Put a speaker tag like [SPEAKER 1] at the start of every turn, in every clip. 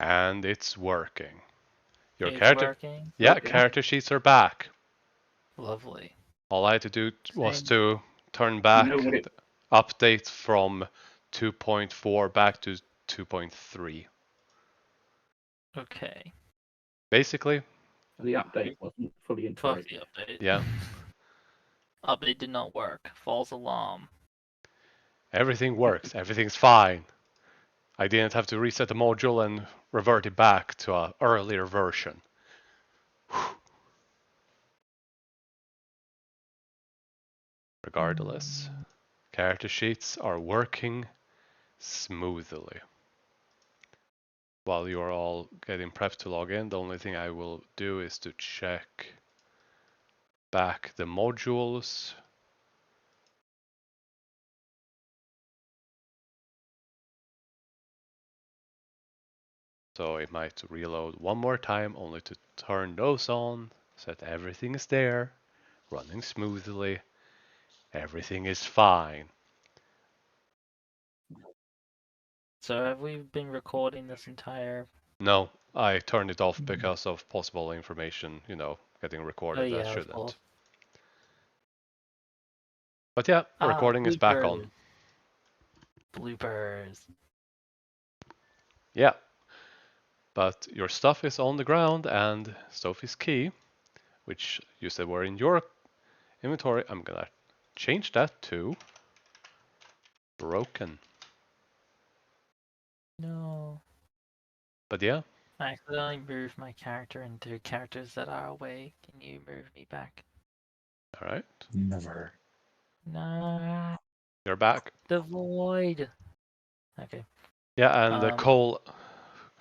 [SPEAKER 1] And it's working. Your
[SPEAKER 2] It's
[SPEAKER 1] character,
[SPEAKER 2] working.
[SPEAKER 1] yeah,
[SPEAKER 3] Okay.
[SPEAKER 1] character sheets are back.
[SPEAKER 2] Lovely.
[SPEAKER 1] All I had to do was
[SPEAKER 2] Same.
[SPEAKER 1] to turn
[SPEAKER 3] You
[SPEAKER 1] back
[SPEAKER 3] know what it?
[SPEAKER 1] the update from 2.4 back to 2.3.
[SPEAKER 2] Okay.
[SPEAKER 1] Basically,
[SPEAKER 3] The update wasn't fully
[SPEAKER 2] Fuck
[SPEAKER 3] integrated.
[SPEAKER 2] the update.
[SPEAKER 1] yeah,
[SPEAKER 2] Update did not work. False alarm.
[SPEAKER 1] everything works. Everything's fine. I didn't have to reset the module and revert it back to an earlier version. Regardless, character sheets are working smoothly. While you're all getting prepped to log in, the only thing I will do is to check back the modules. So it might reload one more time only to turn those on so that everything is there, running smoothly. Everything is fine.
[SPEAKER 2] So have we been recording this entire?
[SPEAKER 1] No, I turned it off because of possible information, getting
[SPEAKER 2] Oh
[SPEAKER 1] recorded that
[SPEAKER 2] yeah, of
[SPEAKER 1] shouldn't.
[SPEAKER 2] course.
[SPEAKER 1] But yeah,
[SPEAKER 2] Ah,
[SPEAKER 1] recording is back on.
[SPEAKER 2] bloopers. Bloopers.
[SPEAKER 1] Yeah, but your stuff is on the ground and Sophie's key, which you said were in your inventory, I'm gonna change that to broken.
[SPEAKER 2] No.
[SPEAKER 1] But yeah,
[SPEAKER 2] I accidentally moved my character into characters that are away. Can you move me back?
[SPEAKER 1] all right,
[SPEAKER 4] Never.
[SPEAKER 2] Nah.
[SPEAKER 1] you're back.
[SPEAKER 2] The void. Okay.
[SPEAKER 1] Yeah, and the
[SPEAKER 2] Um.
[SPEAKER 1] coal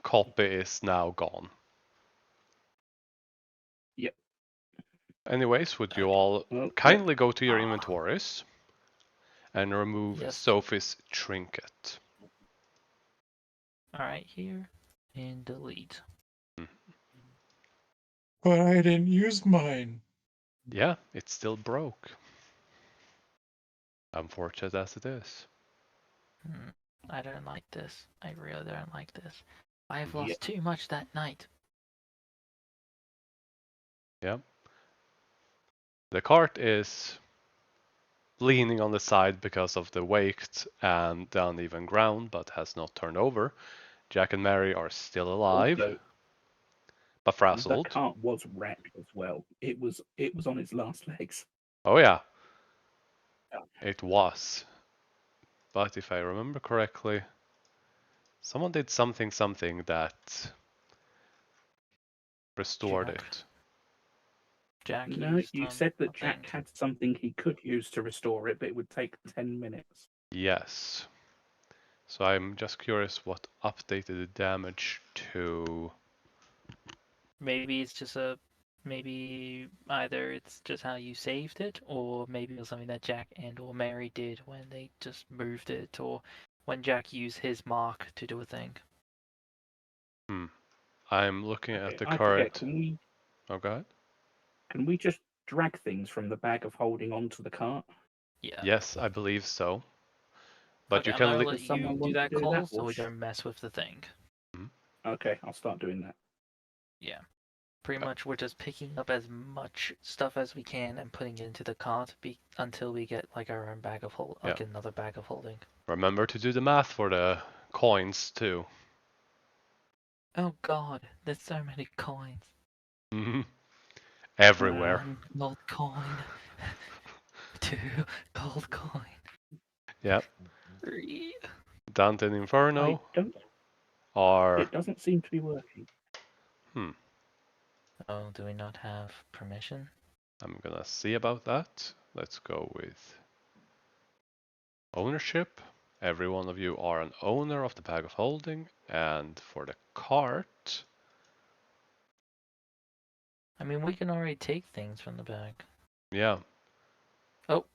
[SPEAKER 1] copy is now gone.
[SPEAKER 3] Yep.
[SPEAKER 1] Anyways, would you
[SPEAKER 2] Okay.
[SPEAKER 1] all
[SPEAKER 3] Well,
[SPEAKER 1] kindly go to your
[SPEAKER 2] Ah.
[SPEAKER 1] inventories and remove
[SPEAKER 2] Yes.
[SPEAKER 1] Sophie's trinket?
[SPEAKER 2] All right. Here. And delete.
[SPEAKER 4] But I didn't use mine.
[SPEAKER 1] Yeah, it's still broke. Unfortunate as it is.
[SPEAKER 2] Hmm. I don't like this. I really don't like this. I've
[SPEAKER 3] Yep.
[SPEAKER 2] lost too much that night.
[SPEAKER 1] Yeah. The cart is leaning on the side because of the weight and the uneven ground, but has not turned over. Jack and Mary are still alive,
[SPEAKER 3] Also,
[SPEAKER 1] but
[SPEAKER 3] the
[SPEAKER 1] frazzled.
[SPEAKER 3] cart was wrecked as well. It was on its last legs.
[SPEAKER 1] Oh yeah, it was. But if I remember correctly, someone did something that restored
[SPEAKER 2] Jack.
[SPEAKER 1] it.
[SPEAKER 2] Jack
[SPEAKER 3] No,
[SPEAKER 2] used
[SPEAKER 3] you said that
[SPEAKER 2] a
[SPEAKER 3] Jack
[SPEAKER 2] thing.
[SPEAKER 3] had something he could use to restore it, but it would take 10 minutes.
[SPEAKER 1] Yes. So I'm just curious what updated the damage to.
[SPEAKER 2] Maybe it's just a. Maybe either it's just how you saved it, or maybe it was something that Jack and or Mary did when they just moved it, or when Jack used his mark to do a thing.
[SPEAKER 1] I'm looking at
[SPEAKER 3] Okay,
[SPEAKER 1] the
[SPEAKER 3] I forget.
[SPEAKER 1] current. Oh, go ahead.
[SPEAKER 3] Can we just drag things from the bag of holding onto the cart?
[SPEAKER 2] Yeah.
[SPEAKER 1] Yes, I believe so. But
[SPEAKER 2] Okay,
[SPEAKER 1] you
[SPEAKER 2] I'm
[SPEAKER 1] can.
[SPEAKER 2] gonna let
[SPEAKER 3] Does
[SPEAKER 2] you
[SPEAKER 3] someone
[SPEAKER 2] do
[SPEAKER 3] want to
[SPEAKER 2] that
[SPEAKER 3] do
[SPEAKER 2] call
[SPEAKER 3] that?
[SPEAKER 2] so we don't mess with the thing.
[SPEAKER 3] Okay, I'll start doing that.
[SPEAKER 2] Yeah. Pretty much we're just picking up as much stuff as we can and putting it into the cart until we get like our own bag of
[SPEAKER 1] Yeah.
[SPEAKER 2] another bag of holding.
[SPEAKER 1] Remember to do the math for the coins too.
[SPEAKER 2] Oh god, there's so many coins.
[SPEAKER 1] Mhm. Everywhere.
[SPEAKER 2] One gold coin. Two gold coin.
[SPEAKER 1] Yep.
[SPEAKER 2] Three.
[SPEAKER 1] Dante and
[SPEAKER 3] I
[SPEAKER 1] Inferno
[SPEAKER 3] don't.
[SPEAKER 1] are.
[SPEAKER 3] It doesn't seem to be working.
[SPEAKER 2] Oh, do we not have permission?
[SPEAKER 1] I'm gonna see about that. Let's go with ownership. Every one of you are an owner of the bag of holding, and for the cart,
[SPEAKER 2] I mean, we can already take things from the bag.
[SPEAKER 1] yeah,
[SPEAKER 2] Oh,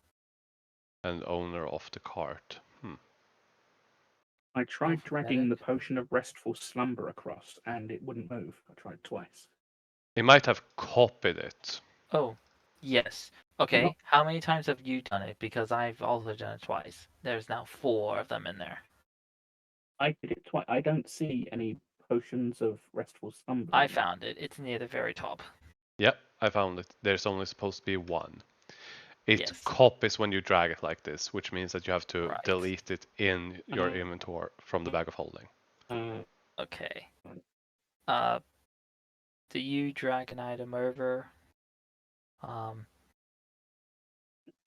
[SPEAKER 1] and owner of the cart.
[SPEAKER 3] I tried dragging the
[SPEAKER 2] pathetic.
[SPEAKER 3] potion of restful slumber across, and it wouldn't move. I tried twice.
[SPEAKER 1] He might have copied it.
[SPEAKER 2] Oh, yes. Okay, how many times have you done it? Because I've also done it twice. There's now 4 of them in there.
[SPEAKER 3] I did it twice. I don't see any potions of restful slumber?
[SPEAKER 2] I found it. It's near the very top.
[SPEAKER 1] Yep, I found it. There's only supposed to be one. It
[SPEAKER 2] Yes.
[SPEAKER 1] copies when you drag it like this, which means that you have to
[SPEAKER 2] Right.
[SPEAKER 1] delete it in your inventory from the bag of holding.
[SPEAKER 2] Okay. Do you drag an item over?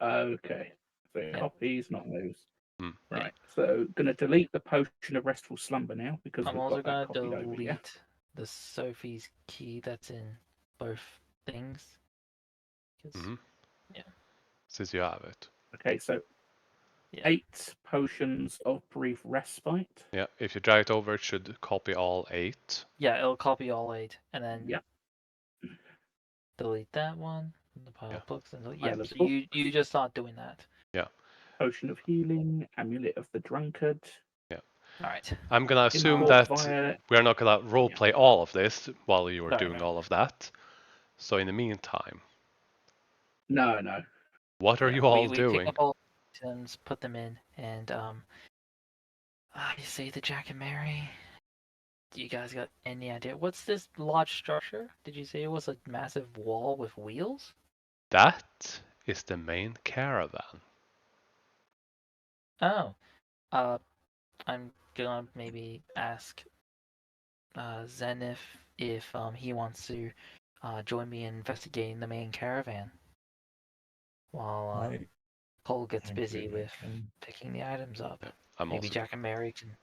[SPEAKER 3] Okay. So
[SPEAKER 2] Yeah.
[SPEAKER 3] copies, not moves.
[SPEAKER 1] Hmm.
[SPEAKER 3] Right. So gonna delete the potion of restful slumber now because
[SPEAKER 2] I'm
[SPEAKER 3] we've
[SPEAKER 2] also
[SPEAKER 3] got that
[SPEAKER 2] gonna
[SPEAKER 3] copied over. Yeah.
[SPEAKER 2] delete the Sophie's key that's in both things. 'Cause-
[SPEAKER 1] Mhm.
[SPEAKER 2] Yeah.
[SPEAKER 1] Since you have it.
[SPEAKER 3] Okay. So
[SPEAKER 2] Yeah.
[SPEAKER 3] 8 potions of brief respite.
[SPEAKER 1] Yeah, if you drag it over, it should copy all 8.
[SPEAKER 2] Yeah, it'll copy all 8 and then
[SPEAKER 3] Yep.
[SPEAKER 2] delete that one. The pile
[SPEAKER 1] Yeah.
[SPEAKER 2] of books and
[SPEAKER 3] Pile
[SPEAKER 2] yeah.
[SPEAKER 3] of
[SPEAKER 2] So
[SPEAKER 3] books.
[SPEAKER 2] you just start doing that.
[SPEAKER 3] Potion of healing, amulet of the drunkard.
[SPEAKER 1] Yeah.
[SPEAKER 2] All right.
[SPEAKER 1] I'm gonna assume
[SPEAKER 3] Import
[SPEAKER 1] that
[SPEAKER 3] via
[SPEAKER 1] we're not gonna roleplay all of this while you are
[SPEAKER 3] No,
[SPEAKER 1] doing
[SPEAKER 3] no.
[SPEAKER 1] all of that. So in the meantime,
[SPEAKER 3] No, no.
[SPEAKER 1] what are
[SPEAKER 2] Yeah,
[SPEAKER 1] you all
[SPEAKER 2] we pick
[SPEAKER 1] doing?
[SPEAKER 2] up all items, put them in, and you say the Jack and Mary. Do you guys got any idea? What's this large structure? Did you say it was a massive wall with wheels?
[SPEAKER 1] That is the main caravan.
[SPEAKER 2] Oh, I'm gonna maybe ask Zenith if he wants to join me in investigating the main caravan while
[SPEAKER 4] I
[SPEAKER 2] Cole gets
[SPEAKER 4] think
[SPEAKER 2] busy
[SPEAKER 4] that
[SPEAKER 2] with
[SPEAKER 4] I can.
[SPEAKER 2] picking the items up.
[SPEAKER 1] Yeah, I'm
[SPEAKER 2] Maybe
[SPEAKER 1] also
[SPEAKER 2] Jack and Mary can.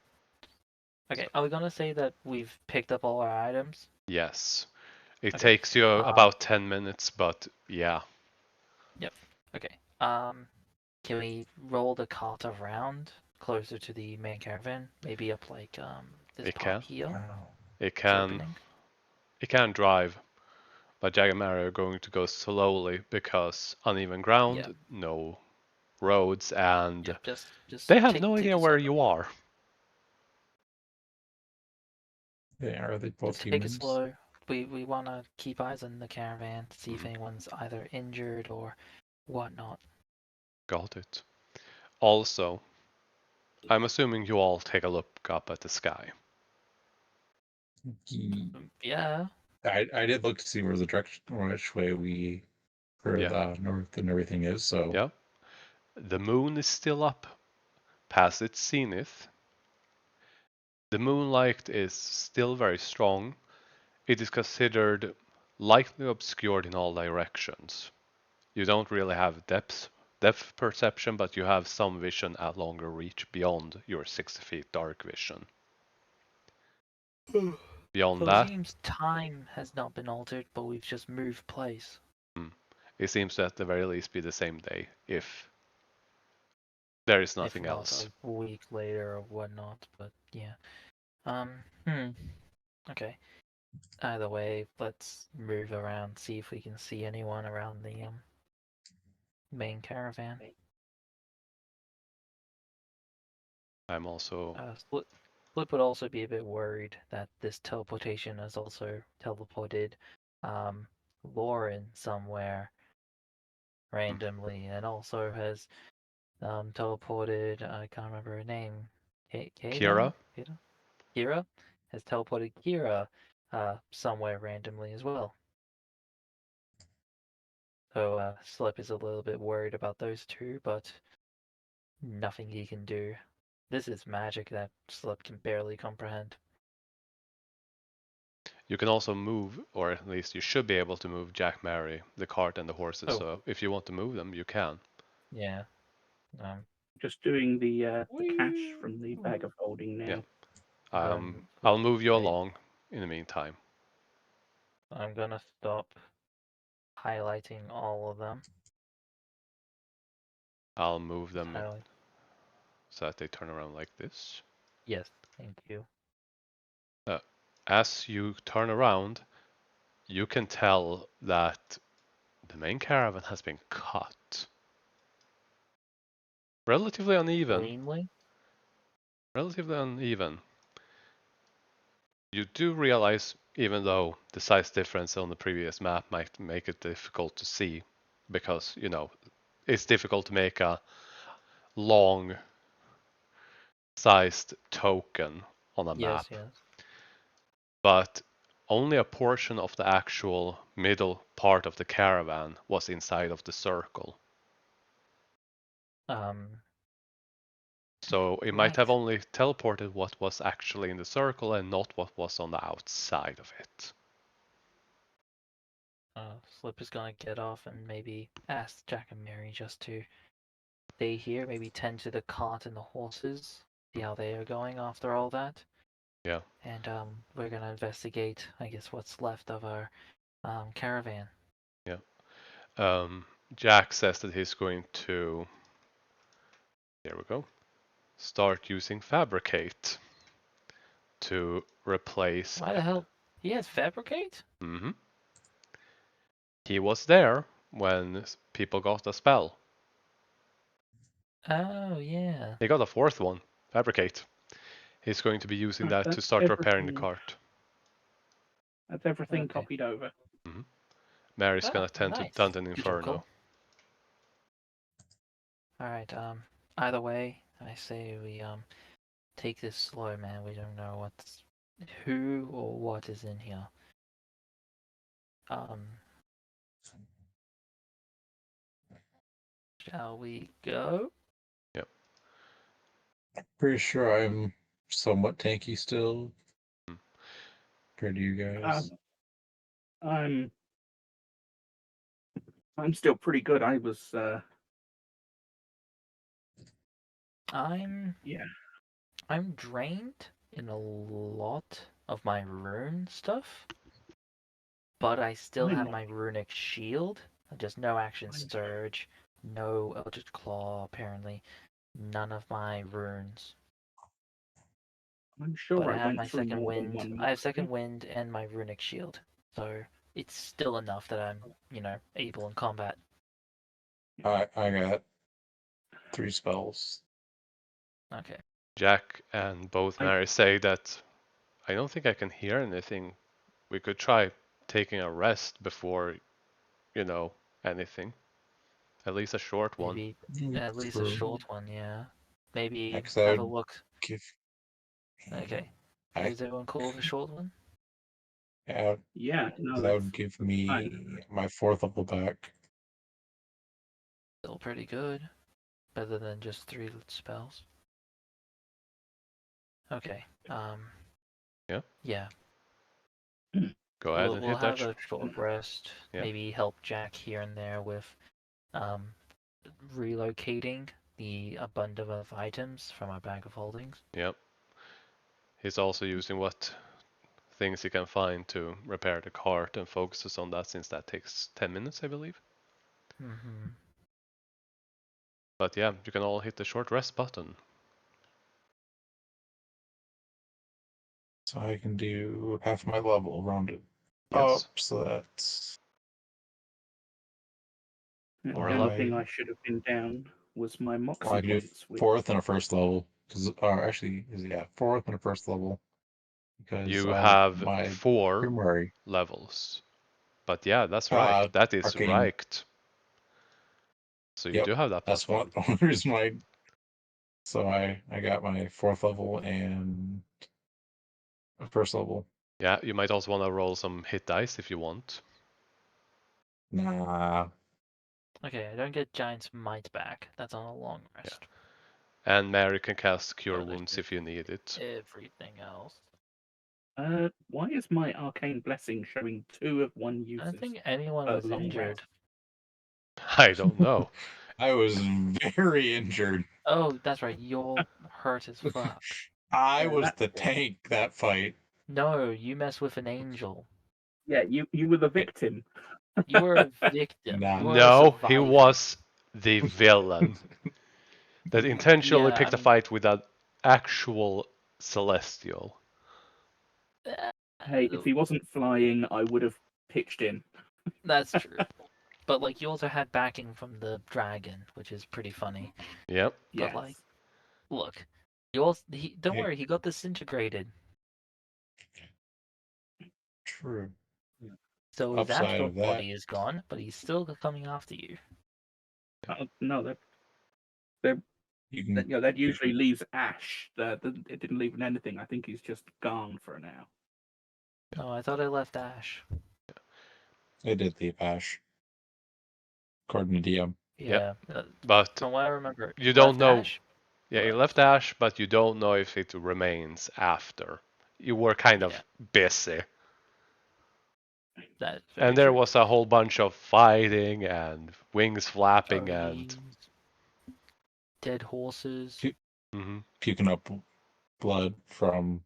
[SPEAKER 2] Okay, are we gonna say that we've picked up all our items?
[SPEAKER 1] yes. It
[SPEAKER 2] Okay.
[SPEAKER 1] takes you about 10 minutes, but yeah.
[SPEAKER 2] Yep. Okay. Can we roll the cart around closer to the main caravan? Maybe up like this
[SPEAKER 1] It
[SPEAKER 2] part
[SPEAKER 1] can.
[SPEAKER 2] here.
[SPEAKER 4] Wow.
[SPEAKER 1] It
[SPEAKER 2] This
[SPEAKER 1] can.
[SPEAKER 2] opening.
[SPEAKER 1] It can drive, but Jag and Mary are going to go slowly because uneven ground,
[SPEAKER 2] Yeah.
[SPEAKER 1] no roads, and
[SPEAKER 2] Yeah. Just
[SPEAKER 1] they have
[SPEAKER 2] take
[SPEAKER 1] no idea
[SPEAKER 2] it
[SPEAKER 1] where
[SPEAKER 2] slow.
[SPEAKER 1] you are.
[SPEAKER 4] Are they both
[SPEAKER 2] Take it
[SPEAKER 4] humans?
[SPEAKER 2] slow. We wanna keep eyes on the caravan to see if
[SPEAKER 1] Mhm.
[SPEAKER 2] anyone's either injured or whatnot.
[SPEAKER 1] Got it. Also, I'm assuming you all take a look up at the sky.
[SPEAKER 2] Yeah.
[SPEAKER 4] I did look to see where the direction, which way where
[SPEAKER 1] Yeah.
[SPEAKER 4] the north and everything is. So
[SPEAKER 1] Yeah. The moon is still up, past its zenith. The moonlight is still very strong. It is considered lightly obscured in all directions. You don't really have depth perception, but you have some vision at longer reach beyond your 60 feet dark vision. Beyond
[SPEAKER 2] So it
[SPEAKER 1] that,
[SPEAKER 2] seems time has not been altered, but we've just moved place.
[SPEAKER 1] it seems to at the very least be the same day, if there is
[SPEAKER 2] If
[SPEAKER 1] nothing
[SPEAKER 2] not
[SPEAKER 1] else.
[SPEAKER 2] a week later or whatnot, but yeah. Okay. Either way, let's move around, see if we can see anyone around the main caravan.
[SPEAKER 1] I'm also
[SPEAKER 2] Flip would also be a bit worried that this teleportation has also teleported Lauren somewhere randomly, and also has teleported. I can't remember her name.
[SPEAKER 1] Kira.
[SPEAKER 2] Kira has teleported Kira somewhere randomly as well. So Slip is a little bit worried about those two, but nothing he can do. This is magic that Slip can barely comprehend.
[SPEAKER 1] You can also move, or at least you should be able to move Jack, Mary, the cart, and the horses.
[SPEAKER 2] Oh.
[SPEAKER 1] So if you want to move them, you can.
[SPEAKER 2] Yeah.
[SPEAKER 3] Just doing the cash from the bag of holding now.
[SPEAKER 1] Yeah.
[SPEAKER 2] Then
[SPEAKER 1] I'll move you
[SPEAKER 2] okay,
[SPEAKER 1] along in the meantime.
[SPEAKER 2] I'm gonna stop highlighting all of them.
[SPEAKER 1] I'll move them
[SPEAKER 2] Highlight.
[SPEAKER 1] so that they turn around like this.
[SPEAKER 2] Yes, thank you.
[SPEAKER 1] As you turn around, you can tell that the main caravan has been cut. Relatively uneven.
[SPEAKER 2] Cleanly?
[SPEAKER 1] Relatively uneven. You do realize, even though the size difference on the previous map might make it difficult to see, because, it's difficult to make a long sized token on a
[SPEAKER 2] Yes,
[SPEAKER 1] map.
[SPEAKER 2] yes.
[SPEAKER 1] but only a portion of the actual middle part of the caravan was inside of the circle. So it might have
[SPEAKER 2] Right.
[SPEAKER 1] only teleported what was actually in the circle and not what was on the outside of it.
[SPEAKER 2] Slip is gonna get off and maybe ask Jack and Mary just to stay here, maybe tend to the cart and the horses, see how they are going after all that.
[SPEAKER 1] Yeah.
[SPEAKER 2] And we're gonna investigate, I guess, what's left of our caravan.
[SPEAKER 1] Yeah. Jack says that he's going to, there we go, start using fabricate to replace.
[SPEAKER 2] Why the hell? He has fabricate?
[SPEAKER 1] Mm-hmm. He was there when people got a spell.
[SPEAKER 2] Oh yeah.
[SPEAKER 1] He got a fourth one, fabricate. He's going to be using that to
[SPEAKER 3] That's
[SPEAKER 1] start repairing the
[SPEAKER 3] everything.
[SPEAKER 1] cart.
[SPEAKER 3] That's everything
[SPEAKER 2] Okay.
[SPEAKER 3] copied over.
[SPEAKER 1] Mm-hmm. Mary's gonna tend to
[SPEAKER 2] Nice.
[SPEAKER 1] Dungeon
[SPEAKER 2] Good job,
[SPEAKER 1] Inferno.
[SPEAKER 2] Cole. All right. Either way, I say we take this slow, man. We don't know who or what is in here. Shall we go?
[SPEAKER 1] Yep.
[SPEAKER 4] Pretty sure I'm somewhat tanky still.
[SPEAKER 1] Mm.
[SPEAKER 4] Compared to you guys.
[SPEAKER 3] I'm still pretty good. I was yeah.
[SPEAKER 2] I'm drained in a lot of my rune stuff, but I still
[SPEAKER 3] I'm
[SPEAKER 2] have
[SPEAKER 3] not.
[SPEAKER 2] my runic shield. Just no action
[SPEAKER 3] I'm,
[SPEAKER 2] surge, no Eldritch Claw. Apparently, none of my runes.
[SPEAKER 3] I'm
[SPEAKER 2] But
[SPEAKER 3] sure
[SPEAKER 2] I
[SPEAKER 3] I
[SPEAKER 2] have
[SPEAKER 3] went
[SPEAKER 2] my
[SPEAKER 3] through
[SPEAKER 2] second
[SPEAKER 3] more than
[SPEAKER 2] wind.
[SPEAKER 3] one
[SPEAKER 2] I have second
[SPEAKER 3] moxie.
[SPEAKER 2] wind and my runic shield, so it's still enough that I'm, able in combat.
[SPEAKER 4] I got 3 spells.
[SPEAKER 2] Okay.
[SPEAKER 1] Jack and both
[SPEAKER 3] I
[SPEAKER 1] Mary say that I don't think I can hear anything. We could try taking a rest before, anything. At least a short one.
[SPEAKER 2] Maybe at least a
[SPEAKER 4] True.
[SPEAKER 2] short one, yeah. Maybe
[SPEAKER 4] Because that
[SPEAKER 2] have a
[SPEAKER 4] would
[SPEAKER 2] look.
[SPEAKER 4] give.
[SPEAKER 2] Okay.
[SPEAKER 4] I
[SPEAKER 2] Is everyone cool with a short one?
[SPEAKER 4] yeah,
[SPEAKER 3] yeah. No,
[SPEAKER 4] that would
[SPEAKER 3] that's
[SPEAKER 4] give
[SPEAKER 3] fine.
[SPEAKER 4] me my 4th level back.
[SPEAKER 2] Still pretty good. Better than just 3 spells. Okay.
[SPEAKER 1] Yeah.
[SPEAKER 2] Yeah.
[SPEAKER 1] Go ahead
[SPEAKER 2] We'll
[SPEAKER 1] and
[SPEAKER 2] we'll
[SPEAKER 1] hit that.
[SPEAKER 2] have a short rest.
[SPEAKER 1] Yeah.
[SPEAKER 2] Maybe help Jack here and there with um relocating the abundance of items from our bag of holdings.
[SPEAKER 1] Yep. He's also using what things he can find to repair the cart and focuses on that since that takes 10 minutes, I believe.
[SPEAKER 2] Mm-hmm.
[SPEAKER 1] But yeah, you can all hit the short rest button.
[SPEAKER 4] So I can do half my level rounded
[SPEAKER 1] Yes.
[SPEAKER 4] up. So that's
[SPEAKER 3] The
[SPEAKER 1] Or a
[SPEAKER 3] only
[SPEAKER 1] level.
[SPEAKER 3] thing I should have been down was my
[SPEAKER 4] well,
[SPEAKER 3] moxie
[SPEAKER 4] I do
[SPEAKER 3] points. Which
[SPEAKER 4] 4th and a 1st level. Because, actually, 4th and a 1st level. Because
[SPEAKER 1] You
[SPEAKER 4] of
[SPEAKER 1] have
[SPEAKER 4] my
[SPEAKER 1] 4
[SPEAKER 4] primary
[SPEAKER 1] levels. But yeah, that's right. That is
[SPEAKER 4] arcane.
[SPEAKER 1] right. So you
[SPEAKER 4] Yep,
[SPEAKER 1] do have that
[SPEAKER 4] that's
[SPEAKER 1] +1.
[SPEAKER 4] one only reason why. So I got my 4th level and a 1st level.
[SPEAKER 1] Yeah, you might also want to roll some hit dice if you want.
[SPEAKER 4] Nah,
[SPEAKER 2] Okay, I don't get Giant's Might back. That's on a long rest.
[SPEAKER 1] And Mary can cast Cure
[SPEAKER 2] But I
[SPEAKER 1] Wounds
[SPEAKER 2] get
[SPEAKER 1] if you need it.
[SPEAKER 2] everything else.
[SPEAKER 3] why is my arcane blessing showing 2 of 1
[SPEAKER 2] I don't
[SPEAKER 3] uses
[SPEAKER 2] think anyone
[SPEAKER 3] per
[SPEAKER 2] was
[SPEAKER 3] long
[SPEAKER 2] injured.
[SPEAKER 3] rest?
[SPEAKER 1] I don't know.
[SPEAKER 4] I was very injured.
[SPEAKER 2] Oh, that's right. You're hurt as fuck.
[SPEAKER 4] I was
[SPEAKER 3] That's
[SPEAKER 4] the
[SPEAKER 3] it.
[SPEAKER 4] tank that fight.
[SPEAKER 2] No, you mess with an angel.
[SPEAKER 3] Yeah, you were the victim.
[SPEAKER 2] You were a victim. You
[SPEAKER 4] Nah.
[SPEAKER 2] were a
[SPEAKER 1] No, he
[SPEAKER 2] survivor.
[SPEAKER 1] was the villain that intentionally
[SPEAKER 2] Yeah,
[SPEAKER 1] picked a fight with an actual celestial.
[SPEAKER 3] Hey, if he wasn't flying, I would have pitched in.
[SPEAKER 2] That's true. But like, you also had backing from the dragon, which is pretty funny.
[SPEAKER 1] Yep.
[SPEAKER 2] But
[SPEAKER 3] Yes.
[SPEAKER 2] like, look, you also don't
[SPEAKER 4] Hey.
[SPEAKER 2] worry, he got disintegrated.
[SPEAKER 4] True.
[SPEAKER 2] So his
[SPEAKER 4] Upside
[SPEAKER 2] astral
[SPEAKER 4] of that,
[SPEAKER 2] body is gone, but he's still coming after you.
[SPEAKER 3] No,
[SPEAKER 4] you can.
[SPEAKER 3] that usually leaves ash. It didn't leave anything. I think he's just gone for now.
[SPEAKER 2] Oh, I thought I left Ash.
[SPEAKER 4] I did leave Ash, according to DM.
[SPEAKER 2] Yeah,
[SPEAKER 1] But
[SPEAKER 2] from what I remember,
[SPEAKER 1] you
[SPEAKER 2] you
[SPEAKER 1] don't
[SPEAKER 2] left
[SPEAKER 1] know.
[SPEAKER 2] Ash.
[SPEAKER 1] Yeah, you
[SPEAKER 2] Right.
[SPEAKER 1] left Ash, but you don't know if it remains after. You were kind
[SPEAKER 2] Yeah.
[SPEAKER 1] of busy.
[SPEAKER 2] That's very
[SPEAKER 1] And there
[SPEAKER 2] true.
[SPEAKER 1] was a whole bunch of fighting and wings flapping and
[SPEAKER 2] Armies, dead horses.
[SPEAKER 1] Mhm.
[SPEAKER 4] Puking up blood from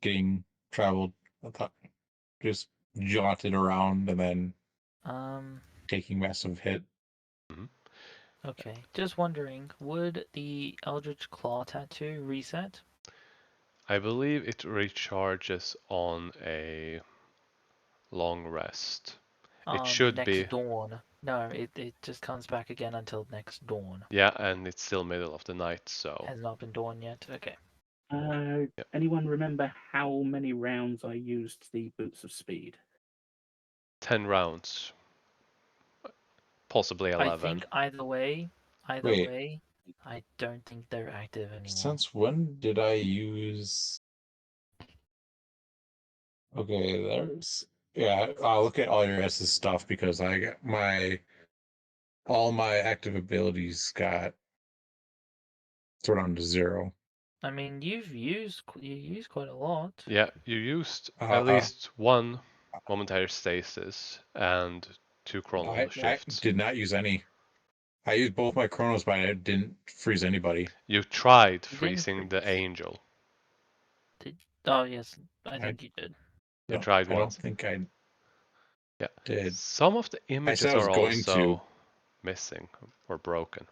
[SPEAKER 4] getting traveled, just jaunted around and then taking massive hit.
[SPEAKER 1] Mhm.
[SPEAKER 2] Okay. Just wondering, would the Eldritch Claw tattoo reset?
[SPEAKER 1] I believe it recharges on a long rest. It should
[SPEAKER 2] Next
[SPEAKER 1] be,
[SPEAKER 2] dawn. No, it just comes back again until next dawn.
[SPEAKER 1] yeah, and it's still middle of the night, so
[SPEAKER 2] Has not been dawn yet. Okay.
[SPEAKER 1] yeah.
[SPEAKER 3] Anyone remember how many rounds I used the Boots of Speed?
[SPEAKER 1] 10 rounds, possibly
[SPEAKER 2] I
[SPEAKER 1] 11.
[SPEAKER 2] think either way,
[SPEAKER 4] Wait,
[SPEAKER 2] I don't think they're active anymore.
[SPEAKER 4] since when did I use? Okay, yeah. I'll look at all your S's stuff because I got all my active abilities got thrown down to 0.
[SPEAKER 2] I mean, you use quite a lot.
[SPEAKER 1] Yeah, you used at
[SPEAKER 4] Uh,
[SPEAKER 1] least one momentary stasis and 2 chronal
[SPEAKER 4] I
[SPEAKER 1] shifts.
[SPEAKER 4] did not use any. I used both my chronos, but I didn't freeze anybody.
[SPEAKER 1] You tried
[SPEAKER 2] You didn't
[SPEAKER 1] freezing the
[SPEAKER 2] freeze.
[SPEAKER 1] angel.
[SPEAKER 2] Oh yes, I
[SPEAKER 4] I
[SPEAKER 2] think you did.
[SPEAKER 1] You
[SPEAKER 4] don't.
[SPEAKER 1] tried
[SPEAKER 4] I don't
[SPEAKER 1] once.
[SPEAKER 4] think I
[SPEAKER 1] Yeah.
[SPEAKER 4] did.
[SPEAKER 1] Some of the
[SPEAKER 4] I said
[SPEAKER 1] images
[SPEAKER 4] I was
[SPEAKER 1] are
[SPEAKER 4] going to.
[SPEAKER 1] also missing or broken.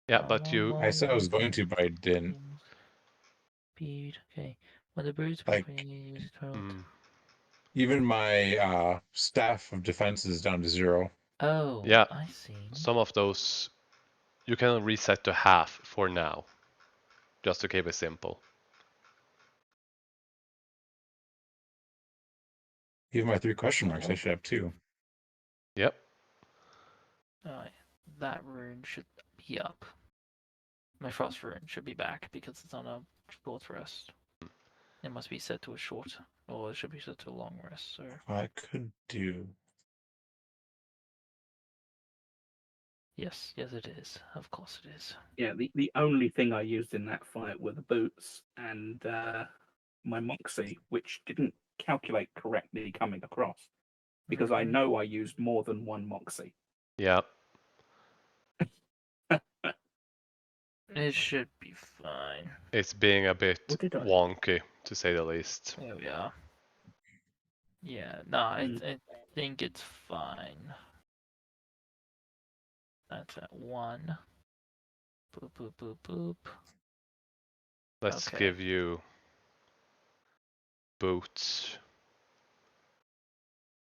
[SPEAKER 1] Yeah, but you
[SPEAKER 4] I said I was going to, but I didn't.
[SPEAKER 2] Speed. Okay. When the brutes
[SPEAKER 4] Like
[SPEAKER 2] use 12.
[SPEAKER 1] mm,
[SPEAKER 4] even my staff of defense is down to 0.
[SPEAKER 2] Oh,
[SPEAKER 1] yeah,
[SPEAKER 2] I see.
[SPEAKER 1] some of those you can reset to half for now, just to keep it simple.
[SPEAKER 4] Even my 3 question marks, I should have 2.
[SPEAKER 1] Yep.
[SPEAKER 2] Alright. That rune should be up. My frost rune should be back because it's on a short rest. It must be set to a short, or it should be set to a long rest. So
[SPEAKER 4] I could do.
[SPEAKER 2] yes, yes, it is. Of course, it is.
[SPEAKER 3] Yeah, the only thing I used in that fight were the boots and my Moxie, which didn't calculate correctly coming across because I know I used more than one Moxie.
[SPEAKER 1] Yeah.
[SPEAKER 2] It should be fine.
[SPEAKER 1] It's being a bit
[SPEAKER 3] What did I?
[SPEAKER 1] wonky, to say the least.
[SPEAKER 2] There we are. Yeah, no, I think it's fine. That's at 1. Boop, boop, boop, boop.
[SPEAKER 1] Let's
[SPEAKER 2] Okay.
[SPEAKER 1] give you boots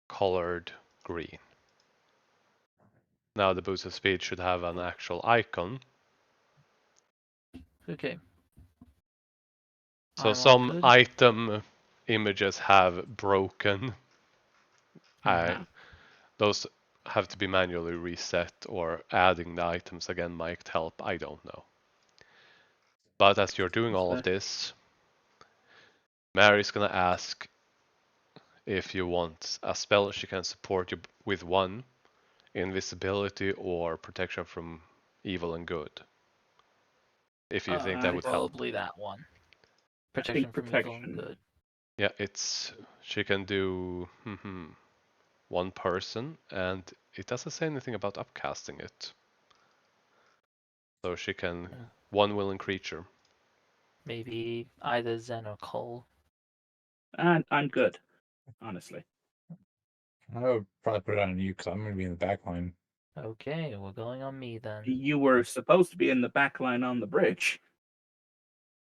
[SPEAKER 1] colored green. Now the boots of speed should have an actual icon.
[SPEAKER 2] Okay.
[SPEAKER 1] So
[SPEAKER 2] I'm all
[SPEAKER 1] some
[SPEAKER 2] good.
[SPEAKER 1] item images have broken. Those have to be manually reset, or adding the items again might help. I don't know. But as you're doing all of this, Mary's gonna ask if you want a spell she can support you with, one, invisibility or protection from evil and good. If you think that would help.
[SPEAKER 2] Probably that one.
[SPEAKER 3] I
[SPEAKER 2] Protection
[SPEAKER 3] think
[SPEAKER 2] from evil and
[SPEAKER 3] protection.
[SPEAKER 2] good.
[SPEAKER 1] Yeah, she can do one person, and it doesn't say anything about upcasting it. So she can one willing creature.
[SPEAKER 2] Maybe either Zen or Cole.
[SPEAKER 3] And I'm good, honestly.
[SPEAKER 4] I would probably put it on you because I'm going to be in the back line.
[SPEAKER 2] Okay, we're going on me then.
[SPEAKER 3] You were supposed to be in the back line on the bridge,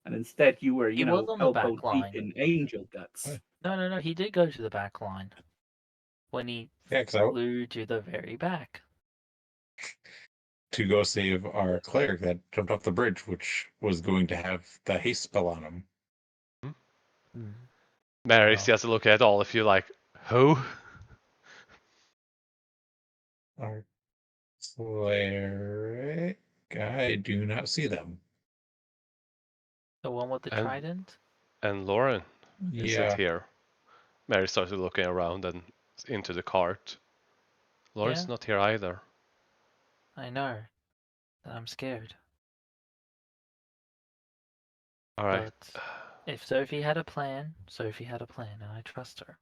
[SPEAKER 3] and instead you were,
[SPEAKER 2] He was on the
[SPEAKER 3] elbow
[SPEAKER 2] back
[SPEAKER 3] deep
[SPEAKER 2] line.
[SPEAKER 3] in angel guts.
[SPEAKER 2] No. He did go to the back line. When he
[SPEAKER 4] Yeah, because
[SPEAKER 2] flew to the very back.
[SPEAKER 4] to go save our cleric that jumped off the bridge, which was going to have the haste spell on him.
[SPEAKER 1] Mary's just looking at all of you like, who?
[SPEAKER 4] Our cleric, I do not see them.
[SPEAKER 2] The one with the trident?
[SPEAKER 1] And Lauren, Is it
[SPEAKER 4] Yeah.
[SPEAKER 1] here? Mary started looking around and into the cart. Laura's
[SPEAKER 2] Yeah.
[SPEAKER 1] not here either.
[SPEAKER 2] I know. I'm scared.
[SPEAKER 1] All right.
[SPEAKER 2] But if Sophie had a plan, Sophie had a plan, and I trust her.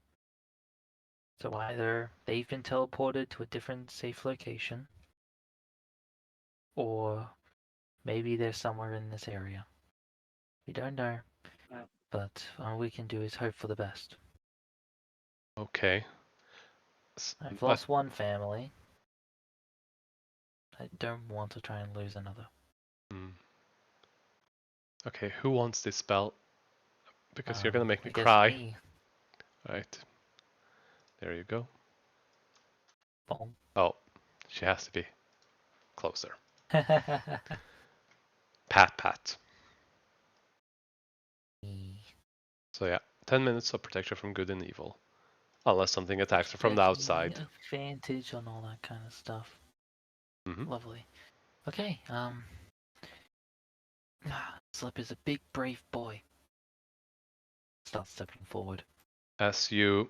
[SPEAKER 2] So either they've been teleported to a different safe location, or maybe they're somewhere in this area. We don't know, but all we can do is hope for the best.
[SPEAKER 1] Okay.
[SPEAKER 2] I've
[SPEAKER 1] But
[SPEAKER 2] lost one family. I don't want to try and lose another.
[SPEAKER 1] okay, who wants this spell? Because you're gonna make me
[SPEAKER 2] I guess
[SPEAKER 1] cry.
[SPEAKER 2] me.
[SPEAKER 1] Right. There you go.
[SPEAKER 2] Bong.
[SPEAKER 1] Oh, she has to be closer. Pat, pat. So yeah, 10 minutes of protection from good and evil. Unless something attacks her from the
[SPEAKER 2] Definitely
[SPEAKER 1] outside.
[SPEAKER 2] advantage on all that kind of stuff.
[SPEAKER 1] Mm-hmm.
[SPEAKER 2] Lovely. Okay, Slip is a big, brave boy. Start stepping forward.
[SPEAKER 1] As you,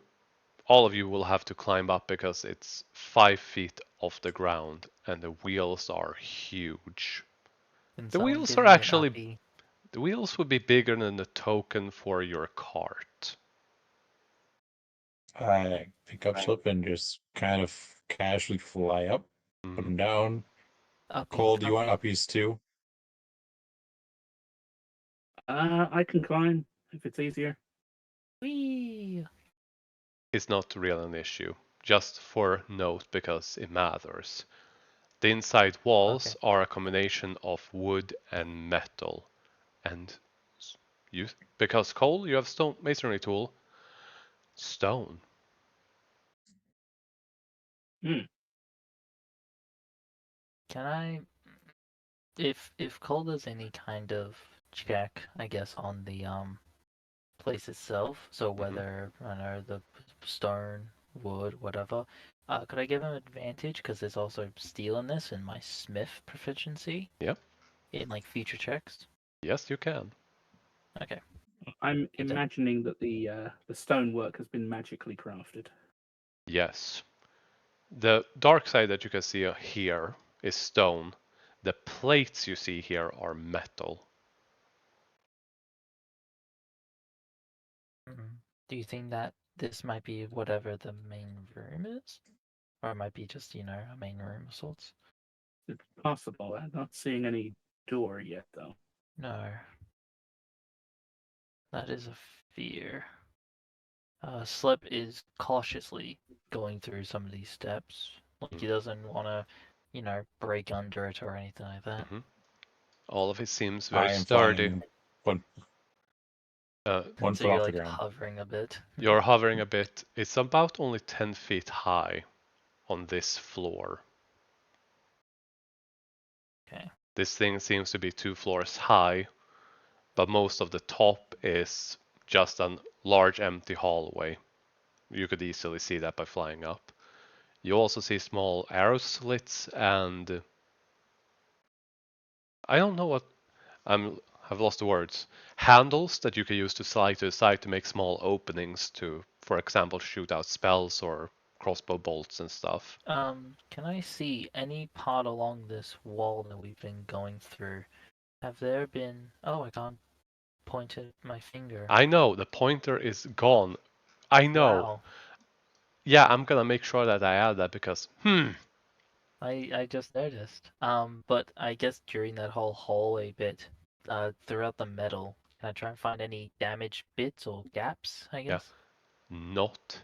[SPEAKER 1] all of you will have to climb up because it's 5 feet off the ground and the wheels are huge.
[SPEAKER 2] Can
[SPEAKER 1] The
[SPEAKER 2] someone
[SPEAKER 1] wheels
[SPEAKER 2] give
[SPEAKER 1] are
[SPEAKER 2] me an
[SPEAKER 1] actually,
[SPEAKER 2] uppy?
[SPEAKER 1] the wheels would be bigger than the token for your cart.
[SPEAKER 4] I pick up Slip and just kind of casually fly up, put him down.
[SPEAKER 2] Uppy,
[SPEAKER 4] Cole, do you want
[SPEAKER 2] uppy.
[SPEAKER 4] uppies too?
[SPEAKER 3] I can climb if it's easier.
[SPEAKER 2] Whee!
[SPEAKER 1] It's not really an issue. Just for note because it matters. The inside walls
[SPEAKER 2] Okay.
[SPEAKER 1] are a combination of wood and metal. And you, because Cole, you have stone masonry tool, stone.
[SPEAKER 3] Hmm.
[SPEAKER 2] Can I, if Cole does any kind of check, I guess on the place itself, so whether I don't know the stone, wood, whatever, could I give him advantage because there's also steel in this and my smith proficiency
[SPEAKER 1] Yep.
[SPEAKER 2] in like future checks?
[SPEAKER 1] Yes, you can.
[SPEAKER 2] Okay.
[SPEAKER 3] I'm
[SPEAKER 2] You done?
[SPEAKER 3] imagining that the stonework has been magically crafted.
[SPEAKER 1] Yes. The dark side that you can see here is stone. The plates you see here are metal.
[SPEAKER 2] Do you think that this might be whatever the main room is? Or it might be just, a main room of sorts?
[SPEAKER 3] It's possible. I'm not seeing any door yet, though.
[SPEAKER 2] No. That is a fear. Slip is cautiously going through some of these steps. Like he doesn't want to, break under it or anything like that.
[SPEAKER 1] Mm-hmm. All of it seems very
[SPEAKER 4] I am
[SPEAKER 1] sturdy.
[SPEAKER 4] flying one,
[SPEAKER 1] Uh,
[SPEAKER 4] one
[SPEAKER 2] So
[SPEAKER 4] foot
[SPEAKER 2] you're
[SPEAKER 4] off the
[SPEAKER 2] like
[SPEAKER 4] ground.
[SPEAKER 2] hovering a bit.
[SPEAKER 1] you're hovering a bit. It's about only 10 feet high on this floor.
[SPEAKER 2] Okay.
[SPEAKER 1] This thing seems to be 2 floors high, but most of the top is just a large empty hallway. You could easily see that by flying up. You also see small arrow slits and I don't know what I've lost the words. Handles that you can use to slide to the side to make small openings to, for example, shoot out spells or crossbow bolts and stuff.
[SPEAKER 2] Can I see any part along this wall that we've been going through? Have there been? Oh, I can't point at my finger.
[SPEAKER 1] I know the pointer is gone. I know.
[SPEAKER 2] Wow.
[SPEAKER 1] Yeah, I'm gonna make sure that I add that because
[SPEAKER 2] I just noticed. But I guess during that whole hallway bit, throughout the metal, can I try and find any damaged bits or gaps, I
[SPEAKER 1] yeah,
[SPEAKER 2] guess?
[SPEAKER 1] not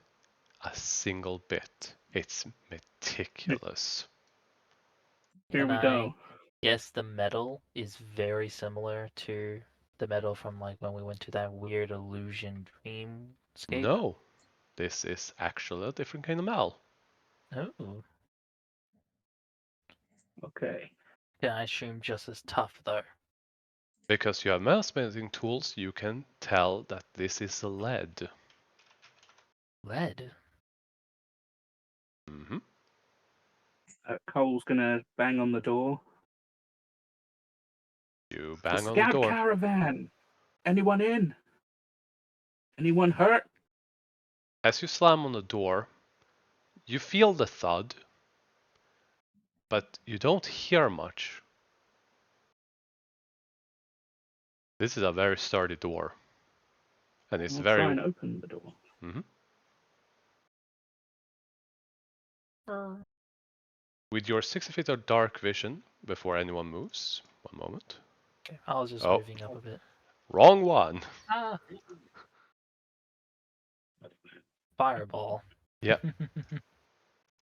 [SPEAKER 1] a single bit. It's meticulous.
[SPEAKER 3] Here
[SPEAKER 2] Can
[SPEAKER 3] we
[SPEAKER 2] I
[SPEAKER 3] go.
[SPEAKER 2] guess the metal is very similar to the metal from like when we went to that weird illusion dreamscape?
[SPEAKER 1] No, this is actually a different kind of metal.
[SPEAKER 2] Oh,
[SPEAKER 3] Okay.
[SPEAKER 2] can I assume just as tough though?
[SPEAKER 1] Because you have metal tools, you can tell that this is lead.
[SPEAKER 2] Lead?
[SPEAKER 1] Hmm.
[SPEAKER 3] Cole's gonna bang on the door.
[SPEAKER 1] You
[SPEAKER 3] The
[SPEAKER 1] bang on the
[SPEAKER 3] scab
[SPEAKER 1] door.
[SPEAKER 3] caravan. Anyone in? Anyone hurt?
[SPEAKER 1] As you slam on the door, you feel the thud, but you don't hear much. This is a very sturdy door, and it's
[SPEAKER 3] I'll
[SPEAKER 1] very.
[SPEAKER 3] try and open the door.
[SPEAKER 1] Mhm. With your 60 feet of dark vision, before anyone moves, one moment.
[SPEAKER 2] Okay, I was just
[SPEAKER 1] Oh,
[SPEAKER 2] moving up a bit.
[SPEAKER 1] wrong one.
[SPEAKER 2] Ah, fireball.
[SPEAKER 1] Yeah.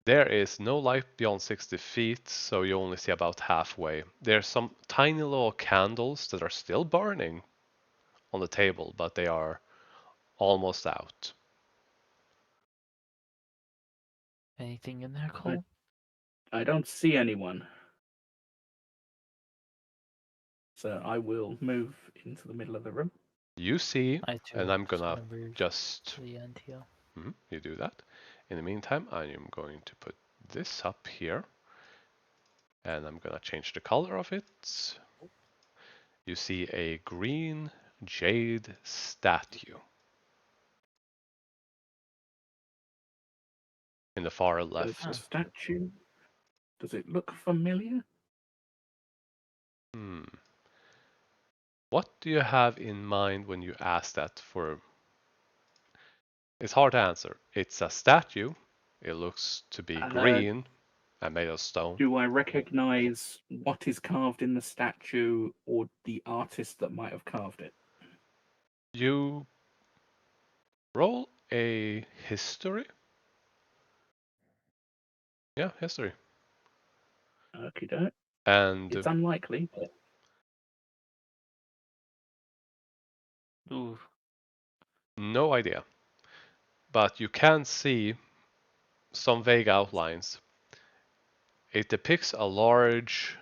[SPEAKER 1] There is no light beyond 60 feet, so you only see about halfway. There's some tiny little candles that are still burning on the table, but they are almost out.
[SPEAKER 2] Anything in there, Cole?
[SPEAKER 3] I don't see anyone. So I will move into the middle of the room.
[SPEAKER 1] You see,
[SPEAKER 2] I too
[SPEAKER 1] and
[SPEAKER 2] am
[SPEAKER 1] I'm
[SPEAKER 2] just
[SPEAKER 1] gonna
[SPEAKER 2] gonna move
[SPEAKER 1] just.
[SPEAKER 2] to the end here.
[SPEAKER 1] You do that. In the meantime, I am going to put this up here, and I'm gonna change the color of it. You see a green jade statue in the far
[SPEAKER 3] Does the
[SPEAKER 1] left.
[SPEAKER 3] statue, does it look familiar?
[SPEAKER 1] Hmm. What do you have in mind when you ask that for? It's hard to answer. It's a statue. It looks to be
[SPEAKER 3] Uh,
[SPEAKER 1] green and made of stone.
[SPEAKER 3] do I recognize what is carved in the statue or the artist that might have carved it?
[SPEAKER 1] You roll a history. Yeah, history.
[SPEAKER 3] Okay, doke.
[SPEAKER 1] And
[SPEAKER 3] It's unlikely, but
[SPEAKER 2] Ooh,
[SPEAKER 1] no idea. But you can see some vague outlines. It depicts a large,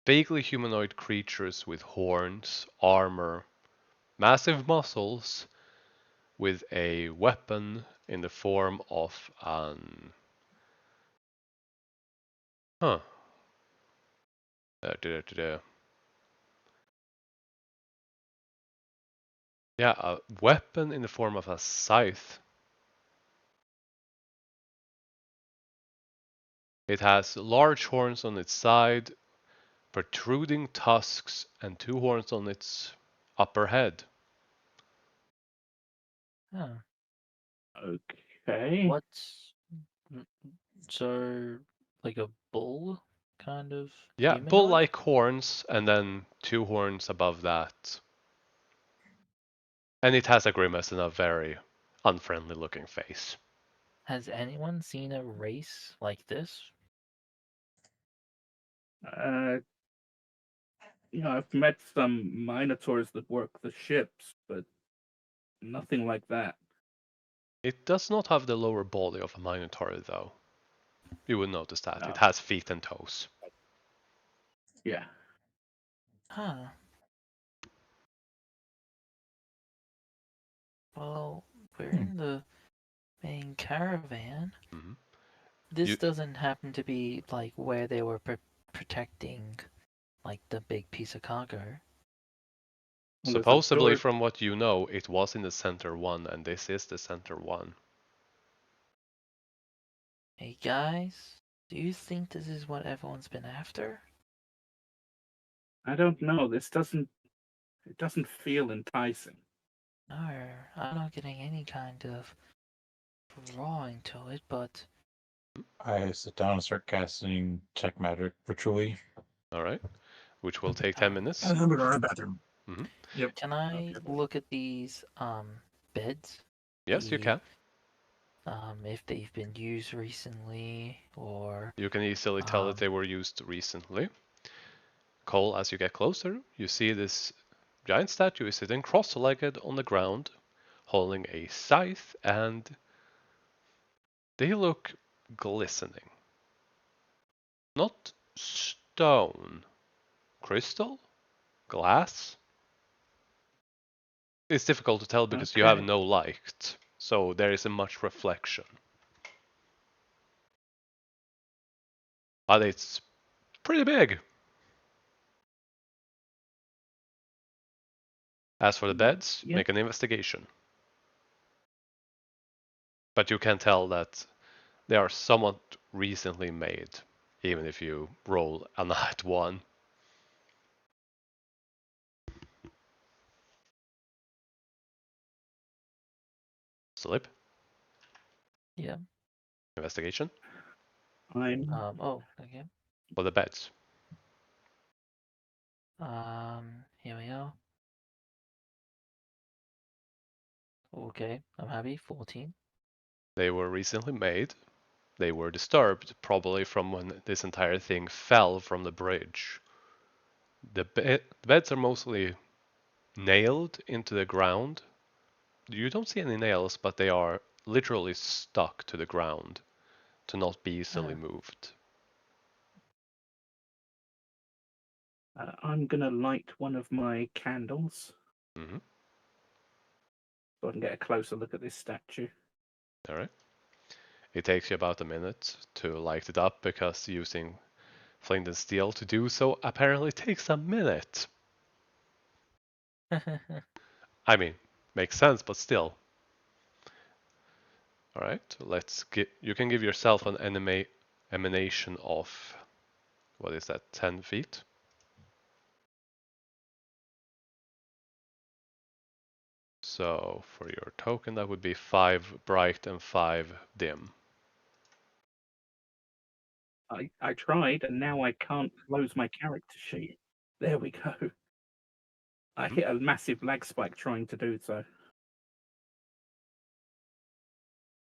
[SPEAKER 1] vaguely humanoid creatures with horns, armor, massive muscles, with a weapon in the form of an. Huh. Yeah, a weapon in the form of a scythe. It has large horns on its side, protruding tusks, and two horns on its upper head.
[SPEAKER 2] huh.
[SPEAKER 3] okay.
[SPEAKER 2] What's so like a bull kind of
[SPEAKER 1] Yeah,
[SPEAKER 2] humanoid?
[SPEAKER 1] bull-like horns, and then two horns above that. And it has a grimace and a very unfriendly looking face.
[SPEAKER 2] Has anyone seen a race like this?
[SPEAKER 3] Uh, I've met some minotaurs that work the ships, but nothing like that.
[SPEAKER 1] It does not have the lower body of a minotaur, though. You would notice that. It
[SPEAKER 3] Oh,
[SPEAKER 1] has feet and toes.
[SPEAKER 3] yeah.
[SPEAKER 2] Huh. Well, we're
[SPEAKER 4] Hmm.
[SPEAKER 2] in the main caravan.
[SPEAKER 1] Mhm.
[SPEAKER 2] This
[SPEAKER 1] You,
[SPEAKER 2] doesn't happen to be like where they were protecting like the big piece of cargo.
[SPEAKER 3] Well, there's a
[SPEAKER 1] supposedly,
[SPEAKER 3] door.
[SPEAKER 1] from what you know, it was in the center one, and this is the center one.
[SPEAKER 2] Hey guys, do you think this is what everyone's been after?
[SPEAKER 3] I don't know. This doesn't. It doesn't feel enticing.
[SPEAKER 2] No, I'm not getting any kind of drawing to it, but
[SPEAKER 4] I sit down and start casting check magic ritually.
[SPEAKER 1] All right, which will take 10
[SPEAKER 2] um,
[SPEAKER 1] minutes.
[SPEAKER 4] And then we go to the bathroom.
[SPEAKER 1] Hmm.
[SPEAKER 4] Yep.
[SPEAKER 2] can I look at these beds?
[SPEAKER 1] Yes, you
[SPEAKER 2] The
[SPEAKER 1] can.
[SPEAKER 2] if they've been used recently or
[SPEAKER 1] You can easily tell that they were used recently. Cole, as you get closer, you see this giant statue is sitting cross-legged on the ground, holding a scythe, and they look glistening. Not stone, crystal, glass. It's difficult to tell because you have
[SPEAKER 3] Okay.
[SPEAKER 1] no light, so there isn't much reflection. But it's pretty big. As for the beds,
[SPEAKER 3] Yeah.
[SPEAKER 1] make an investigation. But you can tell that they are somewhat recently made, even if you roll a nat 1. Slip.
[SPEAKER 2] Yeah.
[SPEAKER 1] Investigation.
[SPEAKER 3] I'm
[SPEAKER 2] Oh, okay.
[SPEAKER 1] For the beds.
[SPEAKER 2] Here we are. Okay, I'm happy. 14.
[SPEAKER 1] They were recently made. They were disturbed, probably from when this entire thing fell from the bridge. The beds are mostly nailed into the ground. You don't see any nails, but they are literally stuck to the ground to not be easily moved.
[SPEAKER 3] I'm gonna light one of my candles
[SPEAKER 1] Hmm.
[SPEAKER 3] so I can get a closer look at this statue.
[SPEAKER 1] All right. It takes you about a minute to light it up because using flint and steel to do so apparently takes a minute. I mean, makes sense, but still. All right, let's get. You can give yourself an emanation of what is that? 10 feet. So for your token, that would be 5 bright and 5 dim.
[SPEAKER 3] I tried, and now I can't close my character sheet. There we go. I hit a massive lag spike trying to do so.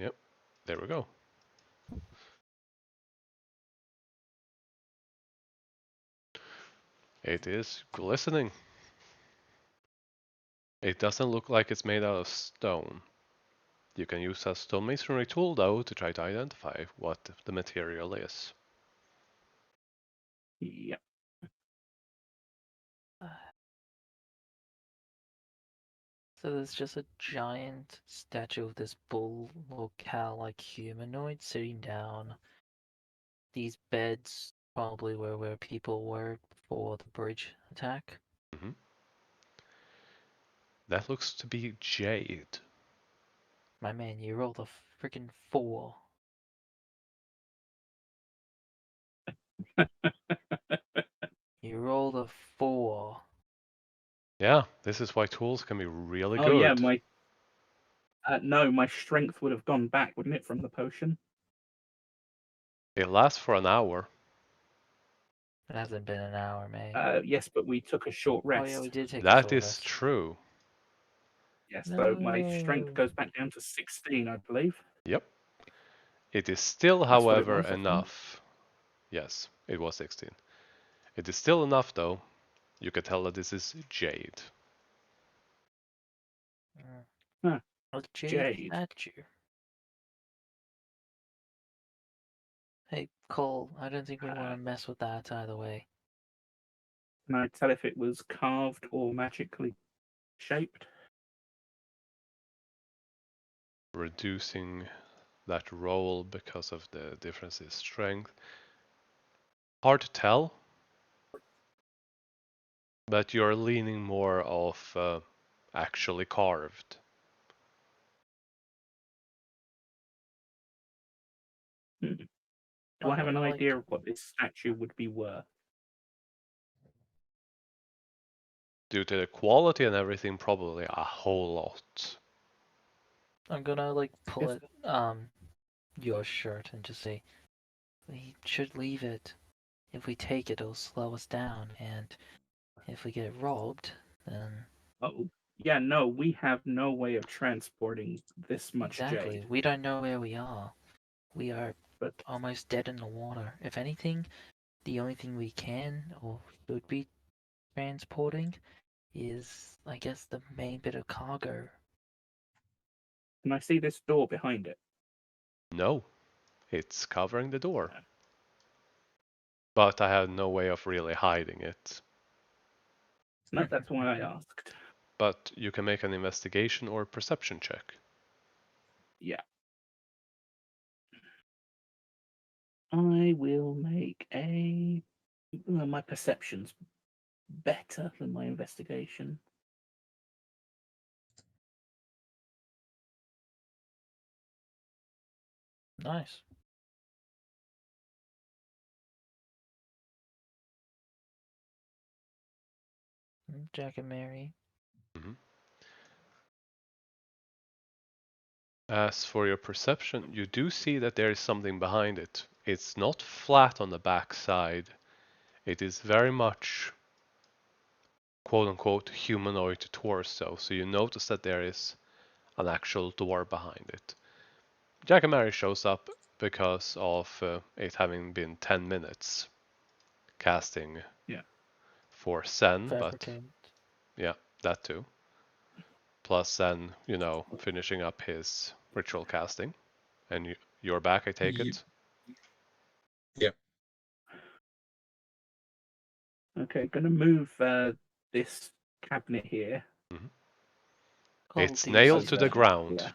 [SPEAKER 1] Yep, there we go. It is glistening. It doesn't look like it's made out of stone. You can use a stonemasonry tool though to try to identify what the material is.
[SPEAKER 3] Yep.
[SPEAKER 2] So there's just a giant statue of this bull or cow-like humanoid sitting down. These beds probably were where people were before the bridge attack.
[SPEAKER 1] Hmm. That looks to be jade.
[SPEAKER 2] My man, you rolled a freaking 4. You rolled a 4.
[SPEAKER 1] Yeah, this is why tools can be really
[SPEAKER 3] Oh yeah,
[SPEAKER 1] good.
[SPEAKER 3] my no, my strength would have gone back, wouldn't it, from the potion?
[SPEAKER 1] It lasts for an hour.
[SPEAKER 2] It hasn't been an hour, mate.
[SPEAKER 3] Yes, but we took a short
[SPEAKER 2] Oh yeah, we
[SPEAKER 3] rest.
[SPEAKER 2] did take a
[SPEAKER 1] That
[SPEAKER 2] short
[SPEAKER 1] is
[SPEAKER 2] rest.
[SPEAKER 1] true.
[SPEAKER 3] Yes, so my strength
[SPEAKER 2] No.
[SPEAKER 3] goes back down to 16, I believe.
[SPEAKER 1] Yep. It is still,
[SPEAKER 3] That's what it
[SPEAKER 1] however,
[SPEAKER 3] was, I think.
[SPEAKER 1] enough. Yes, it was 16. It is still enough, though. You can tell that this is jade.
[SPEAKER 3] Huh,
[SPEAKER 2] A jade
[SPEAKER 3] jade.
[SPEAKER 2] statue. Hey, Cole, I don't think we want
[SPEAKER 3] Uh,
[SPEAKER 2] to mess with that either way.
[SPEAKER 3] Can I tell if it was carved or magically shaped?
[SPEAKER 1] Reducing that roll because of the difference in strength. Hard to tell, but you're leaning more of actually carved.
[SPEAKER 3] Hmm. Do I
[SPEAKER 2] I'm
[SPEAKER 3] have an
[SPEAKER 2] gonna
[SPEAKER 3] idea of what this statue would be worth?
[SPEAKER 1] Due to the quality and everything, probably a whole lot.
[SPEAKER 2] I'm gonna pull
[SPEAKER 3] Yes.
[SPEAKER 2] it your shirt and just say we should leave it. If we take it, it'll slow us down, and if we get robbed, then
[SPEAKER 3] Oh, yeah, no, we have no way of transporting this much
[SPEAKER 2] exactly,
[SPEAKER 3] jade.
[SPEAKER 2] we don't know where we are. We are
[SPEAKER 3] But
[SPEAKER 2] almost dead in the water. If anything, the only thing we can or should be transporting is, I guess, the main bit of cargo.
[SPEAKER 3] can I see this door behind it?
[SPEAKER 1] No, it's covering the door.
[SPEAKER 3] No.
[SPEAKER 1] But I have no way of really hiding it.
[SPEAKER 3] No, that's why I asked.
[SPEAKER 1] But you can make an investigation or perception check.
[SPEAKER 3] Yeah. I will make a. My perception's better than my investigation.
[SPEAKER 2] Nice. Jack and Mary.
[SPEAKER 1] Mhm. As for your perception, you do see that there is something behind it. It's not flat on the back side. It is very much quote unquote humanoid torso. So you notice that there is an actual door behind it. Jack and Mary shows up because of it having been 10 minutes casting
[SPEAKER 3] Yeah.
[SPEAKER 1] for Sen, but
[SPEAKER 2] Fabricate.
[SPEAKER 1] yeah, that too. Plus then, finishing up his ritual casting. And you're back, I take
[SPEAKER 4] Yep.
[SPEAKER 1] it?
[SPEAKER 4] Yep.
[SPEAKER 3] Okay, gonna move this cabinet here.
[SPEAKER 1] Mhm.
[SPEAKER 2] Cole,
[SPEAKER 1] It's
[SPEAKER 2] do you see
[SPEAKER 1] nailed to the
[SPEAKER 2] something?
[SPEAKER 1] ground.
[SPEAKER 3] Yeah.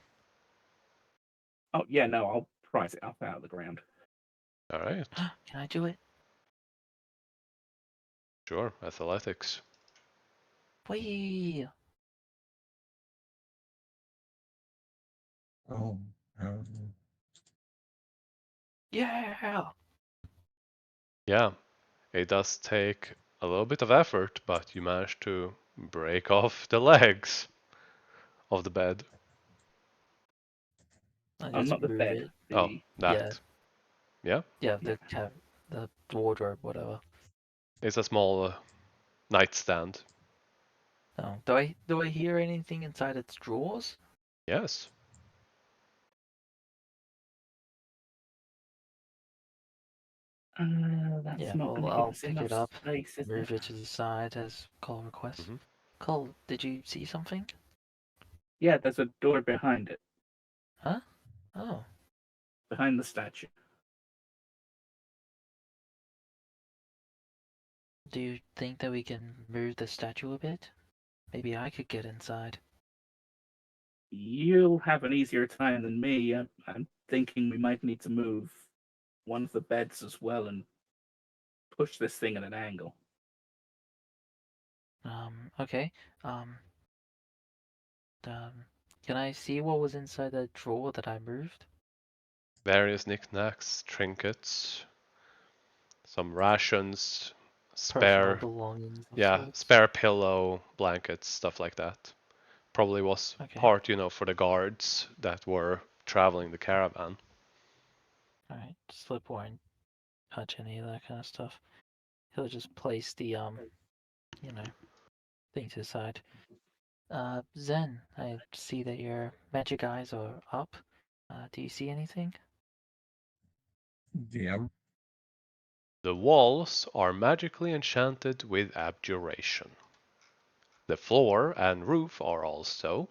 [SPEAKER 3] Oh yeah, no, I'll prise it up out of the ground.
[SPEAKER 1] All right,
[SPEAKER 2] Can I do it?
[SPEAKER 1] sure. Athletics.
[SPEAKER 2] Whee!
[SPEAKER 4] Oh.
[SPEAKER 2] Yeah!
[SPEAKER 1] Yeah, it does take a little bit of effort, but you manage to break off the legs of the bed.
[SPEAKER 2] I
[SPEAKER 3] Oh,
[SPEAKER 2] just
[SPEAKER 3] not the
[SPEAKER 2] move
[SPEAKER 3] bed.
[SPEAKER 2] it.
[SPEAKER 1] Oh,
[SPEAKER 2] Yeah,
[SPEAKER 1] that. Yeah,
[SPEAKER 2] yeah,
[SPEAKER 3] Yeah.
[SPEAKER 2] the wardrobe, whatever.
[SPEAKER 1] it's a small nightstand.
[SPEAKER 2] Oh, do I hear anything inside its drawers?
[SPEAKER 1] Yes.
[SPEAKER 3] That's
[SPEAKER 2] Yeah,
[SPEAKER 3] not
[SPEAKER 2] well,
[SPEAKER 3] gonna give
[SPEAKER 2] I'll
[SPEAKER 3] us
[SPEAKER 2] pick it
[SPEAKER 3] enough
[SPEAKER 2] up,
[SPEAKER 3] space, is
[SPEAKER 2] move
[SPEAKER 3] it?
[SPEAKER 2] it to the side as Cole requests.
[SPEAKER 1] hmm
[SPEAKER 2] Cole, did you see something?
[SPEAKER 3] Yeah, there's a door behind it,
[SPEAKER 2] Huh? Oh,
[SPEAKER 3] behind the statue.
[SPEAKER 2] do you think that we can move the statue a bit? Maybe I could get inside.
[SPEAKER 3] You'll have an easier time than me. I'm thinking we might need to move one of the beds as well and push this thing at an angle.
[SPEAKER 2] Okay. Um, can I see what was inside that drawer that I moved?
[SPEAKER 1] Various knickknacks, trinkets, some rations,
[SPEAKER 2] Personal
[SPEAKER 1] spare,
[SPEAKER 2] belongings of
[SPEAKER 1] yeah,
[SPEAKER 2] sorts.
[SPEAKER 1] spare pillow, blankets, stuff like that. Probably was
[SPEAKER 2] Okay.
[SPEAKER 1] part, for the guards that were traveling the caravan.
[SPEAKER 2] Alright. Slip won't touch any of that kind of stuff. He'll just place the you know, thing to the side. Zen, I see that your magic eyes are up. Do you see anything?
[SPEAKER 4] DM.
[SPEAKER 1] The walls are magically enchanted with abjuration. The floor and roof are also.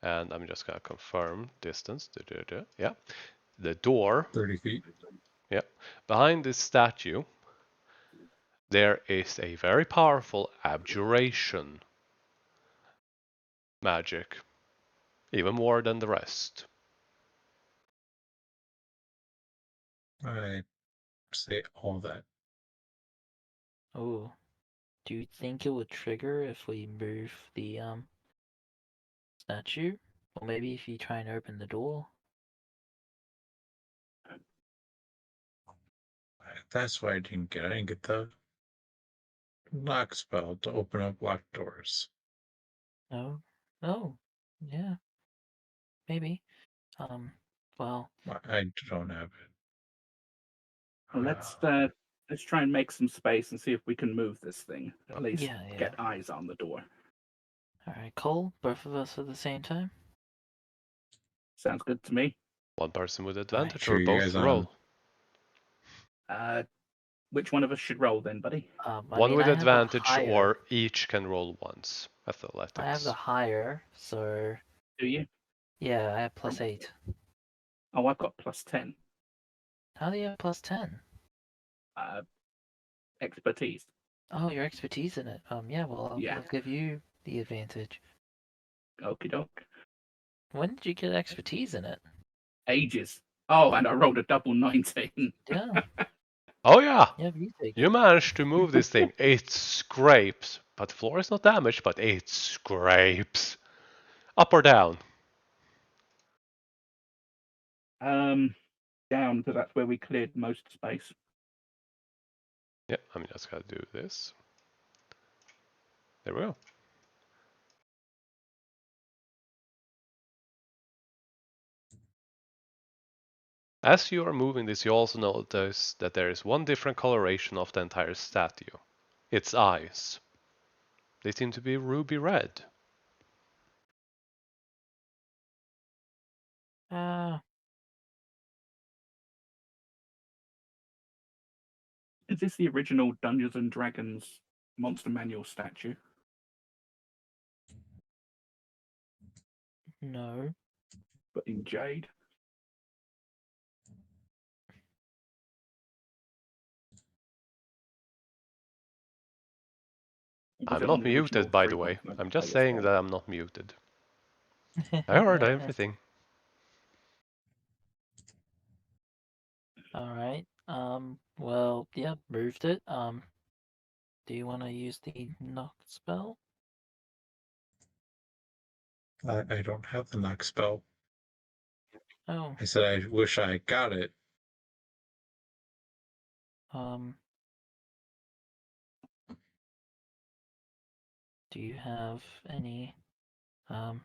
[SPEAKER 1] And I'm just gonna confirm distance. Yeah. The door.
[SPEAKER 4] 30 feet.
[SPEAKER 1] Yeah. Behind this statue, there is a very powerful abjuration magic, even more than the rest.
[SPEAKER 4] I say all that.
[SPEAKER 2] Oh, do you think it would trigger if we move the statue? Or maybe if you try and open the door?
[SPEAKER 4] That's why I didn't get the lock spell to open up locked doors.
[SPEAKER 2] No? Oh, yeah, maybe. Um, well,
[SPEAKER 4] I don't have it.
[SPEAKER 3] Well, let's try and make some space and see if we can move this thing. At least
[SPEAKER 2] yeah.
[SPEAKER 3] get eyes on the door.
[SPEAKER 2] Alright, Cole, both of us at the same time?
[SPEAKER 3] Sounds good to me.
[SPEAKER 1] One person with
[SPEAKER 2] Alright.
[SPEAKER 1] advantage
[SPEAKER 4] Sure,
[SPEAKER 1] or
[SPEAKER 4] you
[SPEAKER 1] both
[SPEAKER 4] guys on.
[SPEAKER 1] roll.
[SPEAKER 3] Which one of us should roll then, buddy?
[SPEAKER 2] I
[SPEAKER 1] One
[SPEAKER 2] mean,
[SPEAKER 1] with
[SPEAKER 2] I have the
[SPEAKER 1] advantage
[SPEAKER 2] higher.
[SPEAKER 1] or each can roll once.
[SPEAKER 2] I have the
[SPEAKER 1] Athletics.
[SPEAKER 2] higher, so
[SPEAKER 3] Do you?
[SPEAKER 2] yeah, I have +8.
[SPEAKER 3] Oh, I've got +10.
[SPEAKER 2] How do you have +10?
[SPEAKER 3] Expertise.
[SPEAKER 2] Oh, your expertise in it. Yeah, well,
[SPEAKER 3] Yeah.
[SPEAKER 2] I'll give you the advantage.
[SPEAKER 3] Okie doke.
[SPEAKER 2] When did you get expertise in it?
[SPEAKER 3] Ages. Oh, and I rolled a double 19.
[SPEAKER 2] Yeah,
[SPEAKER 1] Oh yeah,
[SPEAKER 2] yeah, you take
[SPEAKER 1] you
[SPEAKER 2] it.
[SPEAKER 1] managed to move this thing. It scrapes, but the floor is not damaged, but it scrapes. Up or down?
[SPEAKER 3] Down, because that's where we cleared most space.
[SPEAKER 1] Yeah, I'm just gonna do this. There we go. As you are moving this, you also notice that there is one different coloration of the entire statue. Its eyes. They seem to be ruby red.
[SPEAKER 3] Is this the original Dungeons and Dragons Monster Manual statue?
[SPEAKER 2] No.
[SPEAKER 3] But in jade? Was
[SPEAKER 1] I'm
[SPEAKER 3] it on
[SPEAKER 1] not
[SPEAKER 3] the original
[SPEAKER 1] muted, by the
[SPEAKER 3] 3.0
[SPEAKER 1] way. I'm just
[SPEAKER 3] player's
[SPEAKER 1] saying
[SPEAKER 3] guide?
[SPEAKER 1] that I'm not muted. I heard everything.
[SPEAKER 2] All right. Well, yeah, moved it. Do you want to use the knock spell?
[SPEAKER 4] I don't have the knock spell.
[SPEAKER 2] Oh.
[SPEAKER 4] I said I wish I got it.
[SPEAKER 2] Do you have any um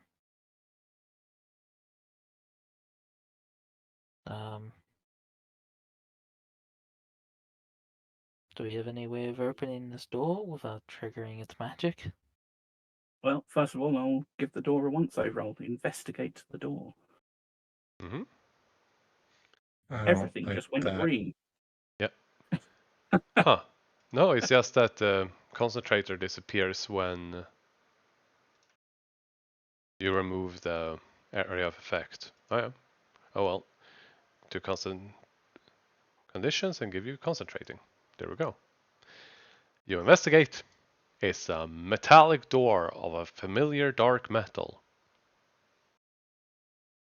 [SPEAKER 2] do we have any way of opening this door without triggering its magic?
[SPEAKER 3] Well, first of all, I'll give the door a once-over. I'll investigate the door.
[SPEAKER 1] Mm-hmm.
[SPEAKER 4] I don't
[SPEAKER 3] Everything
[SPEAKER 4] like
[SPEAKER 3] just went
[SPEAKER 4] that.
[SPEAKER 3] green.
[SPEAKER 1] Yep. Huh. No, it's just that the concentrator disappears when you remove the area of effect. Oh yeah. Oh well. To constant conditions and give you concentrating. There we go. You investigate. It's a metallic door of a familiar dark metal.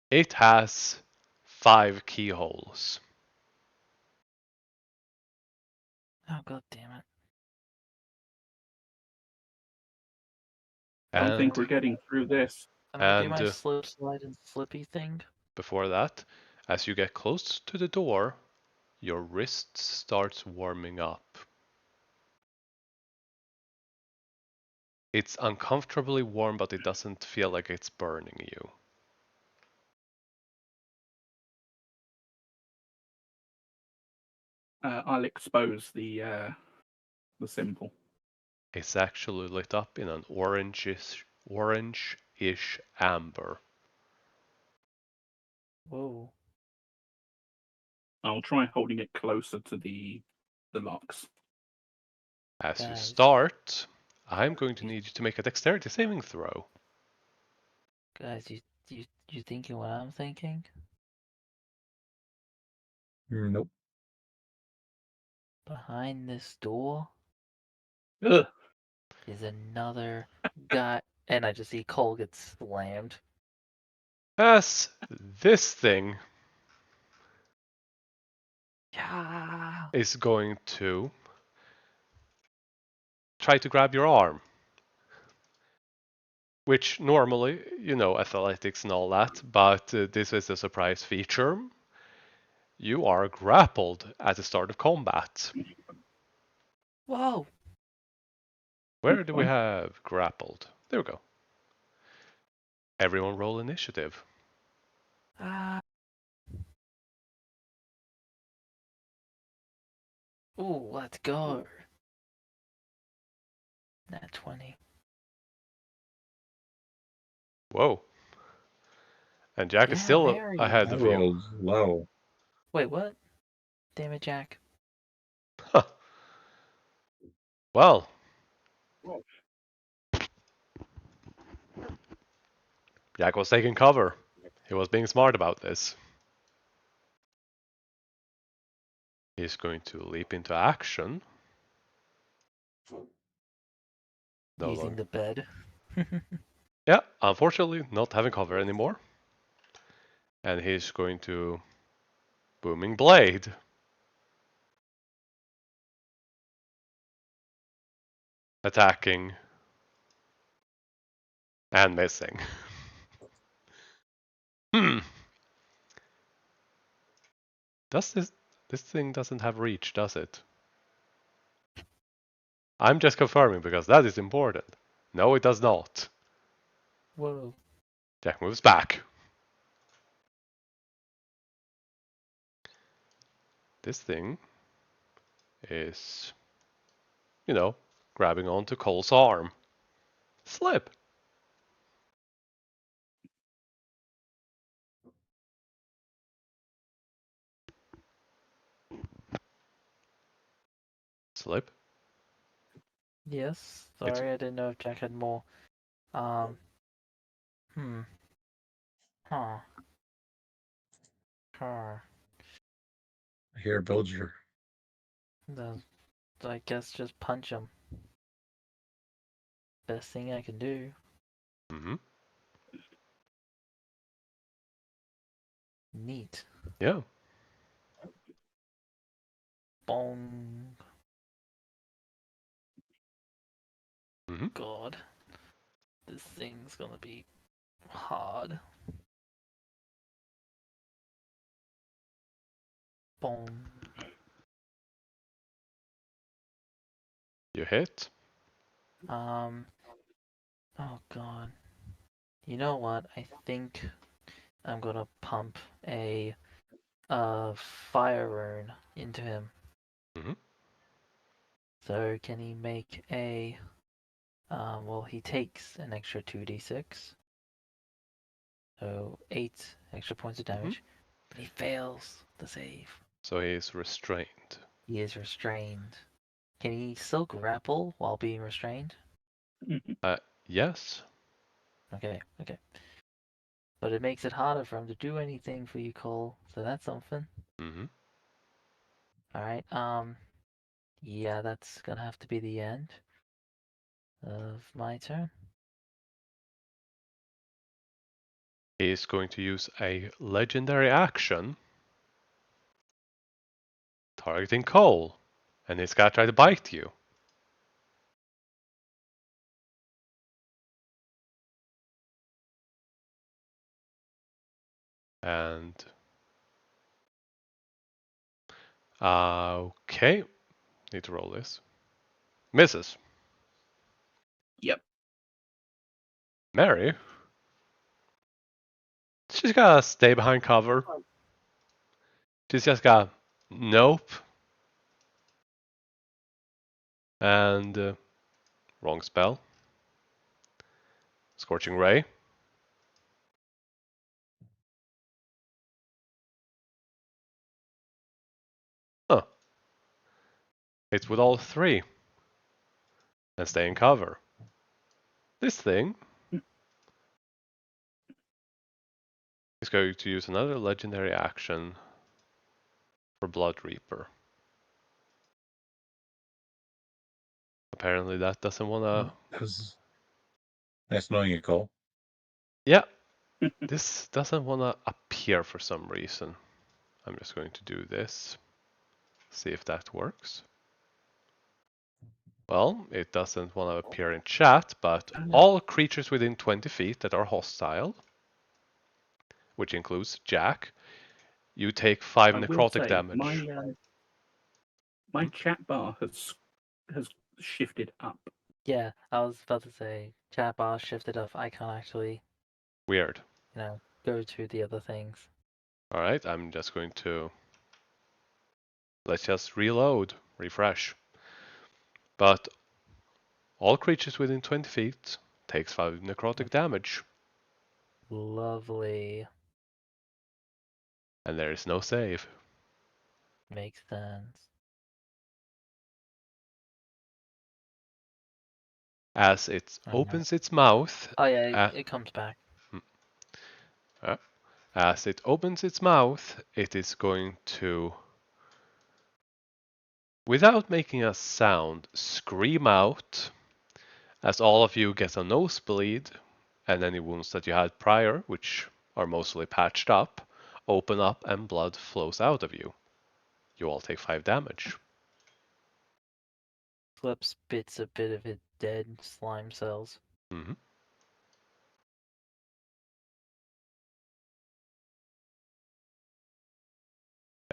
[SPEAKER 1] It has 5 keyholes.
[SPEAKER 2] Oh god damn it.
[SPEAKER 3] I don't think
[SPEAKER 1] And
[SPEAKER 3] we're getting through this.
[SPEAKER 2] Can I do
[SPEAKER 1] and
[SPEAKER 2] my slip, slide, and slippy thing?
[SPEAKER 1] before that, as you get close to the door, your wrist starts warming up. It's uncomfortably warm, but it doesn't feel like it's burning you.
[SPEAKER 3] I'll expose the symbol.
[SPEAKER 1] It's actually lit up in an orange-ish amber.
[SPEAKER 2] Whoa.
[SPEAKER 3] I'll try holding it closer to the locks.
[SPEAKER 1] As you
[SPEAKER 2] Guys.
[SPEAKER 1] start, I'm going to need you to make a dexterity saving throw.
[SPEAKER 2] Guys, you thinking what I'm thinking?
[SPEAKER 4] Nope.
[SPEAKER 2] Behind this door
[SPEAKER 3] Ugh.
[SPEAKER 2] is another guy, and I just see Cole get slammed.
[SPEAKER 1] As this thing
[SPEAKER 2] Yeah.
[SPEAKER 1] is going to try to grab your arm. Which normally, athletics and all that, but this is a surprise feature. You are grappled at the start of combat.
[SPEAKER 2] Whoa.
[SPEAKER 1] Where do we
[SPEAKER 3] Fine.
[SPEAKER 1] have grappled? There we go. Everyone roll initiative.
[SPEAKER 2] Ah. Ooh, let's go. Nat 20.
[SPEAKER 1] Whoa. And Jack is
[SPEAKER 2] Yeah,
[SPEAKER 1] still
[SPEAKER 2] Mary.
[SPEAKER 1] ahead
[SPEAKER 4] I
[SPEAKER 1] of you.
[SPEAKER 4] rolled low.
[SPEAKER 2] Wait, what? Damn it, Jack.
[SPEAKER 1] Well, Jack was taking cover. He was being smart about this. He's going to leap into action. No
[SPEAKER 2] Using
[SPEAKER 1] longer.
[SPEAKER 2] the bed.
[SPEAKER 1] Yeah, unfortunately, not having cover anymore. And he's going to Booming Blade. Attacking. And missing. Hmm. Does this thing doesn't have reach, does it? I'm just confirming because that is important. No, it does not.
[SPEAKER 2] Whoa.
[SPEAKER 1] Jack moves back. This thing is, grabbing onto Cole's arm. Slip. Slip.
[SPEAKER 2] Yes. Sorry, I didn't know if Jack had more. Hmm. Huh. Huh.
[SPEAKER 4] Here, build your.
[SPEAKER 2] I guess just punch him. Best thing I can do.
[SPEAKER 1] Mm-hmm.
[SPEAKER 2] Neat.
[SPEAKER 1] Yeah.
[SPEAKER 2] Bong.
[SPEAKER 1] Mm-hmm.
[SPEAKER 2] God. This thing's gonna be hard. Bong.
[SPEAKER 1] You hit.
[SPEAKER 2] Oh God. You know what? I think I'm gonna pump a fire rune into him.
[SPEAKER 1] Mm-hmm.
[SPEAKER 2] So can he make a well, he takes an extra 2d6. So 8 extra points of damage. And he fails the save.
[SPEAKER 1] So he is restrained.
[SPEAKER 2] He is restrained. Can he still grapple while being restrained?
[SPEAKER 1] Yes.
[SPEAKER 2] Okay. But it makes it harder for him to do anything for you, Cole. So that's something.
[SPEAKER 1] Mm-hmm.
[SPEAKER 2] Alright, yeah, that's gonna have to be the end of my turn.
[SPEAKER 1] He is going to use a legendary action targeting Cole. And he's gonna try to bite you. And okay. Need to roll this. Misses.
[SPEAKER 3] Yep.
[SPEAKER 1] Mary. She's gotta stay behind cover. She's just got nope. And wrong spell. Scorching Ray. Huh. Hits with all three. And stay in cover. This thing is going to use another legendary action for Blood Reaper. Apparently that doesn't wanna...
[SPEAKER 4] Nice knowing you, Cole.
[SPEAKER 1] Yeah. This doesn't wanna appear for some reason. I'm just going to do this. See if that works. Well, it doesn't want to appear in chat, but all creatures within 20 feet that are hostile, which includes Jack, you take 5
[SPEAKER 3] I will
[SPEAKER 1] necrotic
[SPEAKER 3] say
[SPEAKER 1] damage.
[SPEAKER 3] my chat bar has shifted up.
[SPEAKER 2] Yeah, I was about to say, chat bar shifted up. I can't actually,
[SPEAKER 1] Weird.
[SPEAKER 2] go to the other things.
[SPEAKER 1] Alright, I'm just going to... Let's just reload, refresh. But all creatures within 20 feet takes 5 necrotic damage,
[SPEAKER 2] Lovely.
[SPEAKER 1] and there is no save.
[SPEAKER 2] Makes sense.
[SPEAKER 1] As it
[SPEAKER 2] Alright.
[SPEAKER 1] opens its mouth...
[SPEAKER 2] Oh yeah, it comes back.
[SPEAKER 1] As it opens its mouth, it is going to, without making a sound, scream out as all of you get a nosebleed, and any wounds that you had prior, which are mostly patched up, open up and blood flows out of you. You all take 5 damage.
[SPEAKER 2] Flip spits a bit of its dead slime cells.
[SPEAKER 1] Mm-hmm.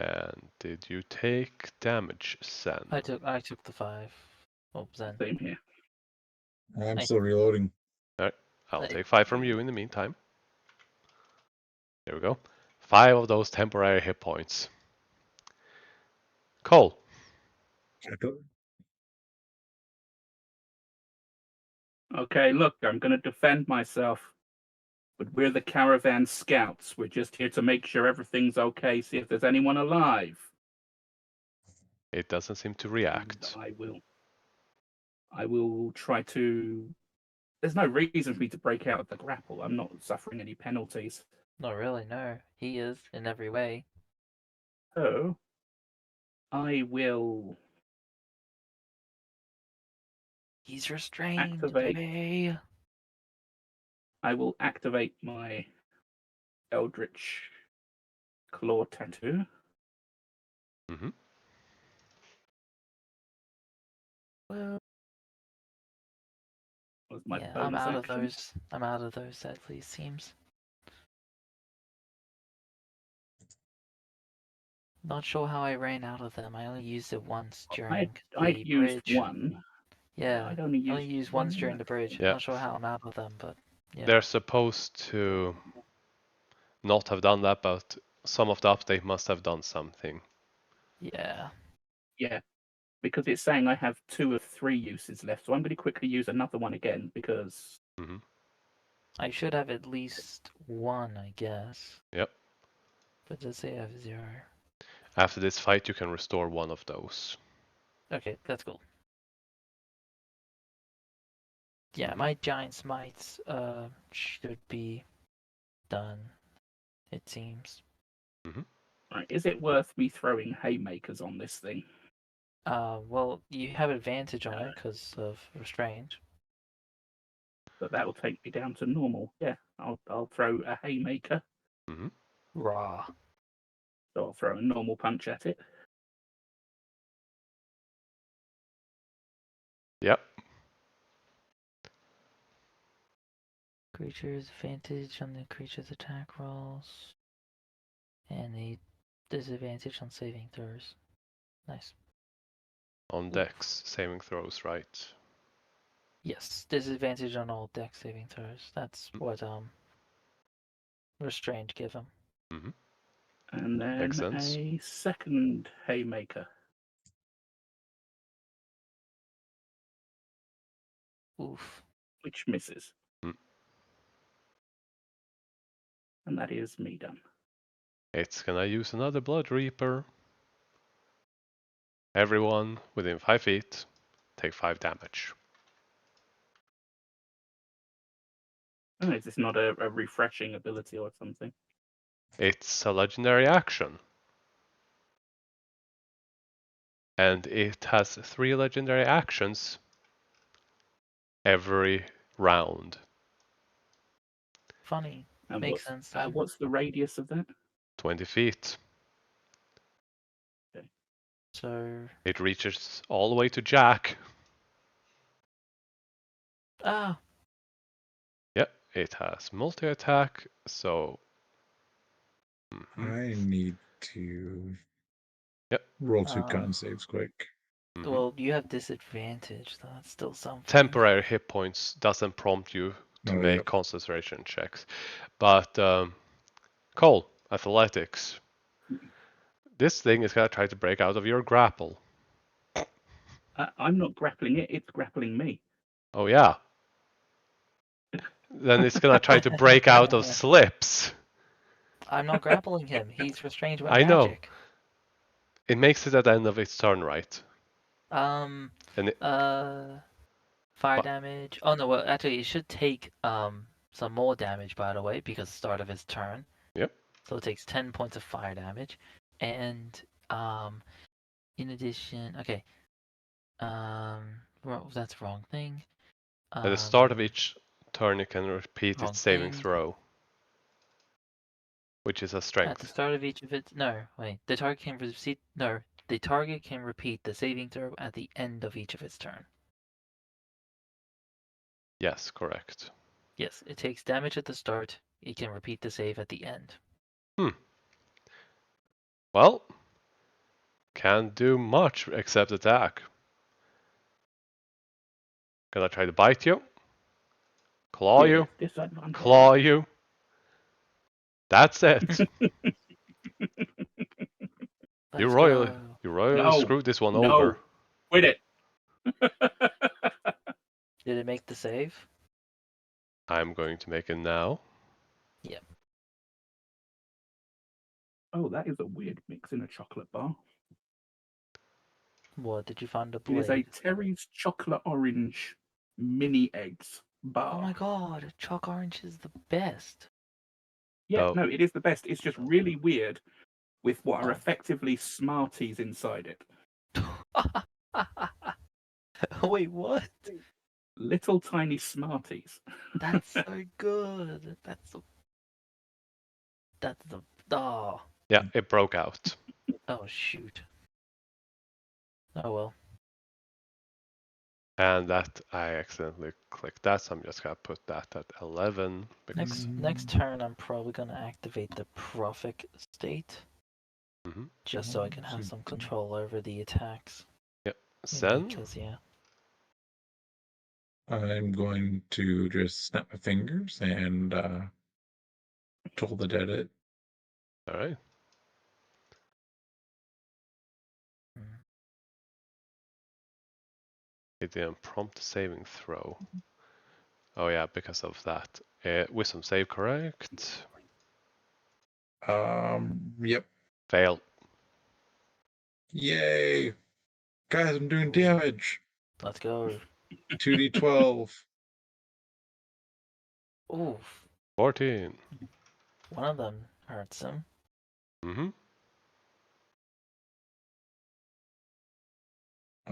[SPEAKER 1] And did you take damage, Sen?
[SPEAKER 2] I took the 5. Oh, Zen.
[SPEAKER 3] Same here.
[SPEAKER 4] I'm
[SPEAKER 2] Nice.
[SPEAKER 4] still reloading.
[SPEAKER 1] Alright, I'll
[SPEAKER 2] Like-
[SPEAKER 1] take 5 from you in the meantime. There we go. 5 of those temporary hit points. Cole.
[SPEAKER 3] Okay, look, I'm going to defend myself. But we're the caravan scouts. We're just here to make sure everything's okay, see if there's anyone alive.
[SPEAKER 1] It doesn't seem to
[SPEAKER 3] And
[SPEAKER 1] react.
[SPEAKER 3] I will try to. There's no reason for me to break out of the grapple. I'm not suffering any penalties.
[SPEAKER 2] Not really, no. He is in every way.
[SPEAKER 3] So I will
[SPEAKER 2] He's restrained,
[SPEAKER 3] activate.
[SPEAKER 2] baby.
[SPEAKER 3] I will activate my Eldritch Claw Tattoo.
[SPEAKER 1] Mm-hmm.
[SPEAKER 2] Well,
[SPEAKER 3] Was my
[SPEAKER 2] yeah, I'm
[SPEAKER 3] bonus
[SPEAKER 2] out
[SPEAKER 3] action.
[SPEAKER 2] of those. I'm out of those, at least seems. Not sure how I ran out of them. I only used it once during
[SPEAKER 3] I'd
[SPEAKER 2] the
[SPEAKER 3] used
[SPEAKER 2] bridge.
[SPEAKER 3] one.
[SPEAKER 2] Yeah,
[SPEAKER 3] I'd only
[SPEAKER 2] I only
[SPEAKER 3] used
[SPEAKER 2] used
[SPEAKER 3] one.
[SPEAKER 2] once during the bridge.
[SPEAKER 1] Yeah.
[SPEAKER 2] Not sure how I'm out of them, but yeah.
[SPEAKER 1] They're supposed to not have done that, but some of the update must have done something.
[SPEAKER 2] Yeah.
[SPEAKER 3] Yeah, because it's saying I have 2 of 3 uses left, so I'm going to quickly use another one again because.
[SPEAKER 1] Mm-hmm.
[SPEAKER 2] I should have at least one, I guess.
[SPEAKER 1] Yep.
[SPEAKER 2] But does say I have 0.
[SPEAKER 1] After this fight, you can restore one of those.
[SPEAKER 2] Okay, that's cool. Yeah, my giant smites should be done, it seems.
[SPEAKER 3] Right, is it worth me throwing haymakers on this thing?
[SPEAKER 2] Well, you have advantage on it because of restraint.
[SPEAKER 3] But that will take me down to normal. Yeah, I'll throw a haymaker.
[SPEAKER 1] Mm-hmm.
[SPEAKER 2] Raw.
[SPEAKER 3] So I'll throw a normal punch at it.
[SPEAKER 1] Yep.
[SPEAKER 2] Creature's advantage on the creature's attack rolls. And a disadvantage on saving throws. Nice.
[SPEAKER 1] On Dex saving throws, right?
[SPEAKER 2] Yes, disadvantage on all dex saving throws. That's what restraint give him.
[SPEAKER 1] Mm-hmm.
[SPEAKER 3] And then
[SPEAKER 1] Makes sense.
[SPEAKER 3] a second haymaker.
[SPEAKER 2] Oof.
[SPEAKER 3] Which misses.
[SPEAKER 1] Mm.
[SPEAKER 3] And that is me done.
[SPEAKER 1] It's gonna use another Blood Reaper. Everyone within 5 feet, take 5 damage.
[SPEAKER 3] Oh, is this not a refreshing ability or something?
[SPEAKER 1] It's a legendary action. And it has 3 legendary actions every round.
[SPEAKER 2] Funny.
[SPEAKER 3] And
[SPEAKER 2] Makes sense though.
[SPEAKER 3] what's the radius of that?
[SPEAKER 1] 20 feet.
[SPEAKER 2] So
[SPEAKER 1] It reaches all the way to Jack. Yep, it has multi-attack, so...
[SPEAKER 4] I need to
[SPEAKER 1] Yep.
[SPEAKER 4] roll 2 con saves quick.
[SPEAKER 2] well, you have disadvantage, so that's still something.
[SPEAKER 1] Temporary hit points doesn't prompt you to make
[SPEAKER 4] yep.
[SPEAKER 1] concentration checks. But, Cole, athletics. This thing is gonna try to break out of your grapple.
[SPEAKER 3] I'm not grappling it, it's grappling me.
[SPEAKER 1] Oh yeah. Then it's gonna try to break out of slips.
[SPEAKER 2] I'm not grappling him. He's restrained by
[SPEAKER 1] I know.
[SPEAKER 2] magic.
[SPEAKER 1] It makes it at the end of its turn, right?
[SPEAKER 2] And
[SPEAKER 1] it,
[SPEAKER 2] fire damage. Oh no, well actually it should take some more damage by the way, because the start of his turn.
[SPEAKER 1] Yep.
[SPEAKER 2] So it takes 10 points of fire damage. And in addition, okay. That's the wrong thing.
[SPEAKER 1] At the start of each turn, it can repeat
[SPEAKER 2] wrong
[SPEAKER 1] its saving
[SPEAKER 2] thing.
[SPEAKER 1] throw, which is a
[SPEAKER 2] At the
[SPEAKER 1] strength.
[SPEAKER 2] start of each of its the target can repeat the saving throw at the end of each of its turn.
[SPEAKER 1] Yes, correct.
[SPEAKER 2] Yes, it takes damage at the start. It can repeat the save at the end.
[SPEAKER 1] Well, Can't do much except attack. Gonna try to bite you. Claw you.
[SPEAKER 3] With disadvantage.
[SPEAKER 1] Claw you. That's it. You
[SPEAKER 2] Let's
[SPEAKER 1] royally,
[SPEAKER 2] go.
[SPEAKER 1] you royally
[SPEAKER 3] No.
[SPEAKER 1] screwed this one
[SPEAKER 3] No.
[SPEAKER 1] over.
[SPEAKER 3] Quit it.
[SPEAKER 2] Did it make the save?
[SPEAKER 1] I'm going to make it now.
[SPEAKER 2] Yep.
[SPEAKER 3] Oh, that is a weird mix in a chocolate bar.
[SPEAKER 2] What, did you find a
[SPEAKER 3] It is a
[SPEAKER 2] blade?
[SPEAKER 3] Terry's chocolate orange mini eggs bar.
[SPEAKER 2] Oh my god, chalk orange is the best.
[SPEAKER 3] Yeah,
[SPEAKER 1] Oh.
[SPEAKER 3] no, it is the best. It's just really weird with what are
[SPEAKER 2] Oh.
[SPEAKER 3] effectively Smarties inside it.
[SPEAKER 2] Wait, what?
[SPEAKER 3] Little tiny Smarties.
[SPEAKER 2] That's so good. That's the oh.
[SPEAKER 1] Yeah, it broke out.
[SPEAKER 2] Oh shoot. Oh well.
[SPEAKER 1] And that I accidentally clicked that, so I'm just gonna put that at 11. Because...
[SPEAKER 2] Next turn I'm probably gonna activate the Prophet state.
[SPEAKER 1] Mhm.
[SPEAKER 2] Just so I can have some control over the attacks.
[SPEAKER 1] Yep. Sen?
[SPEAKER 2] Because yeah.
[SPEAKER 4] I'm going to just snap my fingers and toll the dead it.
[SPEAKER 1] Alright.
[SPEAKER 2] Mm.
[SPEAKER 1] It didn't prompt a saving throw. Oh yeah, because of that. Wisdom save, correct?
[SPEAKER 4] Yep.
[SPEAKER 1] Fail.
[SPEAKER 4] Yay! Guys, I'm doing
[SPEAKER 2] Ooh.
[SPEAKER 4] damage.
[SPEAKER 2] Let's go.
[SPEAKER 4] 2d12.
[SPEAKER 2] Ooh.
[SPEAKER 1] 14.
[SPEAKER 2] One of them hurts him.
[SPEAKER 1] Mm-hmm.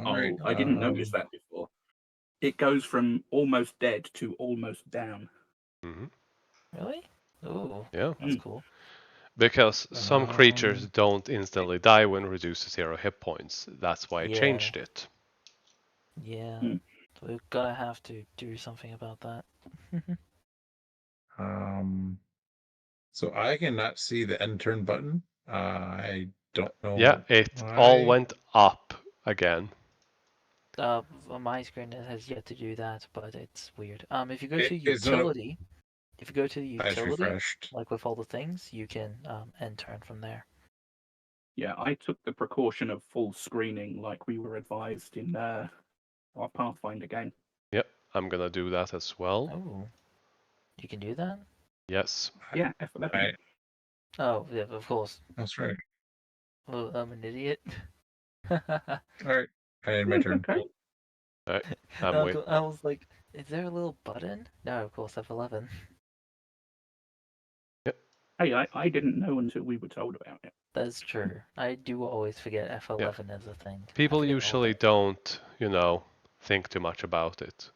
[SPEAKER 4] All right.
[SPEAKER 3] I didn't notice that before. It goes from almost dead to almost down.
[SPEAKER 1] Mm-hmm.
[SPEAKER 2] Really? Ooh.
[SPEAKER 1] Yeah.
[SPEAKER 2] That's cool.
[SPEAKER 1] Because some creatures don't instantly die when reduced to 0 hit points. That's why I changed it.
[SPEAKER 2] Yeah.
[SPEAKER 3] Hmm.
[SPEAKER 2] So we're gonna have to do something about that.
[SPEAKER 4] So I cannot see the end turn button. I don't know.
[SPEAKER 1] Yeah, it
[SPEAKER 4] why.
[SPEAKER 1] all went up again.
[SPEAKER 2] On my screen it has yet to do that, but it's weird. If you go to
[SPEAKER 4] It's not.
[SPEAKER 2] utility, if you go to the
[SPEAKER 4] I just
[SPEAKER 2] utility,
[SPEAKER 4] refreshed.
[SPEAKER 2] like with all the things, you can end turn from there.
[SPEAKER 3] Yeah, I took the precaution of full screening like we were advised in our Pathfinder game.
[SPEAKER 1] Yep, I'm gonna do that as well.
[SPEAKER 2] Oh, you can do that?
[SPEAKER 1] Yes.
[SPEAKER 3] Yeah, F11.
[SPEAKER 4] I,
[SPEAKER 2] Oh, yeah, of course.
[SPEAKER 4] that's right.
[SPEAKER 2] Well, I'm an idiot.
[SPEAKER 4] All right. I had my turn.
[SPEAKER 3] Okay.
[SPEAKER 1] Alright, I'm waiting.
[SPEAKER 2] I was like, is there a little button? No, of course, F11.
[SPEAKER 3] Hey, I didn't know until we were told about it.
[SPEAKER 2] That's true. I do always forget F11 as a thing. I
[SPEAKER 1] People
[SPEAKER 2] forget all
[SPEAKER 1] usually
[SPEAKER 2] that.
[SPEAKER 1] don't, think too much about it.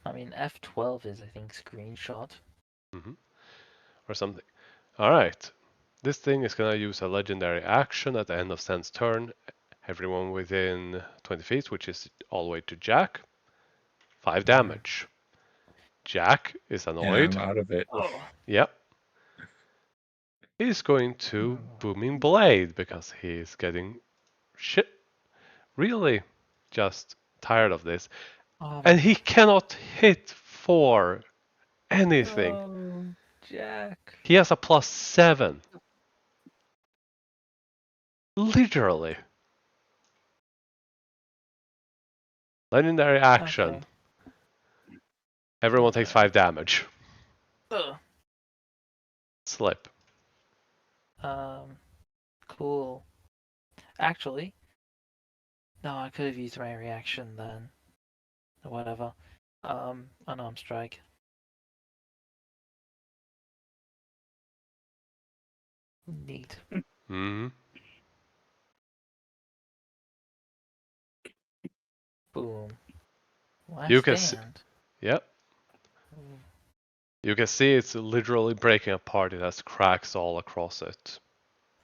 [SPEAKER 2] I mean, F12 is, I think, screenshot.
[SPEAKER 1] Or something. Alright. This thing is gonna use a legendary action at the end of Sen's turn. Everyone within 20 feet, which is all the way to Jack. 5 damage. Jack is
[SPEAKER 4] And
[SPEAKER 1] annoyed.
[SPEAKER 4] I'm out of it.
[SPEAKER 2] Oh.
[SPEAKER 1] Yep. He's going to Booming Blade because he's getting shit. Really just tired of this. And he cannot hit for anything.
[SPEAKER 2] Oh, Jack.
[SPEAKER 1] He has a +7. Literally. Legendary action.
[SPEAKER 2] Okay.
[SPEAKER 1] Everyone takes 5 damage.
[SPEAKER 2] Ugh.
[SPEAKER 1] Slip.
[SPEAKER 2] Cool. Actually, no, I could have used my reaction then. Or whatever. Unarmed strike. Neat.
[SPEAKER 1] Hmm.
[SPEAKER 2] Boom. Last
[SPEAKER 1] You can
[SPEAKER 2] stand.
[SPEAKER 1] Yep. You can see it's literally breaking apart. It has cracks all across it.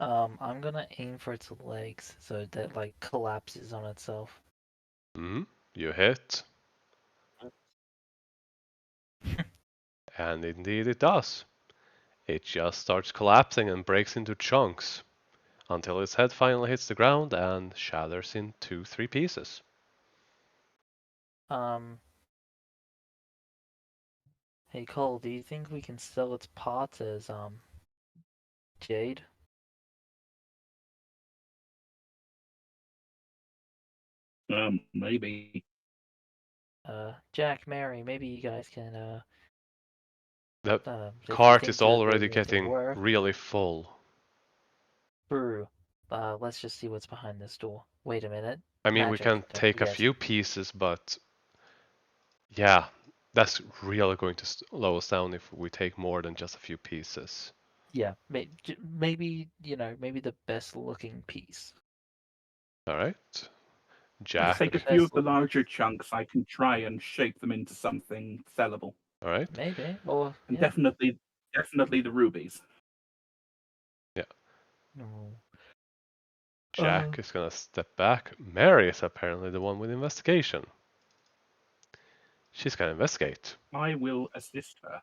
[SPEAKER 2] I'm gonna aim for its legs so that like collapses on itself.
[SPEAKER 1] You hit. And indeed it does. It just starts collapsing and breaks into chunks. until its head finally hits the ground and shatters in 2-3 pieces.
[SPEAKER 2] Hey Cole, do you think we can sell its parts as jade?
[SPEAKER 3] Maybe.
[SPEAKER 2] Jack, Mary, maybe you guys can
[SPEAKER 1] The
[SPEAKER 2] if you
[SPEAKER 1] cart
[SPEAKER 2] think
[SPEAKER 1] is
[SPEAKER 2] that there's
[SPEAKER 1] already
[SPEAKER 2] anything
[SPEAKER 1] getting
[SPEAKER 2] worth.
[SPEAKER 1] really full.
[SPEAKER 2] Brew. Let's just see what's behind this door. Wait a minute.
[SPEAKER 1] I mean, we
[SPEAKER 2] Magic,
[SPEAKER 1] can
[SPEAKER 2] don't
[SPEAKER 1] take a
[SPEAKER 2] forget.
[SPEAKER 1] few pieces, but yeah, that's really going to slow us down if we take more than just a few pieces.
[SPEAKER 2] Yeah, maybe maybe the best looking piece.
[SPEAKER 1] All right,
[SPEAKER 3] Let's
[SPEAKER 1] Jack.
[SPEAKER 3] take a
[SPEAKER 2] The
[SPEAKER 3] few of
[SPEAKER 2] best
[SPEAKER 3] the
[SPEAKER 2] looking
[SPEAKER 3] larger
[SPEAKER 2] piece.
[SPEAKER 3] chunks. I can try and shape them into something sellable.
[SPEAKER 1] All right.
[SPEAKER 2] Maybe, or
[SPEAKER 3] And
[SPEAKER 2] yeah.
[SPEAKER 3] definitely the rubies.
[SPEAKER 1] Yeah.
[SPEAKER 2] No.
[SPEAKER 1] Jack is gonna step back. Mary is apparently the one with investigation. She's gonna investigate.
[SPEAKER 3] I will assist her.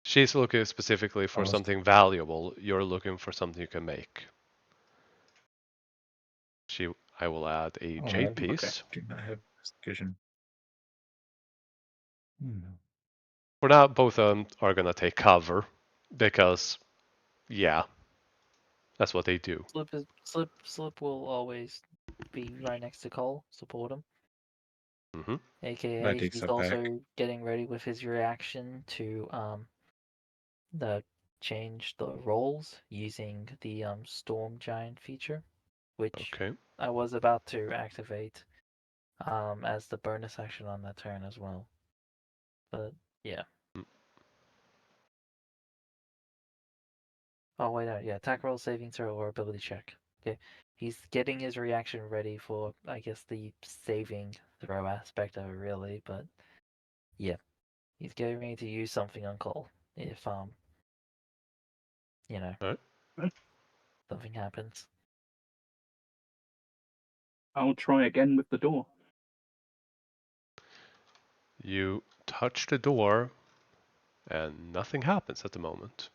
[SPEAKER 1] She's looking specifically for
[SPEAKER 4] Almost.
[SPEAKER 1] something valuable. You're looking for something you can make. I will add a
[SPEAKER 4] Oh,
[SPEAKER 1] jade
[SPEAKER 4] I
[SPEAKER 1] piece.
[SPEAKER 4] do not have investigation.
[SPEAKER 1] For now, both of them are gonna take cover because, yeah, that's what they do.
[SPEAKER 2] Slip will always be right next to Cole, support him.
[SPEAKER 1] Hmm.
[SPEAKER 4] Might
[SPEAKER 2] AKA
[SPEAKER 4] take
[SPEAKER 2] he's
[SPEAKER 4] step back.
[SPEAKER 2] also getting ready with his reaction to the change the roles using the storm giant feature, which
[SPEAKER 1] Okay.
[SPEAKER 2] I was about to activate as the bonus action on that turn as well. But yeah.
[SPEAKER 1] Mm.
[SPEAKER 2] Oh wait, no, yeah, attack roll, saving throw, or ability check. Okay, he's getting his reaction ready for, I guess, the saving throw aspect of it, really. But yeah, he's getting ready to use something on Cole if you know,
[SPEAKER 1] All right.
[SPEAKER 2] something happens.
[SPEAKER 3] I'll try again with the door.
[SPEAKER 1] You touch the door, and nothing happens at the moment.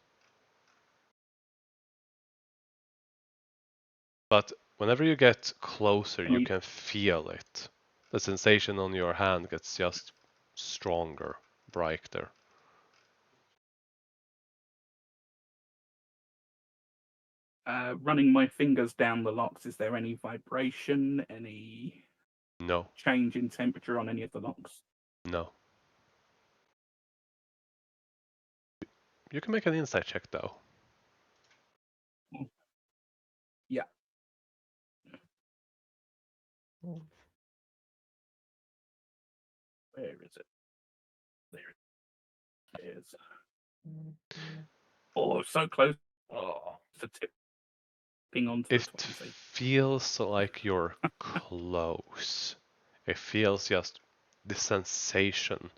[SPEAKER 1] But whenever you get closer, you can feel it. The sensation on your hand gets just stronger, brighter.
[SPEAKER 3] Running my fingers down the locks, is there any vibration, any
[SPEAKER 1] No,
[SPEAKER 3] change in temperature on any of the locks?
[SPEAKER 1] no. You can make an insight check though.
[SPEAKER 3] Yeah. Where is it? There it is. Oh, so close
[SPEAKER 2] Oh,
[SPEAKER 3] to tipping onto the
[SPEAKER 1] It
[SPEAKER 3] 20.
[SPEAKER 1] feels like you're close. It feels just the sensation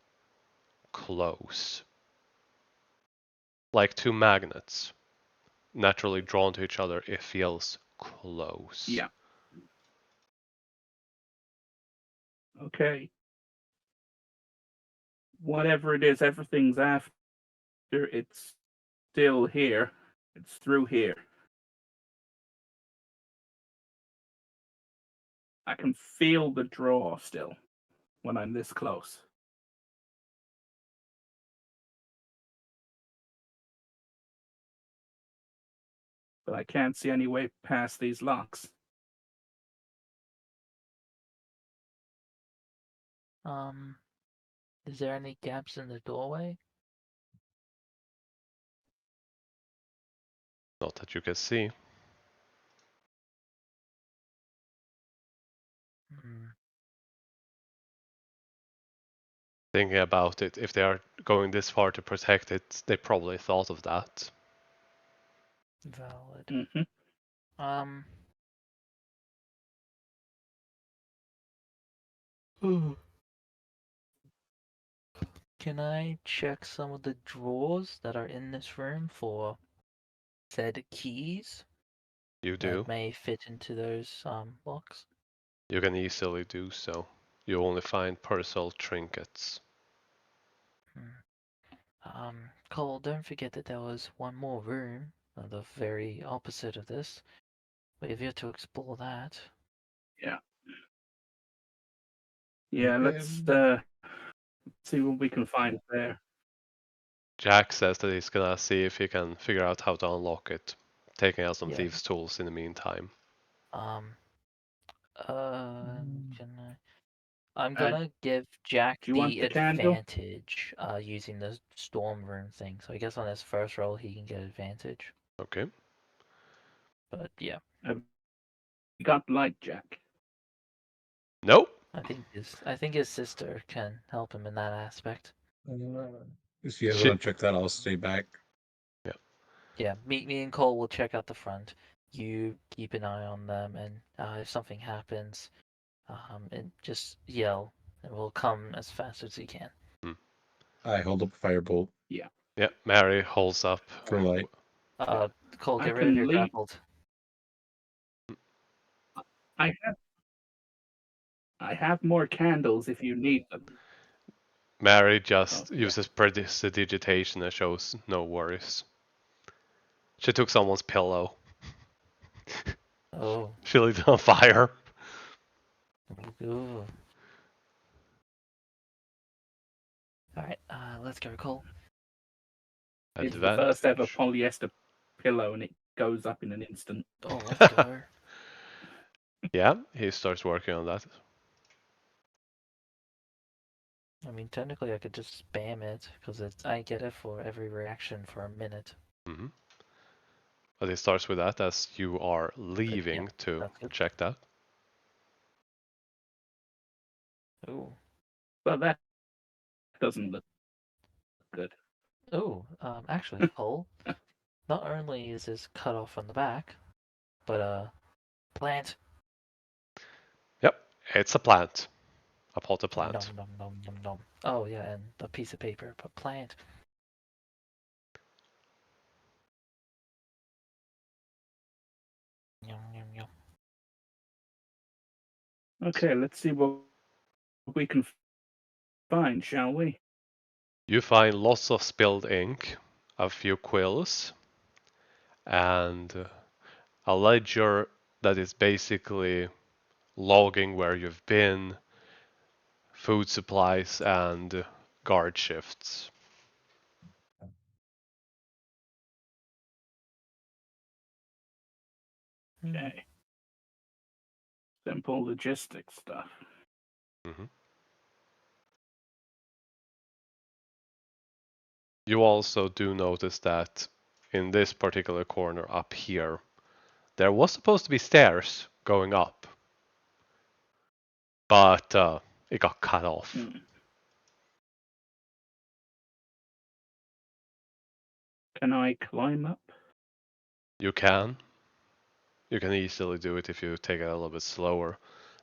[SPEAKER 1] close. Like two magnets naturally drawn to each other, it feels close.
[SPEAKER 3] Yeah. Okay. Whatever it is, everything's after. It's still here. It's through here. I can feel the draw still when I'm this close. But I can't see any way past these locks.
[SPEAKER 2] Is there any gaps in the doorway?
[SPEAKER 1] Not that you can see.
[SPEAKER 2] Hmm.
[SPEAKER 1] Thinking about it, if they are going this far to protect it, they probably thought of that.
[SPEAKER 2] Valid.
[SPEAKER 3] Mm-hmm.
[SPEAKER 2] Can I check some of the drawers that are in this room for said keys
[SPEAKER 1] You
[SPEAKER 2] that
[SPEAKER 1] do.
[SPEAKER 2] may fit into those locks?
[SPEAKER 1] You can easily do so. You only find personal trinkets.
[SPEAKER 2] Cole, don't forget that there was one more room on the very opposite of this, We've yet to explore that.
[SPEAKER 3] Yeah, let's see what we can find there.
[SPEAKER 1] Jack says that he's gonna see if he can figure out how to unlock it, taking out some
[SPEAKER 2] Yeah.
[SPEAKER 1] thieves' tools in the meantime.
[SPEAKER 2] Can I'm
[SPEAKER 3] Uh,
[SPEAKER 2] gonna give Jack
[SPEAKER 3] do you want
[SPEAKER 2] the
[SPEAKER 3] the candle?
[SPEAKER 2] advantage using the storm room thing. So I guess on his first roll he can get advantage.
[SPEAKER 1] Okay.
[SPEAKER 2] But yeah,
[SPEAKER 3] You got light, Jack.
[SPEAKER 1] Nope.
[SPEAKER 2] I think his sister can help him in that aspect.
[SPEAKER 4] If you guys want to check that, I'll stay back.
[SPEAKER 2] Yeah, me and Cole will check out the front. You keep an eye on them, and if something happens, and just yell, and we'll come as fast as we can.
[SPEAKER 4] I hold up a firebolt
[SPEAKER 1] Yeah, Mary holds up.
[SPEAKER 4] for light.
[SPEAKER 2] Cole,
[SPEAKER 3] I
[SPEAKER 2] get rid of
[SPEAKER 3] can
[SPEAKER 2] your
[SPEAKER 3] lead.
[SPEAKER 2] grappled.
[SPEAKER 3] I have more candles if you need them.
[SPEAKER 1] Mary just
[SPEAKER 3] Oh, yeah.
[SPEAKER 1] uses prestidigitation and shows no worries. She took someone's pillow.
[SPEAKER 2] Oh,
[SPEAKER 1] She lit it on fire.
[SPEAKER 2] ooh. All right, let's go, Cole.
[SPEAKER 3] It's the first ever
[SPEAKER 1] Advantage.
[SPEAKER 3] polyester pillow, and it goes up in an instant.
[SPEAKER 2] Oh, let's go.
[SPEAKER 1] Yeah, he starts working on that.
[SPEAKER 2] I mean, technically, I could just spam it because I get it for every reaction for a minute.
[SPEAKER 1] Hmm. But he starts with that as you are leaving
[SPEAKER 2] yeah,
[SPEAKER 1] to
[SPEAKER 2] that's good.
[SPEAKER 1] check that.
[SPEAKER 2] Ooh,
[SPEAKER 3] But that doesn't look good.
[SPEAKER 2] ooh. Actually, Cole. Not only is this cut off from the back, but plant.
[SPEAKER 1] Yep, it's a plant. A potted
[SPEAKER 2] Nom
[SPEAKER 1] plant.
[SPEAKER 2] nom nom nom nom. Oh yeah, and a piece of paper, but plant. Yum yum yum.
[SPEAKER 3] Okay, let's see what we can find, shall we?
[SPEAKER 1] You find lots of spilled ink, a few quills, and a ledger that is basically logging where you've been, food supplies, and guard shifts.
[SPEAKER 3] Okay. Simple logistics stuff.
[SPEAKER 1] Mm-hmm. You also do notice that in this particular corner up here, there was supposed to be stairs going up, but it got cut off.
[SPEAKER 3] Can I climb up?
[SPEAKER 1] You can. You can easily do it if you take it a little bit slower.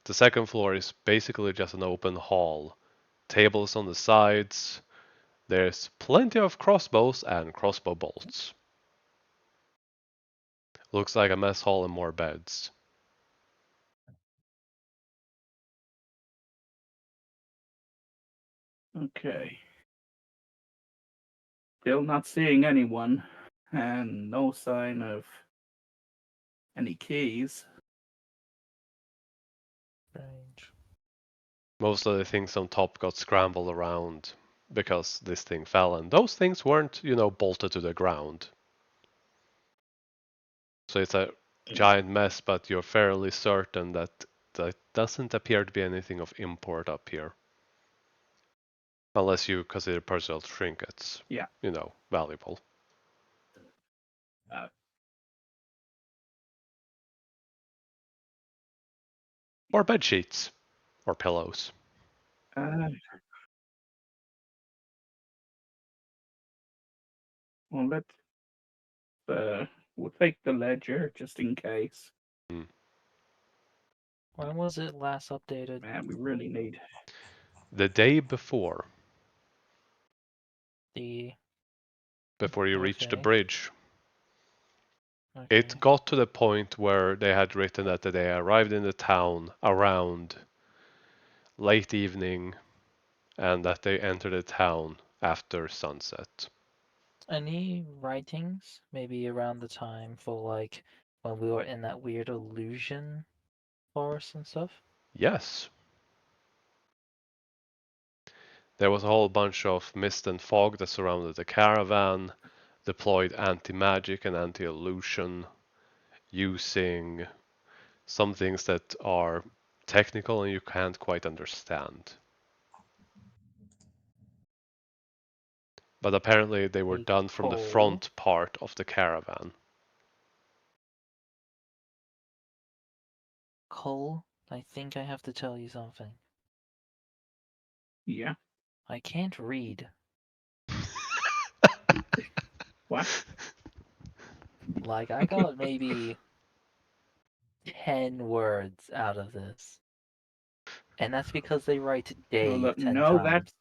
[SPEAKER 1] The second floor is basically just an open hall. Tables on the sides. There's plenty of crossbows and crossbow bolts. Looks like a mess hall and more beds.
[SPEAKER 3] Okay. Still not seeing anyone, and no sign of any keys.
[SPEAKER 2] Strange.
[SPEAKER 1] Most of the things on top got scrambled around because this thing fell, and those things weren't, bolted to the ground. So it's a giant mess, but you're fairly certain that that doesn't appear to be anything of import up here. Unless you consider personal trinkets,
[SPEAKER 3] Yeah.
[SPEAKER 1] Valuable.
[SPEAKER 3] Uh,
[SPEAKER 1] Or bed sheets. Or pillows.
[SPEAKER 3] uh, well, we'll take the ledger just in case.
[SPEAKER 1] Hmm.
[SPEAKER 2] When was it last updated?
[SPEAKER 3] Man, we really need.
[SPEAKER 1] The day before
[SPEAKER 2] The
[SPEAKER 1] you reached the
[SPEAKER 2] okay.
[SPEAKER 1] bridge,
[SPEAKER 2] Okay.
[SPEAKER 1] it got to the point where they had written that they arrived in the town around late evening and that they entered the town after sunset.
[SPEAKER 2] Any writings? Maybe around the time for like when we were in that weird illusion forest and stuff?
[SPEAKER 1] Yes. There was a whole bunch of mist and fog that surrounded the caravan, deployed anti-magic and anti-illusion, using some things that are technical and you can't quite understand. But apparently they were done from the front part of the caravan.
[SPEAKER 2] Cole, I think I have to tell you something.
[SPEAKER 3] Yeah.
[SPEAKER 2] I can't read.
[SPEAKER 3] What?
[SPEAKER 2] Like, I got maybe 10 words out of this. And that's because they write day
[SPEAKER 3] Well, look,
[SPEAKER 2] 10
[SPEAKER 3] no,
[SPEAKER 2] times.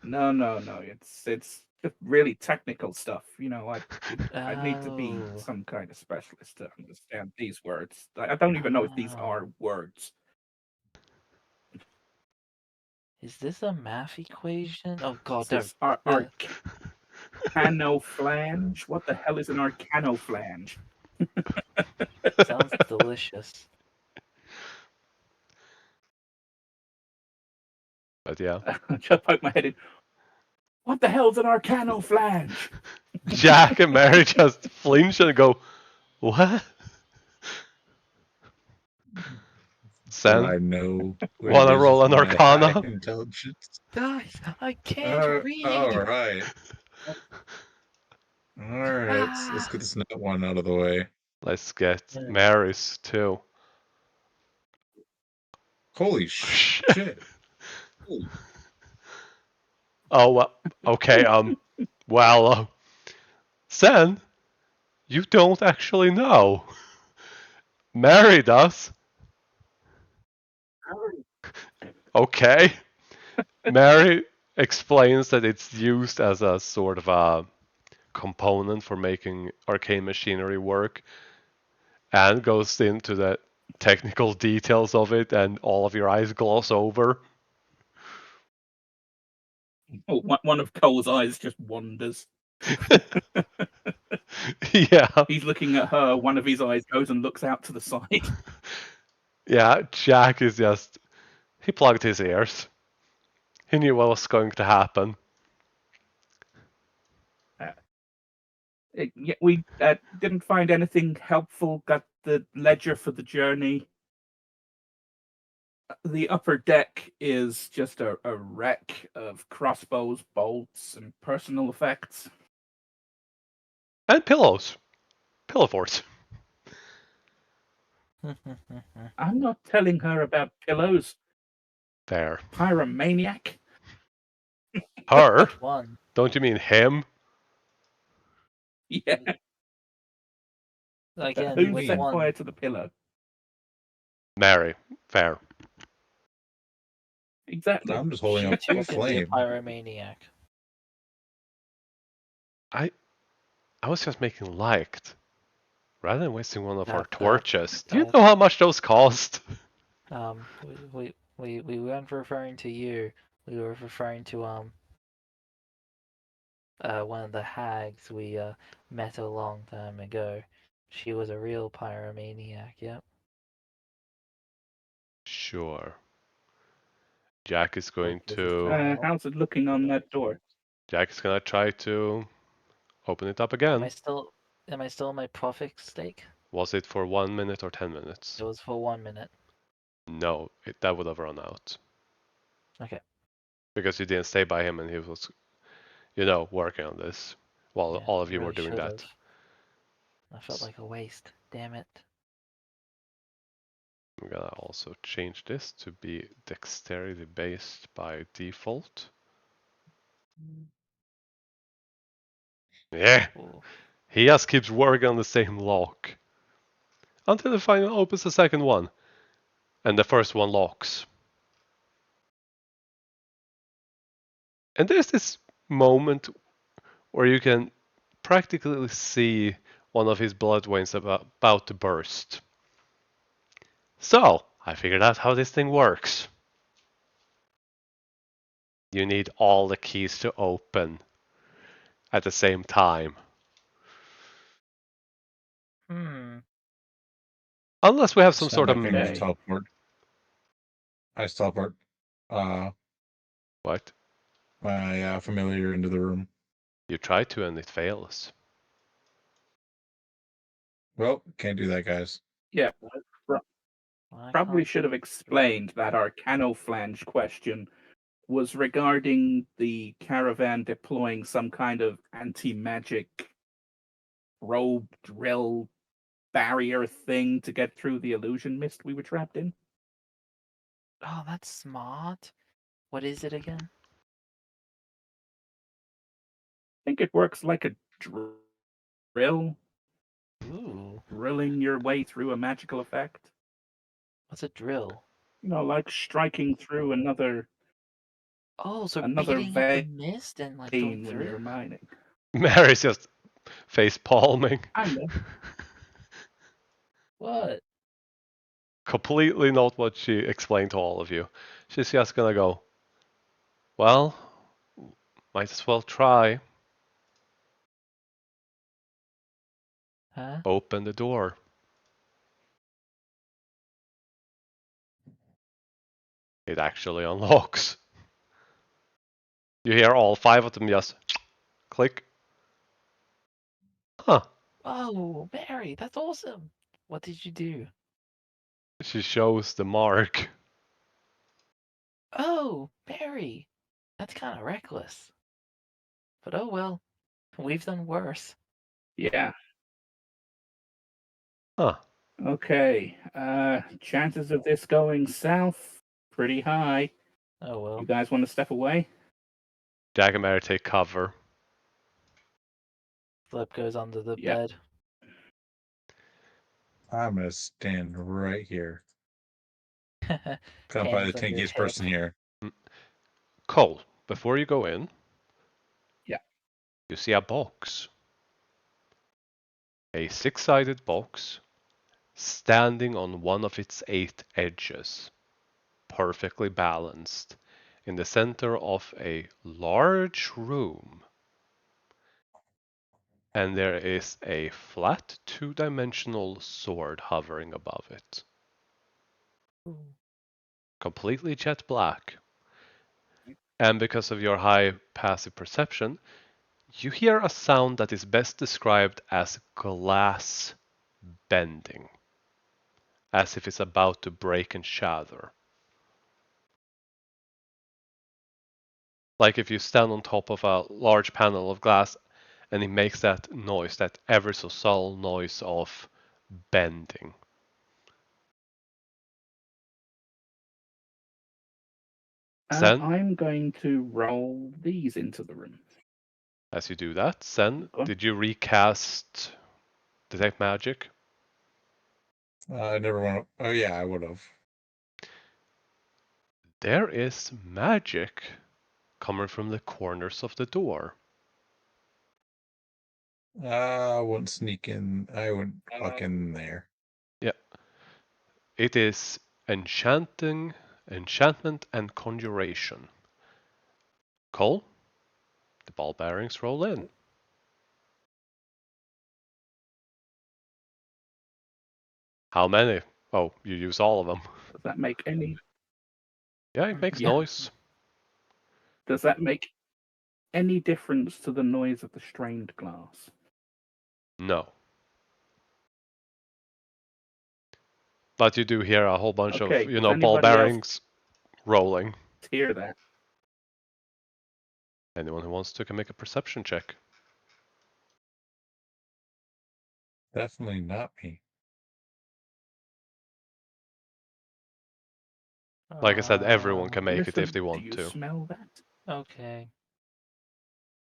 [SPEAKER 3] no. It's just really technical stuff. You know, I need to be
[SPEAKER 2] Oh.
[SPEAKER 3] some kind of specialist to understand these words. I don't even know if these
[SPEAKER 2] Oh.
[SPEAKER 3] are words.
[SPEAKER 2] Is this a math equation? Oh god,
[SPEAKER 3] This
[SPEAKER 2] don't.
[SPEAKER 3] is arcanoflange. What the hell is an arcanoflange?
[SPEAKER 2] Sounds delicious.
[SPEAKER 1] But yeah.
[SPEAKER 3] I just poke my head in. What the hell's an arcanoflange?
[SPEAKER 1] Jack and Mary just flinch and go, what?
[SPEAKER 4] So I
[SPEAKER 1] Sen,
[SPEAKER 4] know what it
[SPEAKER 1] wanna
[SPEAKER 4] is
[SPEAKER 1] roll
[SPEAKER 4] with
[SPEAKER 1] an
[SPEAKER 4] my high
[SPEAKER 1] Arcana?
[SPEAKER 4] intelligence.
[SPEAKER 2] Guys, I can't read!
[SPEAKER 4] All right. All right. Let's get this net one out of the way.
[SPEAKER 1] Let's get Mary's too.
[SPEAKER 4] Holy shit.
[SPEAKER 1] Oh, well, okay, well, Sen, you don't actually know. Mary does. Okay. Mary explains that it's used as a sort of a component for making arcane machinery work and goes into the technical details of it, and all of your eyes gloss over.
[SPEAKER 3] Oh, one of Cole's eyes just wanders.
[SPEAKER 1] Yeah.
[SPEAKER 3] He's looking at her. One of his eyes goes and looks out to the side.
[SPEAKER 1] Yeah, Jack is just. He plugged his ears. He knew what was going to happen.
[SPEAKER 3] Yeah, we didn't find anything helpful. Got the ledger for the journey. The upper deck is just a wreck of crossbows, bolts, and personal effects.
[SPEAKER 1] And pillows. Pillow forts.
[SPEAKER 3] I'm not telling her about pillows.
[SPEAKER 1] There.
[SPEAKER 3] Pyromaniac.
[SPEAKER 1] Her?
[SPEAKER 2] Which one?
[SPEAKER 1] Don't you mean him?
[SPEAKER 3] Yeah.
[SPEAKER 2] Again,
[SPEAKER 3] Who
[SPEAKER 2] which
[SPEAKER 3] set
[SPEAKER 2] one?
[SPEAKER 3] fire to the pillow?
[SPEAKER 1] Mary. Fair.
[SPEAKER 3] Exactly.
[SPEAKER 4] I'm just holding
[SPEAKER 2] She
[SPEAKER 4] up
[SPEAKER 2] too
[SPEAKER 4] a
[SPEAKER 2] can be a
[SPEAKER 4] flame.
[SPEAKER 2] pyromaniac.
[SPEAKER 1] I was just making light. Rather than wasting one of our torches. Do you
[SPEAKER 2] that-
[SPEAKER 1] know how much those cost?
[SPEAKER 2] We weren't referring to you. We were referring to one of the hags we met a long time ago. She was a real pyromaniac. Yep.
[SPEAKER 1] Sure. Jack is going
[SPEAKER 2] This is
[SPEAKER 1] to.
[SPEAKER 2] final.
[SPEAKER 3] How's it looking on that door?
[SPEAKER 1] Jack is gonna try to open it up
[SPEAKER 2] Am I
[SPEAKER 1] again.
[SPEAKER 2] still in my profit stake?
[SPEAKER 1] Was it for 1 minute or 10 minutes?
[SPEAKER 2] It was for 1 minute.
[SPEAKER 1] No, that would have run out.
[SPEAKER 2] Okay.
[SPEAKER 1] Because you didn't stay by him and he was, working on this while
[SPEAKER 2] Yeah,
[SPEAKER 1] all of
[SPEAKER 2] I
[SPEAKER 1] you were
[SPEAKER 2] really
[SPEAKER 1] doing
[SPEAKER 2] should
[SPEAKER 1] that.
[SPEAKER 2] have. I felt like a waste. Damn it.
[SPEAKER 1] I'm gonna also change this to be dexterity based by default. Yeah,
[SPEAKER 2] Ooh.
[SPEAKER 1] he just keeps working on the same lock until he finally opens the second one, and the first one locks. And there's this moment where you can practically see one of his blood veins about to burst. So, I figured out how this thing works. You need all the keys to open at the same time. Unless we have some
[SPEAKER 4] Snap
[SPEAKER 1] sort
[SPEAKER 4] my
[SPEAKER 1] of
[SPEAKER 4] fingers,
[SPEAKER 3] Okay.
[SPEAKER 4] teleport. I just teleport
[SPEAKER 1] what?
[SPEAKER 4] my familiar into the room.
[SPEAKER 1] You try to and it fails.
[SPEAKER 4] Well, can't do that, guys.
[SPEAKER 3] Yeah,
[SPEAKER 2] I
[SPEAKER 3] probably
[SPEAKER 2] can't
[SPEAKER 3] should have
[SPEAKER 2] do it.
[SPEAKER 3] explained that our canoflange question was regarding the caravan deploying some kind of anti-magic probe drill barrier thing to get through the illusion mist we were trapped in.
[SPEAKER 2] Oh, that's smart. What is it again?
[SPEAKER 3] I think it works like a drill,
[SPEAKER 2] Ooh,
[SPEAKER 3] drilling your way through a magical effect.
[SPEAKER 2] what's a drill?
[SPEAKER 3] You know, like striking through another
[SPEAKER 2] Oh, so
[SPEAKER 3] another
[SPEAKER 2] beating up the
[SPEAKER 3] vein
[SPEAKER 2] mist and like going
[SPEAKER 3] when you're
[SPEAKER 2] through?
[SPEAKER 3] mining.
[SPEAKER 1] Mary's just face palming.
[SPEAKER 3] I know.
[SPEAKER 2] What?
[SPEAKER 1] Completely not what she explained to all of you. She's just gonna go, well, might as well try.
[SPEAKER 2] Huh?
[SPEAKER 1] Open the door. It actually unlocks. You hear all 5 of them just click. Huh.
[SPEAKER 2] Oh, Mary, that's awesome. What did you do?
[SPEAKER 1] She shows the mark.
[SPEAKER 2] Oh, Mary, that's kind of reckless. But oh well, we've done worse.
[SPEAKER 3] Yeah.
[SPEAKER 1] Huh.
[SPEAKER 3] Okay. Chances of this going south pretty high.
[SPEAKER 2] Oh well.
[SPEAKER 3] You guys want to step away?
[SPEAKER 1] Jack and Mary take cover.
[SPEAKER 2] Flip goes under the
[SPEAKER 3] Yep.
[SPEAKER 2] bed.
[SPEAKER 4] I'm gonna stand right here. Come by the
[SPEAKER 2] Hands on your
[SPEAKER 4] tankiest
[SPEAKER 2] hip.
[SPEAKER 4] person here.
[SPEAKER 1] Cole, before you go in,
[SPEAKER 3] Yeah.
[SPEAKER 1] you see a box. A 6-sided box standing on one of its 8 edges, perfectly balanced, in the center of a large room. And there is a flat 2-dimensional sword hovering above it. Completely jet black. And because of your high passive perception, you hear a sound that is best described as glass bending, as if it's about to break and shatter. Like if you stand on top of a large panel of glass and it makes that noise, that ever so subtle noise of bending. Sen,
[SPEAKER 3] I'm going to roll these into the room.
[SPEAKER 1] as you do that, Sen,
[SPEAKER 3] Go on.
[SPEAKER 1] did you recast Detect Magic?
[SPEAKER 4] I never want to. Oh yeah, I would have.
[SPEAKER 1] There is magic coming from the corners of the door.
[SPEAKER 4] I wouldn't sneak in. I wouldn't walk in there.
[SPEAKER 1] Yeah. It is enchantment and conjuration. Cole, the ball bearings roll in. How many? Oh, you use all of them.
[SPEAKER 3] Does that make any?
[SPEAKER 1] Yeah, it makes
[SPEAKER 3] Yeah.
[SPEAKER 1] noise.
[SPEAKER 3] Does that make any difference to the noise of the strained glass?
[SPEAKER 1] No. But you do hear a whole bunch of,
[SPEAKER 3] Okay. Does
[SPEAKER 1] ball
[SPEAKER 3] anybody else
[SPEAKER 1] bearings rolling.
[SPEAKER 3] hear that?
[SPEAKER 1] Anyone who wants to can make a perception check.
[SPEAKER 4] Definitely not me.
[SPEAKER 1] Like I said, everyone can make it if
[SPEAKER 3] Listen,
[SPEAKER 1] they
[SPEAKER 3] do
[SPEAKER 1] want
[SPEAKER 3] you
[SPEAKER 1] to.
[SPEAKER 3] smell that?
[SPEAKER 2] Okay.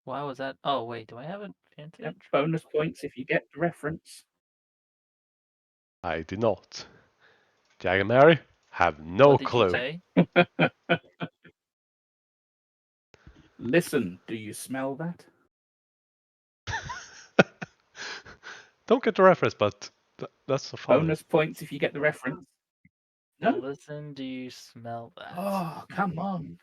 [SPEAKER 2] Why was that? Oh wait, do I have
[SPEAKER 3] Yep.
[SPEAKER 2] advantage?
[SPEAKER 3] Bonus points if you get the reference.
[SPEAKER 1] I did not. Jag and Mary have no
[SPEAKER 2] What did you
[SPEAKER 1] clue.
[SPEAKER 2] say?
[SPEAKER 3] Listen, do you smell that?
[SPEAKER 1] Don't get the reference, but that's so funny.
[SPEAKER 3] Bonus points if you get the reference. No.
[SPEAKER 2] Listen, do you smell that?
[SPEAKER 3] Oh, come on.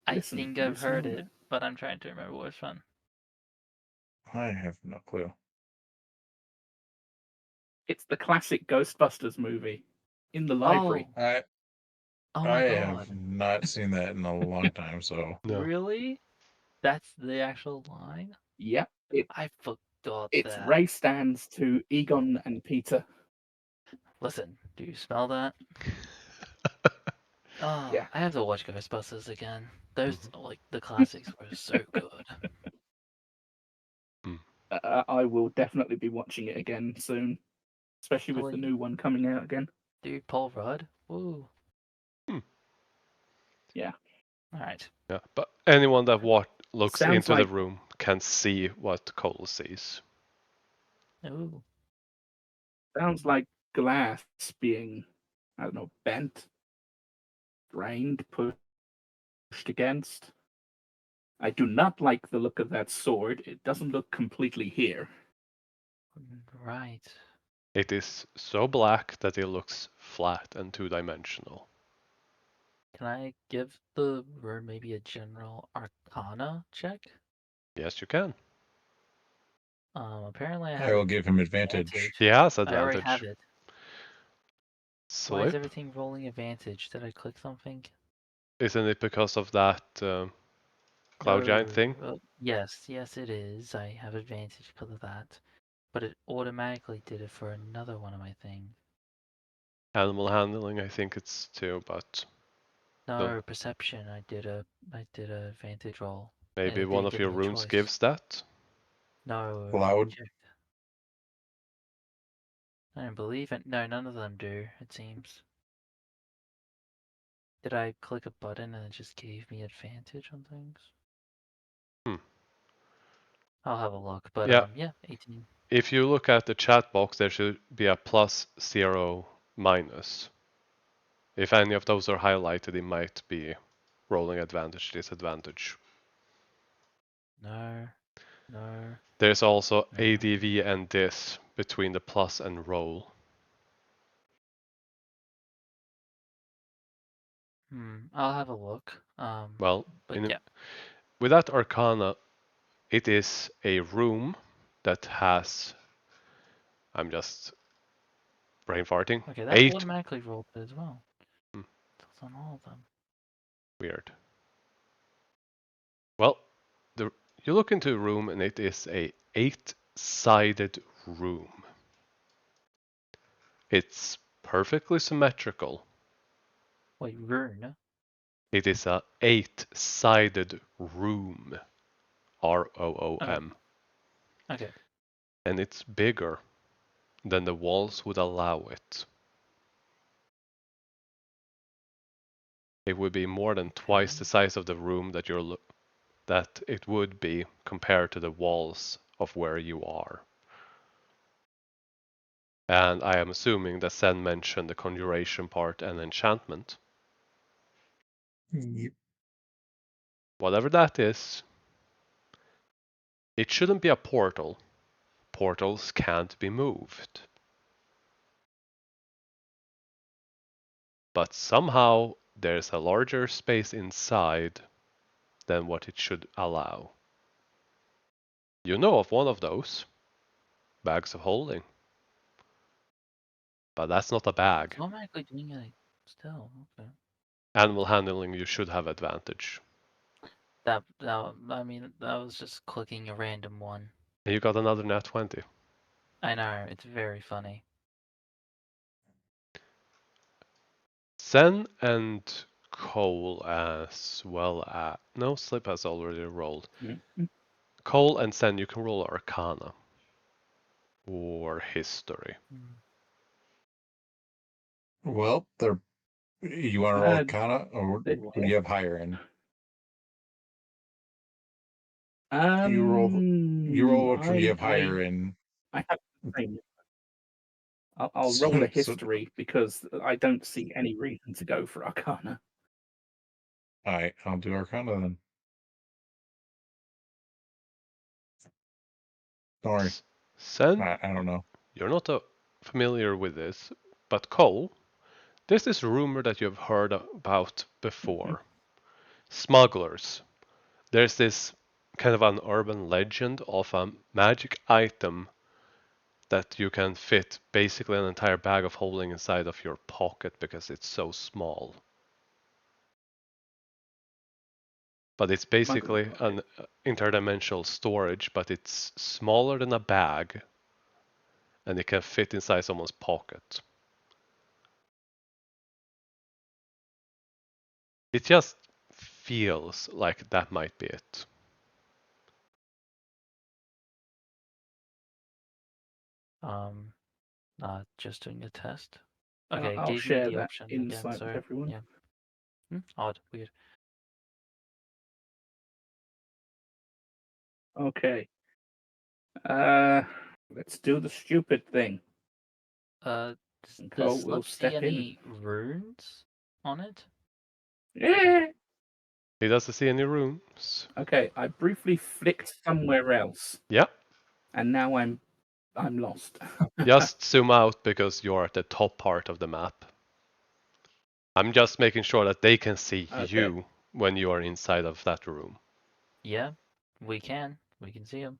[SPEAKER 2] I
[SPEAKER 3] Listen,
[SPEAKER 2] think
[SPEAKER 3] do you
[SPEAKER 2] I've heard
[SPEAKER 3] smell
[SPEAKER 2] it, but I'm trying to remember which one.
[SPEAKER 4] I have no clue.
[SPEAKER 3] It's the classic Ghostbusters movie in the library.
[SPEAKER 4] I
[SPEAKER 2] Oh
[SPEAKER 4] I
[SPEAKER 2] my
[SPEAKER 4] have
[SPEAKER 2] god.
[SPEAKER 4] not seen that in a long time, so
[SPEAKER 1] No.
[SPEAKER 2] Really? That's the actual line?
[SPEAKER 3] Yep,
[SPEAKER 2] I forgot
[SPEAKER 3] it's
[SPEAKER 2] that.
[SPEAKER 3] Ray Stans to Egon and Peter.
[SPEAKER 2] Listen, do you smell that? Oh,
[SPEAKER 3] Yeah.
[SPEAKER 2] I have to watch Ghostbusters again. Those, like, the classics were so good.
[SPEAKER 3] I will definitely be watching it again soon, especially with the
[SPEAKER 2] Holy-
[SPEAKER 3] new one coming out again.
[SPEAKER 2] Dude, Paul Rudd? Woo.
[SPEAKER 3] Yeah.
[SPEAKER 2] Alright.
[SPEAKER 1] Yeah, but anyone that looks
[SPEAKER 3] Sounds
[SPEAKER 1] into the
[SPEAKER 3] like
[SPEAKER 1] room can see what Cole sees.
[SPEAKER 2] Ooh.
[SPEAKER 3] sounds like glass being, I don't know, bent, drained, pushed against. I do not like the look of that sword. It doesn't look completely here.
[SPEAKER 2] Right.
[SPEAKER 1] It is so black that it looks flat and two-dimensional.
[SPEAKER 2] Can I give the room maybe a general arcana check?
[SPEAKER 1] Yes, you can.
[SPEAKER 2] Apparently I
[SPEAKER 4] I
[SPEAKER 2] have
[SPEAKER 4] will give him advantage.
[SPEAKER 1] He has
[SPEAKER 2] I already have
[SPEAKER 1] advantage.
[SPEAKER 2] it. Why is
[SPEAKER 1] Slip?
[SPEAKER 2] everything rolling advantage? Did I click something?
[SPEAKER 1] Isn't it because of that cloud giant
[SPEAKER 2] No.
[SPEAKER 1] thing?
[SPEAKER 2] Yes, yes it is. I have advantage because of that. But it automatically did it for another one of my things.
[SPEAKER 1] Animal handling, I think it's too, but
[SPEAKER 2] No, perception. I did a advantage roll. And
[SPEAKER 1] maybe
[SPEAKER 2] it
[SPEAKER 1] one
[SPEAKER 2] didn't
[SPEAKER 1] of
[SPEAKER 2] give
[SPEAKER 1] your
[SPEAKER 2] me a
[SPEAKER 1] runes
[SPEAKER 2] choice.
[SPEAKER 1] gives that.
[SPEAKER 2] No, let me
[SPEAKER 4] Cloud.
[SPEAKER 2] check. I don't believe it. No, none of them do, it seems. Did I click a button and it just gave me advantage on things?
[SPEAKER 1] Hmm.
[SPEAKER 2] I'll have a look, but
[SPEAKER 1] Yeah,
[SPEAKER 2] yeah, 18.
[SPEAKER 1] if you look at the chat box, there should be a plus, zero, minus. If any of those are highlighted, it might be rolling advantage, disadvantage.
[SPEAKER 2] No, no,
[SPEAKER 1] There's also
[SPEAKER 2] no.
[SPEAKER 1] ADV and dis between the plus and roll.
[SPEAKER 2] I'll have a look.
[SPEAKER 1] Well,
[SPEAKER 2] But yeah.
[SPEAKER 1] with that arcana, it is a room that has, I'm just brain farting,
[SPEAKER 2] Okay, that
[SPEAKER 1] 8,
[SPEAKER 2] automatically rolled it as well.
[SPEAKER 1] hmm,
[SPEAKER 2] It's on all of them.
[SPEAKER 1] weird. Well, you look into a room and it is a 8-sided room. It's perfectly symmetrical.
[SPEAKER 2] Wait, rune?
[SPEAKER 1] It is a 8-sided room.
[SPEAKER 2] Okay,
[SPEAKER 1] ROOM.
[SPEAKER 2] okay.
[SPEAKER 1] And it's bigger than the walls would allow it. It would be more than twice the size of the room that it would be compared to the walls of where you are. And I am assuming that Sen mentioned the conjuration part and enchantment.
[SPEAKER 4] Yep.
[SPEAKER 1] Whatever that is, it shouldn't be a portal. Portals can't be moved. But somehow there's a larger space inside than what it should allow. You know of one of those. Bags of holding. But that's not a bag.
[SPEAKER 2] It's automatically doing it still. Okay.
[SPEAKER 1] Animal handling, you should have advantage.
[SPEAKER 2] I mean, that was just clicking a random one.
[SPEAKER 1] And you got another nat 20.
[SPEAKER 2] I know, it's very funny.
[SPEAKER 1] Sen and Cole as well as... No, Slip has already rolled.
[SPEAKER 3] Mhm.
[SPEAKER 1] Cole and Sen, you can roll Arcana. Or History.
[SPEAKER 4] Well, you want to roll Arcana, or what do you have higher in? You roll which one you have higher in.
[SPEAKER 3] I have the same. I'll roll a
[SPEAKER 4] So,
[SPEAKER 3] history because I don't see any reason to go for Arcana.
[SPEAKER 4] all right, I'll do Arcana then. Don't worry,
[SPEAKER 1] Sen,
[SPEAKER 4] I don't know.
[SPEAKER 1] you're not familiar with this, but Cole, there's this rumor that you've heard about before. Smugglers. There's this kind of an urban legend of a magic item that you can fit basically an entire bag of holding inside of your pocket because it's so small. But it's basically an interdimensional storage, but it's smaller than a bag, and it can fit inside someone's pocket. It just feels like that might be it.
[SPEAKER 2] Just doing a test. Okay,
[SPEAKER 3] I'll
[SPEAKER 2] give me
[SPEAKER 3] share
[SPEAKER 2] the
[SPEAKER 3] that
[SPEAKER 2] option again,
[SPEAKER 3] insight with
[SPEAKER 2] sorry.
[SPEAKER 3] everyone.
[SPEAKER 2] Yeah. Odd, weird.
[SPEAKER 3] Okay. Let's do the stupid thing.
[SPEAKER 2] Does
[SPEAKER 3] Cole will
[SPEAKER 2] Slub see
[SPEAKER 3] step in.
[SPEAKER 2] any runes on it?
[SPEAKER 3] Yeah.
[SPEAKER 1] He doesn't see any rooms.
[SPEAKER 3] Okay, I briefly flicked somewhere else,
[SPEAKER 1] Yeah,
[SPEAKER 3] and now I'm lost.
[SPEAKER 1] just zoom out because you're at the top part of the map. I'm just making sure that they can see
[SPEAKER 3] Okay.
[SPEAKER 1] you when you are inside of that room.
[SPEAKER 2] Yeah, we can. We can see him.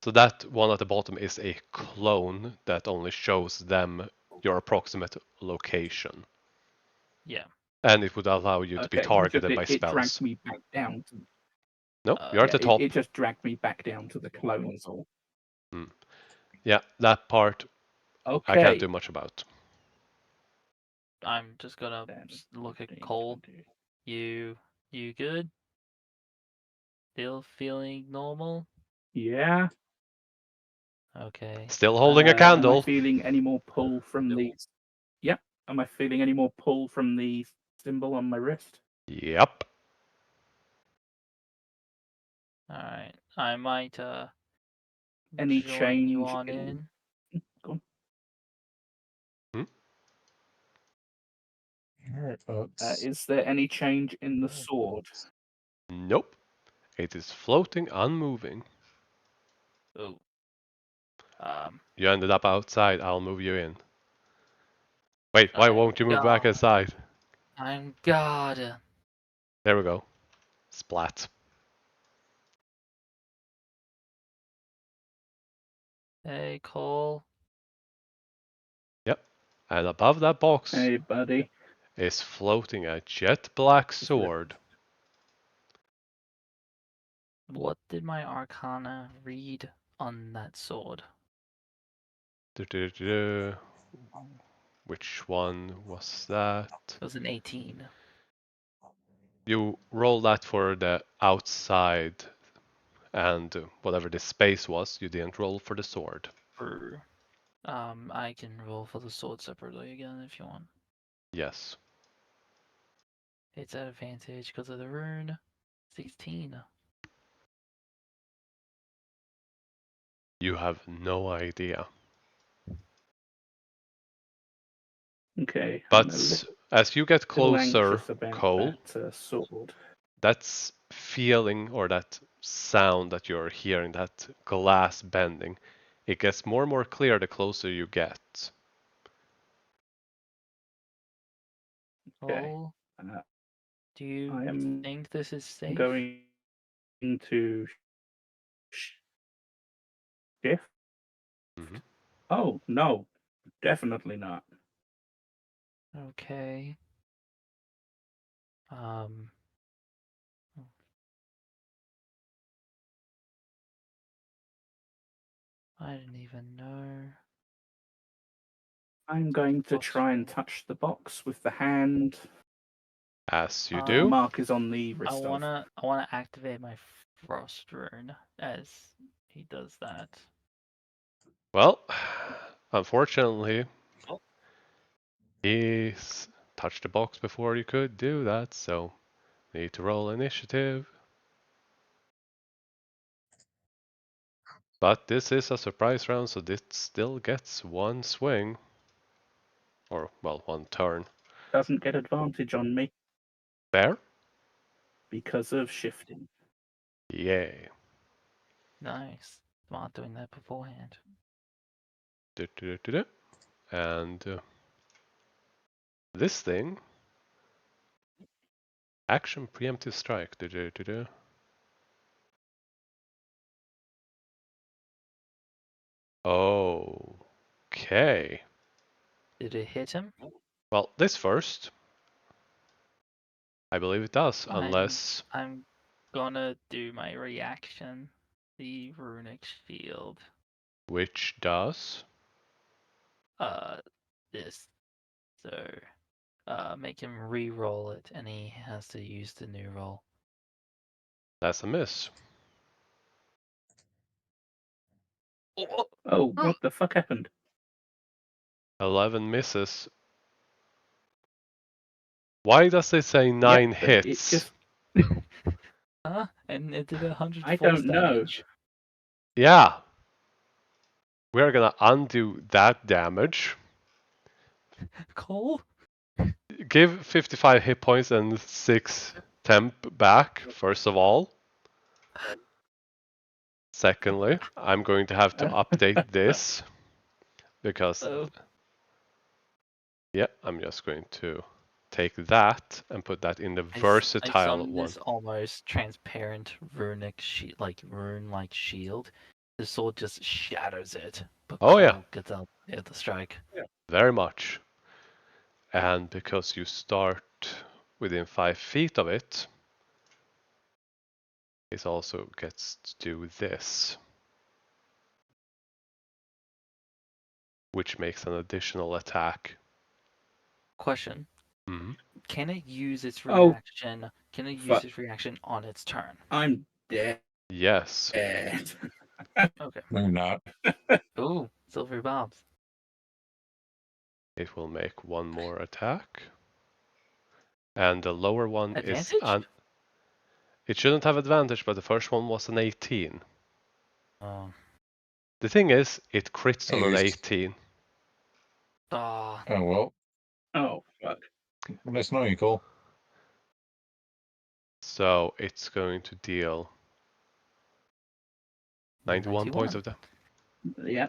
[SPEAKER 1] So that one at the bottom is a clone that only shows them your approximate location.
[SPEAKER 2] Yeah.
[SPEAKER 1] And it would allow you to be
[SPEAKER 3] Okay,
[SPEAKER 1] targeted by
[SPEAKER 3] it dragged
[SPEAKER 1] spells.
[SPEAKER 3] me back down.
[SPEAKER 1] No, you're at the top.
[SPEAKER 3] It just dragged me back down to the clones. All.
[SPEAKER 1] Yeah, that part I can't do
[SPEAKER 3] Okay.
[SPEAKER 1] much about.
[SPEAKER 2] I'm just gonna
[SPEAKER 3] 10,
[SPEAKER 2] look at
[SPEAKER 3] 15,
[SPEAKER 2] Cole.
[SPEAKER 3] 20.
[SPEAKER 2] You good? Still feeling normal?
[SPEAKER 3] Yeah.
[SPEAKER 2] Okay.
[SPEAKER 1] Still holding a
[SPEAKER 3] Am I
[SPEAKER 1] candle.
[SPEAKER 3] feeling any more pull from the? Yep. Am I feeling any more pull from the symbol on my wrist?
[SPEAKER 1] Yep.
[SPEAKER 2] Alright. I might
[SPEAKER 3] Any
[SPEAKER 2] join you
[SPEAKER 3] change
[SPEAKER 2] on in.
[SPEAKER 3] Go on.
[SPEAKER 4] All right, folks.
[SPEAKER 3] Is there any change in the sword?
[SPEAKER 1] Nope. It is floating, unmoving.
[SPEAKER 2] Oh.
[SPEAKER 1] You ended up outside. I'll move you in. Wait, why
[SPEAKER 2] I'm
[SPEAKER 1] won't you move back
[SPEAKER 2] God.
[SPEAKER 1] inside?
[SPEAKER 2] I'm God.
[SPEAKER 1] There we go. Splat.
[SPEAKER 2] Hey, Cole.
[SPEAKER 1] Yep. And above that box
[SPEAKER 3] Hey, buddy.
[SPEAKER 1] is floating a jet black
[SPEAKER 3] Is it-
[SPEAKER 1] sword.
[SPEAKER 2] What did my Arcana read on that sword?
[SPEAKER 1] Du-du-du-du. Which one was that?
[SPEAKER 2] It was an 18.
[SPEAKER 1] You roll that for the outside and whatever the space was, you didn't roll for the sword.
[SPEAKER 2] Brr. I can roll for the sword separately again if you want.
[SPEAKER 1] Yes.
[SPEAKER 2] It's at advantage because of the rune. 16.
[SPEAKER 1] You have no idea.
[SPEAKER 3] Okay. I'm a
[SPEAKER 1] But as you get
[SPEAKER 3] little
[SPEAKER 1] closer,
[SPEAKER 3] anxious about
[SPEAKER 1] Cole,
[SPEAKER 3] that sword.
[SPEAKER 1] that's feeling or that sound that you're hearing, that glass bending, it gets more and more clear the closer you get.
[SPEAKER 3] Okay.
[SPEAKER 2] Cole,
[SPEAKER 3] Uh,
[SPEAKER 2] do you
[SPEAKER 3] I am
[SPEAKER 2] think this is safe?
[SPEAKER 3] going to shift.
[SPEAKER 1] hmm
[SPEAKER 3] Oh no, definitely not.
[SPEAKER 2] Okay. Um. I didn't even know.
[SPEAKER 3] I'm going to
[SPEAKER 2] Box
[SPEAKER 3] try and
[SPEAKER 2] rune.
[SPEAKER 3] touch the box with the hand.
[SPEAKER 1] As you
[SPEAKER 3] The
[SPEAKER 1] do.
[SPEAKER 3] mark is on the
[SPEAKER 2] I
[SPEAKER 3] wrist of.
[SPEAKER 2] wanna activate my frost rune as he does that.
[SPEAKER 1] Well, unfortunately,
[SPEAKER 2] Oh.
[SPEAKER 1] he's touched the box before you could do that, so need to roll initiative. But this is a surprise round, so this still gets one swing. Or, well, one turn.
[SPEAKER 3] Doesn't get advantage on me
[SPEAKER 1] Fair?
[SPEAKER 3] because of shifting.
[SPEAKER 1] Yay.
[SPEAKER 2] Nice. Smart doing that beforehand.
[SPEAKER 1] Du-du-du-du-du. And this thing, action preemptive strike. Du-du-du-du. Oh, Okay.
[SPEAKER 2] Did it hit him?
[SPEAKER 1] Well, this first. I believe it does, unless...
[SPEAKER 2] I'm gonna do my reaction. The runic shield.
[SPEAKER 1] Which does?
[SPEAKER 2] This. So, make him re-roll it, and he has to use the new roll.
[SPEAKER 1] That's a miss.
[SPEAKER 3] Oh, what the fuck happened?
[SPEAKER 1] 11 misses. Why does it say 9
[SPEAKER 3] Yep, but it
[SPEAKER 1] hits?
[SPEAKER 3] just
[SPEAKER 2] Huh? And it did 100
[SPEAKER 3] I
[SPEAKER 2] force
[SPEAKER 3] don't know.
[SPEAKER 2] damage.
[SPEAKER 1] Yeah. We're gonna undo that damage.
[SPEAKER 2] Cole?
[SPEAKER 1] Give 55 hit points and 6 temp back, first of all. Secondly, I'm going to have to update this because,
[SPEAKER 2] Oh.
[SPEAKER 1] yeah, I'm just going to take that and put that in the
[SPEAKER 2] I
[SPEAKER 1] versatile
[SPEAKER 2] summoned
[SPEAKER 1] one.
[SPEAKER 2] this almost transparent runic rune-like shield. The sword just shatters it, but
[SPEAKER 1] Oh,
[SPEAKER 2] Cole
[SPEAKER 1] yeah.
[SPEAKER 2] gets out at the strike.
[SPEAKER 1] Very much. And because you start within 5 feet of it, it also gets to do this, which makes an additional attack.
[SPEAKER 2] Question:
[SPEAKER 1] Mhm.
[SPEAKER 2] Can it use its
[SPEAKER 3] Oh,
[SPEAKER 2] reaction? Can it use
[SPEAKER 3] fuck.
[SPEAKER 2] its reaction on its turn?
[SPEAKER 3] I'm dead.
[SPEAKER 1] Yes.
[SPEAKER 2] Okay.
[SPEAKER 4] No, you're not.
[SPEAKER 2] Ooh, silver bombs.
[SPEAKER 1] It will make one more attack. And the lower one is
[SPEAKER 2] Advantage?
[SPEAKER 1] it shouldn't have advantage, but the first one was an 18.
[SPEAKER 2] Oh.
[SPEAKER 1] The thing is, it crits on an
[SPEAKER 4] Yes.
[SPEAKER 1] 18.
[SPEAKER 2] Ah.
[SPEAKER 4] Oh, well.
[SPEAKER 3] Oh, fuck.
[SPEAKER 4] Nice knowing you, Cole.
[SPEAKER 1] So it's going to deal 91 points of damage.
[SPEAKER 3] Yeah.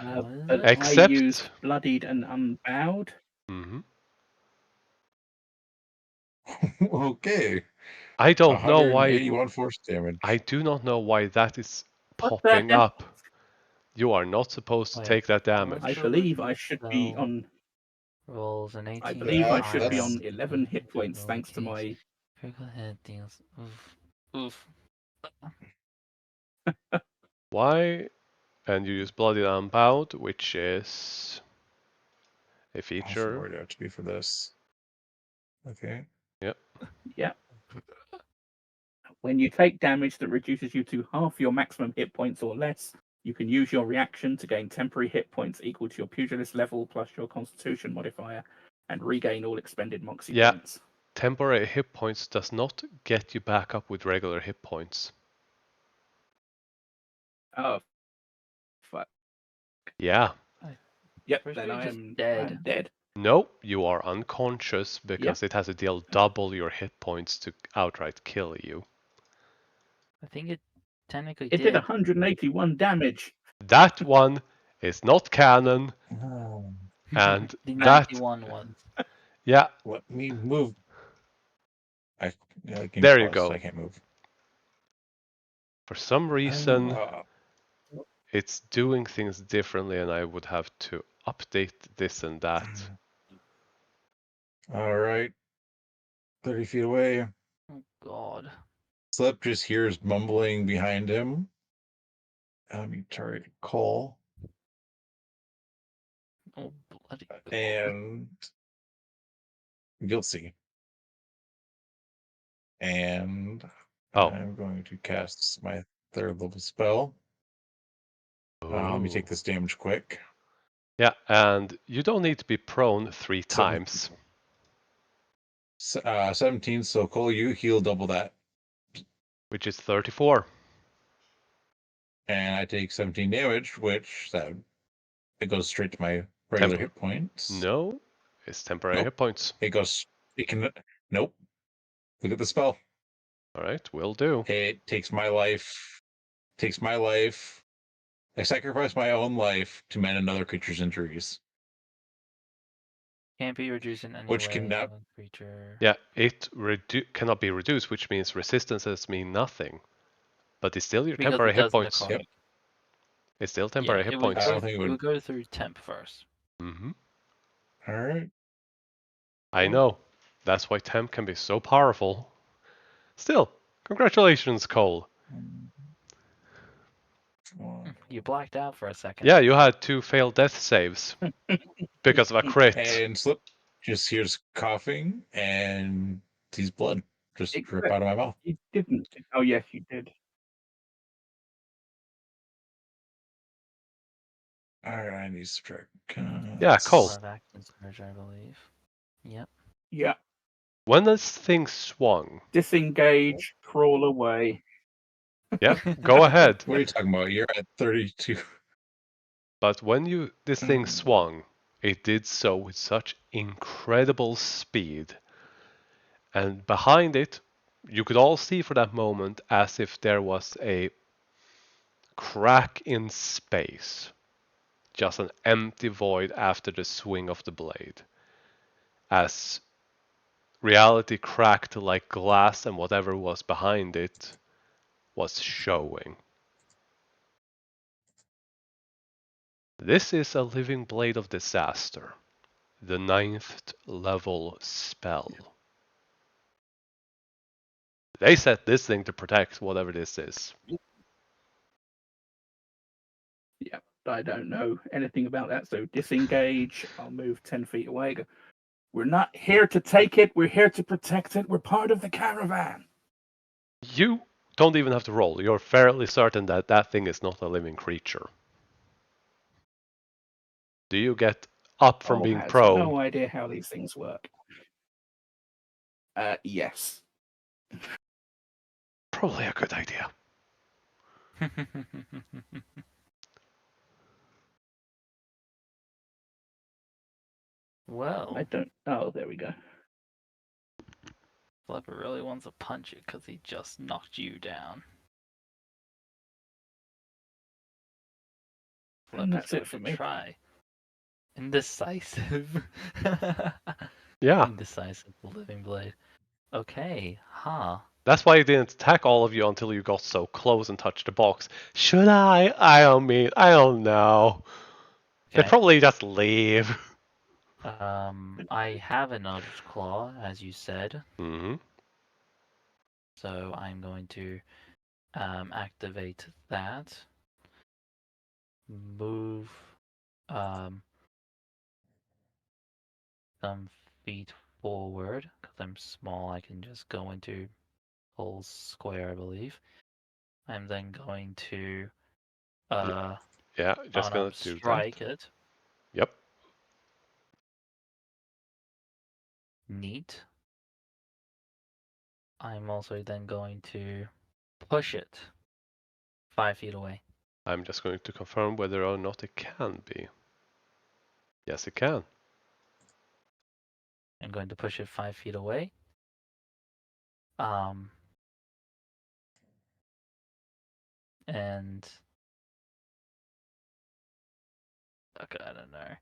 [SPEAKER 2] What is
[SPEAKER 3] But
[SPEAKER 2] it?
[SPEAKER 3] I
[SPEAKER 1] Except...
[SPEAKER 3] used bloodied and unbowed.
[SPEAKER 1] Mhm.
[SPEAKER 4] Okay.
[SPEAKER 1] I don't know why...
[SPEAKER 4] 181 force damage.
[SPEAKER 1] I do not know why that is
[SPEAKER 3] What the
[SPEAKER 1] popping
[SPEAKER 3] hell?
[SPEAKER 1] up. You are not supposed to
[SPEAKER 2] Wait,
[SPEAKER 1] take that
[SPEAKER 2] how
[SPEAKER 1] damage.
[SPEAKER 2] much
[SPEAKER 3] I
[SPEAKER 2] of
[SPEAKER 3] believe
[SPEAKER 2] a
[SPEAKER 3] I should be
[SPEAKER 2] spell
[SPEAKER 3] on.
[SPEAKER 2] rolls an 18?
[SPEAKER 3] I believe I should be
[SPEAKER 4] that's-
[SPEAKER 3] on 11 hit points thanks to my.
[SPEAKER 2] Critical hit deals. Oof.
[SPEAKER 1] Why? And you use Bloody Unbound, which is a
[SPEAKER 4] I forgot
[SPEAKER 1] feature.
[SPEAKER 4] where it ought to be for this. Okay.
[SPEAKER 3] Yeah. When you take damage that reduces you to half your maximum hit points or less, you can use your reaction to gain temporary hit points equal to your pugilist level plus your constitution modifier and regain all expended moxie
[SPEAKER 1] Yeah.
[SPEAKER 3] points.
[SPEAKER 1] Temporary hit points does not get you back up with regular hit points.
[SPEAKER 3] Oh, fuck.
[SPEAKER 1] Yeah.
[SPEAKER 3] Yep,
[SPEAKER 2] First
[SPEAKER 3] then
[SPEAKER 2] you're
[SPEAKER 3] I
[SPEAKER 2] just
[SPEAKER 3] am
[SPEAKER 2] dead.
[SPEAKER 3] dead.
[SPEAKER 1] No, you are unconscious because it has to deal double your hit points to outright kill you.
[SPEAKER 2] I think it technically
[SPEAKER 3] It did
[SPEAKER 2] did.
[SPEAKER 3] 181 damage.
[SPEAKER 1] That one is not canon,
[SPEAKER 4] Oh,
[SPEAKER 1] and
[SPEAKER 2] The
[SPEAKER 1] that...
[SPEAKER 2] 91 ones.
[SPEAKER 1] Yeah,
[SPEAKER 4] let me move. I game's
[SPEAKER 1] there you
[SPEAKER 4] paused.
[SPEAKER 1] go.
[SPEAKER 4] I can't move.
[SPEAKER 1] For some reason,
[SPEAKER 4] Uh,
[SPEAKER 1] it's doing things differently, and I would have to update this and that.
[SPEAKER 4] all right. 30 feet away.
[SPEAKER 2] Oh god.
[SPEAKER 4] Slip just hears mumbling behind him. Let me target Cole.
[SPEAKER 2] Oh bloody god.
[SPEAKER 4] And you'll see. And
[SPEAKER 1] Oh.
[SPEAKER 4] I'm going to cast my third level spell. Let me
[SPEAKER 1] Ooh.
[SPEAKER 4] take this damage quick.
[SPEAKER 1] Yeah, and you don't need to be prone 3 times.
[SPEAKER 4] 17. So Cole, you heal double that,
[SPEAKER 1] Which is 34.
[SPEAKER 4] and I take 17 damage, which it goes straight to my regular hit points.
[SPEAKER 1] No, it's temporary
[SPEAKER 4] Nope.
[SPEAKER 1] hit points.
[SPEAKER 4] It goes. It can. Nope. Look at the spell.
[SPEAKER 1] All right, will do.
[SPEAKER 4] It takes my life. Takes my life. I sacrifice my own life to mend another creature's injuries.
[SPEAKER 2] Can't be reduced in any
[SPEAKER 4] Which
[SPEAKER 2] way.
[SPEAKER 4] cannot-
[SPEAKER 2] Creature.
[SPEAKER 1] Yeah, it cannot be reduced, which means resistances mean nothing. But it's still your
[SPEAKER 2] Because
[SPEAKER 1] temporary
[SPEAKER 2] it
[SPEAKER 1] hit
[SPEAKER 2] does
[SPEAKER 1] points.
[SPEAKER 2] necrotic.
[SPEAKER 4] Yep.
[SPEAKER 1] It's still temporary hit points.
[SPEAKER 4] I don't think it
[SPEAKER 2] it
[SPEAKER 4] would.
[SPEAKER 2] would go through temp first.
[SPEAKER 1] Mm-hmm.
[SPEAKER 4] All right.
[SPEAKER 1] I
[SPEAKER 4] Cool.
[SPEAKER 1] know. That's why temp can be so powerful. Still, congratulations, Cole.
[SPEAKER 2] You blacked out for a second.
[SPEAKER 1] Yeah, you had 2 failed death saves because of a crit.
[SPEAKER 4] And Slip just hears coughing and sees blood just drip
[SPEAKER 3] Except
[SPEAKER 4] out of my mouth.
[SPEAKER 3] you didn't. Oh yes, you did.
[SPEAKER 4] All right, I need to subtract.
[SPEAKER 1] Yeah, Cole.
[SPEAKER 2] Have action surge, I believe. Yep.
[SPEAKER 3] Yeah.
[SPEAKER 1] When this thing swung,
[SPEAKER 3] Disengage, crawl away.
[SPEAKER 1] yeah, go ahead.
[SPEAKER 4] What are you talking about? You're at 32.
[SPEAKER 1] But when this thing swung, it did so with such incredible speed. And behind it, you could all see for that moment as if there was a crack in space. Just an empty void after the swing of the blade. As reality cracked like glass and whatever was behind it was showing. This is a living blade of disaster. The 9th level spell. They set this thing to protect whatever this is.
[SPEAKER 3] Yeah, I don't know anything about that. So disengage. I'll move 10 feet away. Go, we're not here to take it. We're here to protect it. We're part of the caravan.
[SPEAKER 1] You don't even have to roll. You're fairly certain that that thing is not a living creature. Do you get up from
[SPEAKER 3] Cole
[SPEAKER 1] being
[SPEAKER 3] has
[SPEAKER 1] prone?
[SPEAKER 3] no idea how these things work. Yes.
[SPEAKER 1] Probably a good idea.
[SPEAKER 2] Well,
[SPEAKER 3] I don't. Oh, there we go.
[SPEAKER 2] Flipper really wants to punch it because he just knocked you down.
[SPEAKER 3] And
[SPEAKER 2] Flipper's
[SPEAKER 3] that's it
[SPEAKER 2] going
[SPEAKER 3] for
[SPEAKER 2] to
[SPEAKER 3] me.
[SPEAKER 2] try. Indecisive.
[SPEAKER 1] Yeah.
[SPEAKER 2] Indecisive living blade. Okay, huh.
[SPEAKER 1] That's why he didn't attack all of you until you got so close and touched the box. Should I? I don't know. They
[SPEAKER 2] Okay.
[SPEAKER 1] probably just leave.
[SPEAKER 2] I have an Eldritch Claw, as you said,
[SPEAKER 1] Mm-hmm.
[SPEAKER 2] so I'm going to activate that. Move um, some feet forward, because I'm small, I can just go into whole square, I believe. I'm then going to
[SPEAKER 1] Yeah, just gonna
[SPEAKER 2] unarmed
[SPEAKER 1] do
[SPEAKER 2] strike
[SPEAKER 1] that.
[SPEAKER 2] it.
[SPEAKER 1] Yep.
[SPEAKER 2] Neat. I'm also then going to push it 5 feet away.
[SPEAKER 1] I'm just going to confirm whether or not it can be. Yes, it can.
[SPEAKER 2] I'm going to push it 5 feet away. And okay, I don't know.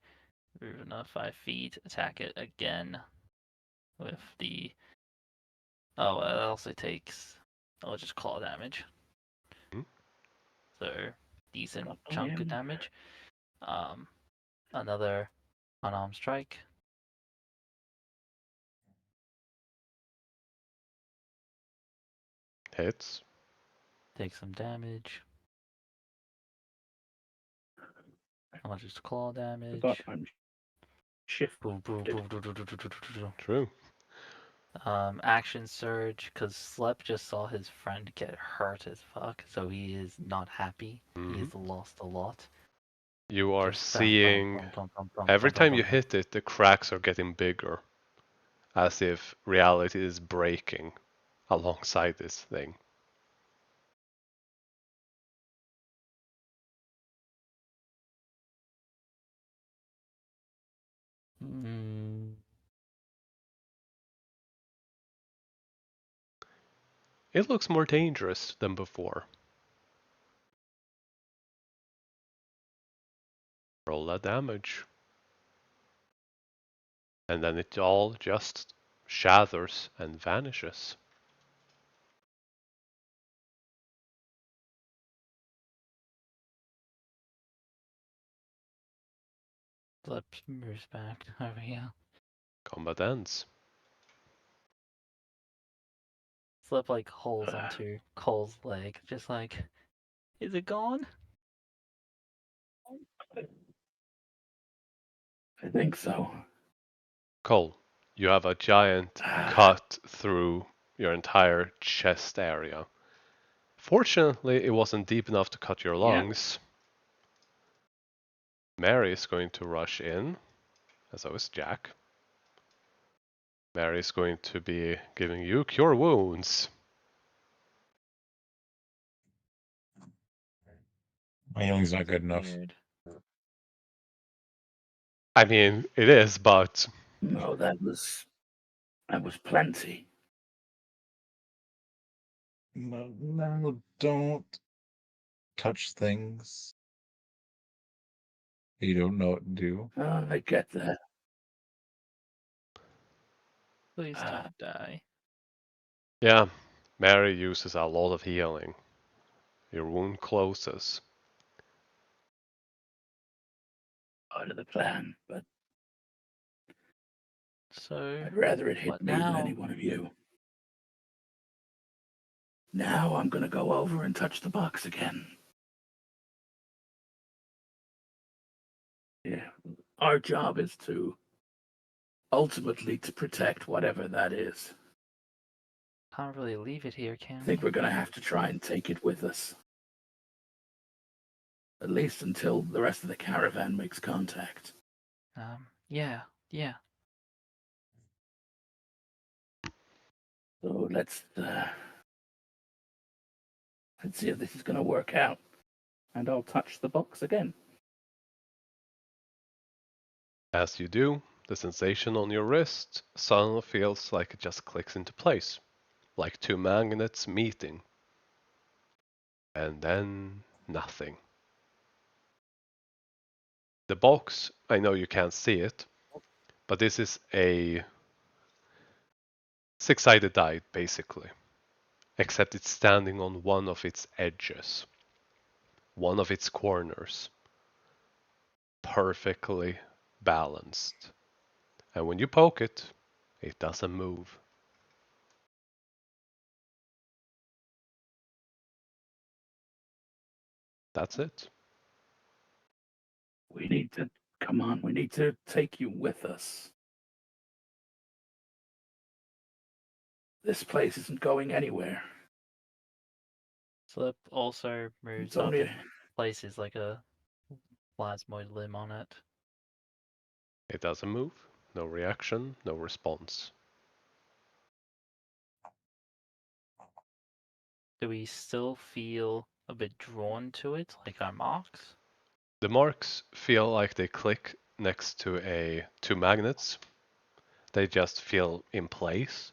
[SPEAKER 2] Move another 5 feet. Attack it again with the. Oh, it also takes. I'll just claw damage.
[SPEAKER 1] Hmm?
[SPEAKER 2] So decent chunk of damage. Another unarmed strike.
[SPEAKER 1] Hits.
[SPEAKER 2] Take some damage. I'll just claw damage.
[SPEAKER 3] Forgot I'm shift.
[SPEAKER 2] Boom, boom, boom, boom, boom, boom, boom, boom, boom.
[SPEAKER 1] True.
[SPEAKER 2] Action surge, because Slep just saw his friend get hurt as fuck, so he is not happy. He has lost a lot.
[SPEAKER 1] You are
[SPEAKER 2] Just
[SPEAKER 1] seeing every time you hit it, the cracks are getting bigger, as if reality is breaking alongside this thing. It looks more dangerous than before. Roll that damage. And then it all just shatters and vanishes.
[SPEAKER 2] Slip moves back over here.
[SPEAKER 1] Combat ends.
[SPEAKER 2] Slip like holds onto Cole's leg, just like, is it gone?
[SPEAKER 3] I think so.
[SPEAKER 1] Cole, you have a giant cut through your entire chest area. Fortunately, it wasn't deep enough to cut your
[SPEAKER 3] Yeah.
[SPEAKER 1] lungs. Mary is going to rush in, as so is Jack. Mary is going to be giving you cure wounds.
[SPEAKER 4] My healing's not good enough.
[SPEAKER 2] Weird.
[SPEAKER 1] I mean, it is, but
[SPEAKER 3] No, that was plenty.
[SPEAKER 4] No, don't touch things you don't know what to do.
[SPEAKER 3] I get that.
[SPEAKER 2] Please don't die.
[SPEAKER 1] yeah, Mary uses a lot of healing. Your wound closes.
[SPEAKER 3] Part of the plan, but
[SPEAKER 2] So,
[SPEAKER 3] I'd rather it hit
[SPEAKER 2] what
[SPEAKER 3] me than
[SPEAKER 2] now?
[SPEAKER 3] any one of you. Now I'm gonna go over and touch the box again. Yeah. Our job is to ultimately to protect whatever that is.
[SPEAKER 2] Can't really leave it here,
[SPEAKER 3] I
[SPEAKER 2] can
[SPEAKER 3] think
[SPEAKER 2] we?
[SPEAKER 3] we're gonna have to try and take it with us. At least until the rest of the caravan makes contact.
[SPEAKER 2] Yeah.
[SPEAKER 3] So let's see if this is gonna work out. And I'll touch the box again.
[SPEAKER 1] As you do, the sensation on your wrist suddenly feels like it just clicks into place, like two magnets meeting. And then nothing. The box, I know you can't see it, but this is a six-sided die, basically. Except it's standing on one of its edges, one of its corners. Perfectly balanced. And when you poke it, it doesn't move. That's it.
[SPEAKER 3] We need to come on, we need to take you with us. This place isn't going anywhere.
[SPEAKER 2] Slip also moves
[SPEAKER 3] It's
[SPEAKER 2] up
[SPEAKER 3] only
[SPEAKER 2] and places like a plasmoid limb on it.
[SPEAKER 1] It doesn't move. No reaction, no response.
[SPEAKER 2] Do we still feel a bit drawn to it, like our marks?
[SPEAKER 1] The marks feel like they click next to two magnets. They just feel in place,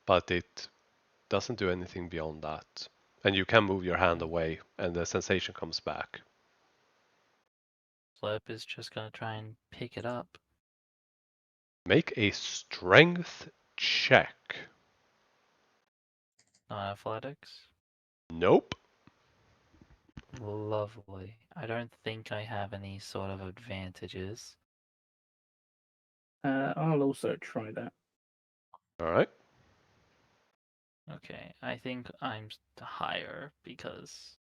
[SPEAKER 1] but it doesn't do anything beyond that. And you can move your hand away and the sensation comes back.
[SPEAKER 2] Slip is just gonna try and pick it up.
[SPEAKER 1] Make a strength check.
[SPEAKER 2] Not athletics.
[SPEAKER 1] Nope.
[SPEAKER 2] Lovely. I don't think I have any sort of advantages.
[SPEAKER 3] I'll also try that.
[SPEAKER 1] All right.
[SPEAKER 2] Okay, I think I'm higher because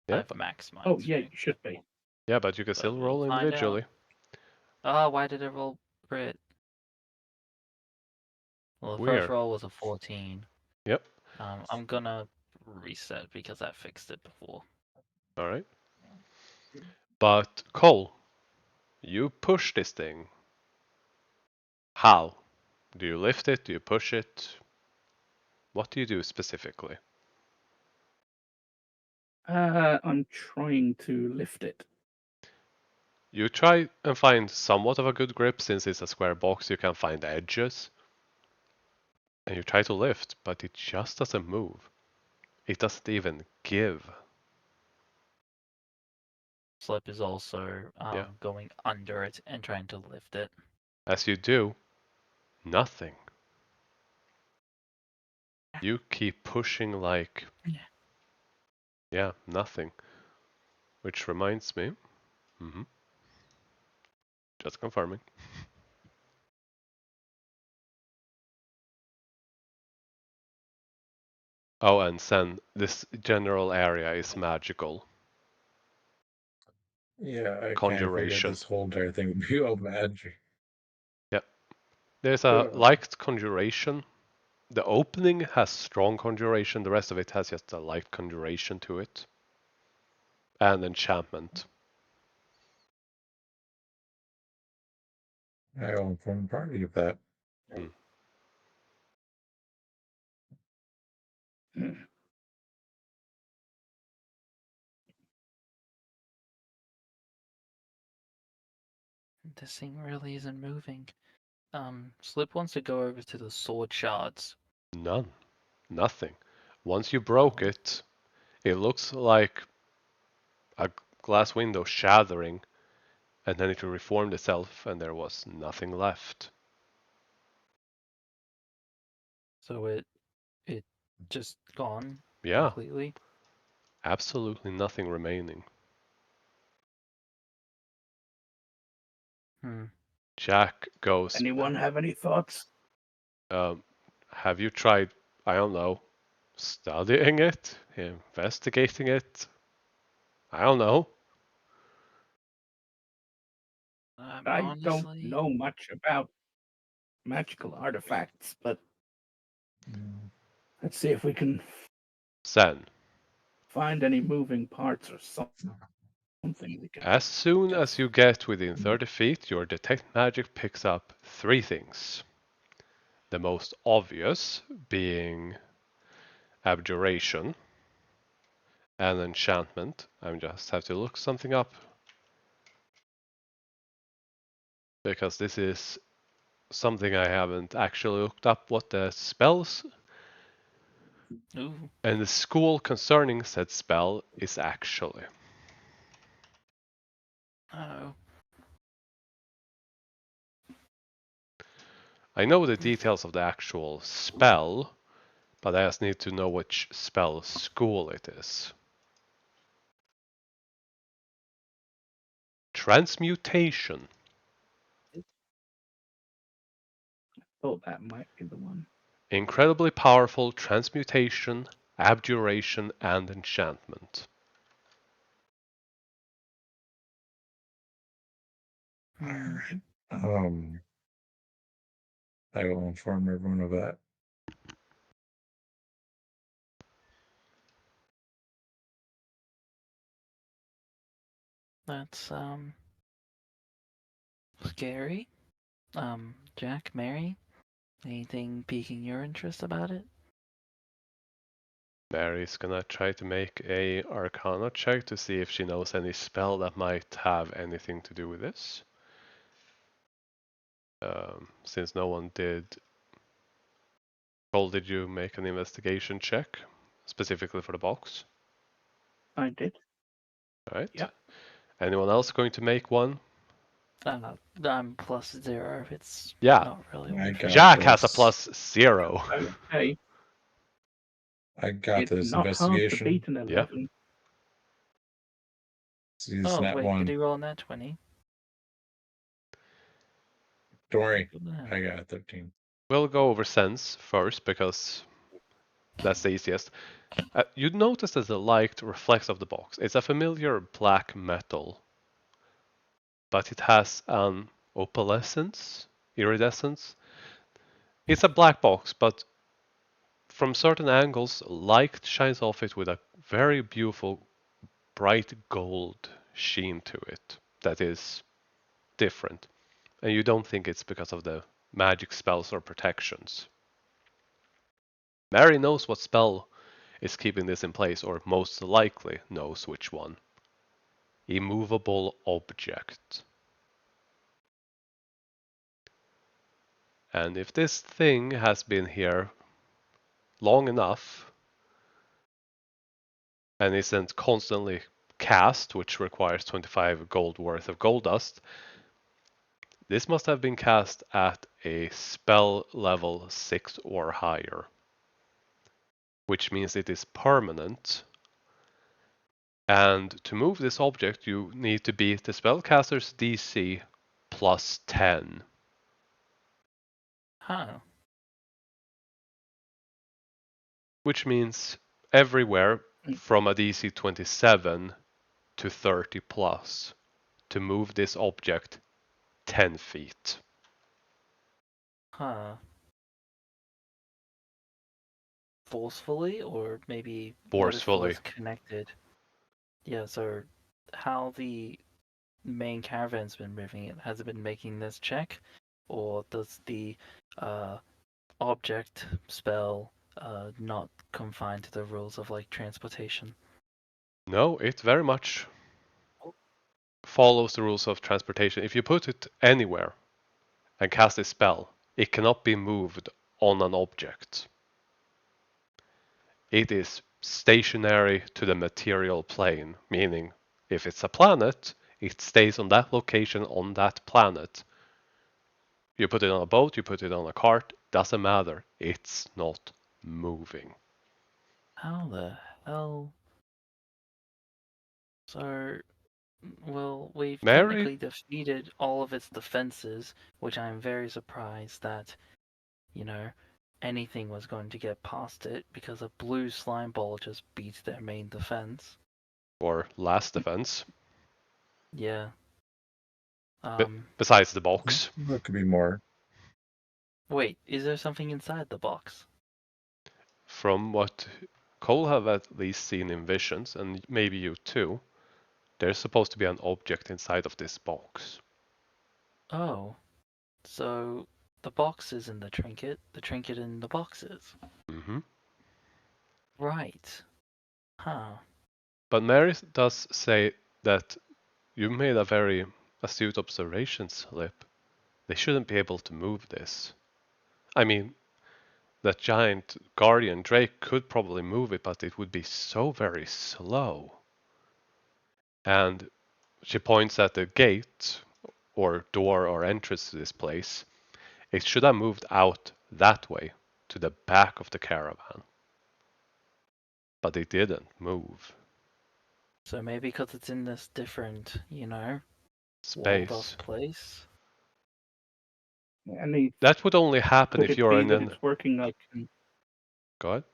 [SPEAKER 1] Yeah,
[SPEAKER 2] I've maxed my
[SPEAKER 3] Oh yeah, you
[SPEAKER 2] strength.
[SPEAKER 3] should be.
[SPEAKER 1] yeah, but you can
[SPEAKER 2] But
[SPEAKER 1] still
[SPEAKER 2] we'll
[SPEAKER 1] roll
[SPEAKER 2] find
[SPEAKER 1] individually.
[SPEAKER 2] out. Oh, why did it roll crit? Well, the first
[SPEAKER 1] Weird.
[SPEAKER 2] roll was a 14.
[SPEAKER 1] Yep.
[SPEAKER 2] I'm gonna reset because I fixed it before.
[SPEAKER 1] All right. But Cole, you push this thing. How? Do you lift it? Do you push it? What do you do specifically?
[SPEAKER 3] I'm trying to lift it.
[SPEAKER 1] You try and find somewhat of a good grip since it's a square box, you can find the edges. And you try to lift, but it just doesn't move. It doesn't even give.
[SPEAKER 2] Slip is also
[SPEAKER 1] Yeah.
[SPEAKER 2] going under it and trying to lift it.
[SPEAKER 1] As you do, nothing. You keep pushing like, yeah, nothing. Which reminds me, Just confirming. Oh, and Sen, this general area is magical.
[SPEAKER 4] Yeah, I kind of figured
[SPEAKER 1] Conjuration.
[SPEAKER 4] this whole entire thing would be all magic.
[SPEAKER 1] Yep. There's a light conjuration. The opening has strong conjuration. The rest of it has just a light conjuration to it. And enchantment.
[SPEAKER 4] I will inform the party of that.
[SPEAKER 1] Hmm.
[SPEAKER 2] This thing really isn't moving. Slip wants to go over to the sword shards.
[SPEAKER 1] None. Nothing. Once you broke it, it looks like a glass window shattering, and then it reformed itself, and there was nothing left.
[SPEAKER 2] So it just gone
[SPEAKER 1] Yeah,
[SPEAKER 2] completely.
[SPEAKER 1] absolutely nothing remaining. Jack goes,
[SPEAKER 3] Anyone have any thoughts?
[SPEAKER 1] have you tried, I don't know, studying it? Investigating it? I don't know.
[SPEAKER 3] I don't
[SPEAKER 2] Honestly,
[SPEAKER 3] know much about magical artifacts, but let's see if we can
[SPEAKER 1] Sen,
[SPEAKER 3] find any moving parts or something we can.
[SPEAKER 1] as soon as you get within 30 feet, your detect magic picks up three things. The most obvious being abjuration and enchantment. I just have to look something up because this is something I haven't actually looked up what the spells
[SPEAKER 2] ooh,
[SPEAKER 1] and the school concerning said spell is actually.
[SPEAKER 2] oh,
[SPEAKER 1] I know the details of the actual spell, but I just need to know which spell school it is. Transmutation.
[SPEAKER 3] Oh, that might be the one.
[SPEAKER 1] Incredibly powerful transmutation, abjuration, and enchantment.
[SPEAKER 4] Alright. I will inform everyone of that.
[SPEAKER 2] that's scary. Jack, Mary, anything piquing your interest about it?
[SPEAKER 1] Mary's gonna try to make a Arcana check to see if she knows any spell that might have anything to do with this. Since no one did. Cole, did you make an investigation check specifically for the box?
[SPEAKER 3] I did.
[SPEAKER 1] All right.
[SPEAKER 3] Yep.
[SPEAKER 1] Anyone else going to make one?
[SPEAKER 2] I'm +0. It's
[SPEAKER 1] Yeah.
[SPEAKER 2] not really
[SPEAKER 4] I
[SPEAKER 2] worth
[SPEAKER 4] got
[SPEAKER 2] it.
[SPEAKER 1] Jack has a
[SPEAKER 4] this.
[SPEAKER 1] +0.
[SPEAKER 3] Okay.
[SPEAKER 4] I got
[SPEAKER 3] It's
[SPEAKER 4] this
[SPEAKER 3] not hard to
[SPEAKER 4] investigation.
[SPEAKER 3] beat an
[SPEAKER 1] Yeah.
[SPEAKER 3] 11.
[SPEAKER 4] See this
[SPEAKER 2] Oh
[SPEAKER 4] nat
[SPEAKER 2] wait, did
[SPEAKER 4] one.
[SPEAKER 2] he roll that 20?
[SPEAKER 4] Don't worry,
[SPEAKER 2] Look at that.
[SPEAKER 4] I got 13.
[SPEAKER 1] We'll go over sense first because that's the easiest. You'd notice that the light reflects off the box. It's a familiar black metal, but it has an opalescence, iridescence. It's a black box, but from certain angles, light shines off it with a very beautiful bright gold sheen to it that is different. And you don't think it's because of the magic spells or protections. Mary knows what spell is keeping this in place, or most likely knows which one. Immovable object. And if this thing has been here long enough and isn't constantly cast, which requires 25 gold worth of gold dust, this must have been cast at a spell level 6 or higher, which means it is permanent. And to move this object, you need to beat the spellcaster's DC plus 10.
[SPEAKER 2] Huh.
[SPEAKER 1] Which means everywhere
[SPEAKER 3] Mm.
[SPEAKER 1] from a DC 27 to 30 plus to move this object 10 feet.
[SPEAKER 2] Huh. Forcefully, or maybe what if it
[SPEAKER 1] Forcefully.
[SPEAKER 2] was connected? Yeah, so how the main caravan's been moving it, has it been making this check? Or does the object spell not confined to the rules of like transportation?
[SPEAKER 1] No, it very much follows the rules of transportation. If you put it anywhere and cast a spell, it cannot be moved on an object. It is stationary to the material plane, meaning if it's a planet, it stays on that location on that planet. You put it on a boat, you put it on a cart, doesn't matter. It's not moving.
[SPEAKER 2] How the hell? So, well, we've
[SPEAKER 1] Mary?
[SPEAKER 2] technically defeated all of its defenses, which I'm very surprised that, you know, anything was going to get past it, because a blue slime ball just beat their main defense.
[SPEAKER 1] Or last defense,
[SPEAKER 2] Yeah.
[SPEAKER 1] besides the box.
[SPEAKER 4] That could be more.
[SPEAKER 2] Wait, is there something inside the box?
[SPEAKER 1] From what Cole have at least seen in visions, and maybe you too, there's supposed to be an object inside of this box.
[SPEAKER 2] Oh, so the box is in the trinket in the box is.
[SPEAKER 1] Mm-hmm.
[SPEAKER 2] Right. Huh.
[SPEAKER 1] But Mary does say that you made a very astute observation, Slip. They shouldn't be able to move this. I mean, that giant guardian Drake could probably move it, but it would be so very slow. And she points at the gate or door or entrance to this place. It should have moved out that way to the back of the caravan. But it didn't move.
[SPEAKER 2] So maybe because it's in this different, walled off
[SPEAKER 1] Space.
[SPEAKER 2] place.
[SPEAKER 3] And
[SPEAKER 1] That would only happen
[SPEAKER 3] could
[SPEAKER 1] if
[SPEAKER 3] it
[SPEAKER 1] you're
[SPEAKER 3] be
[SPEAKER 1] in
[SPEAKER 3] that
[SPEAKER 1] an.
[SPEAKER 3] it's working like?
[SPEAKER 1] Go ahead.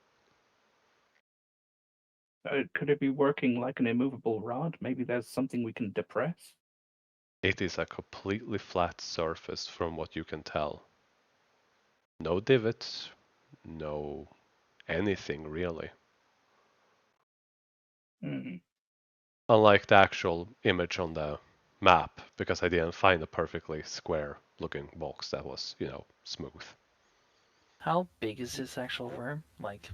[SPEAKER 3] Could it be working like an immovable rod? Maybe there's something we can depress.
[SPEAKER 1] It is a completely flat surface from what you can tell. No divots, no anything really.
[SPEAKER 3] Hmm.
[SPEAKER 1] Unlike the actual image on the map, because I didn't find a perfectly square looking box that was, smooth.
[SPEAKER 2] How big is this actual room? Like,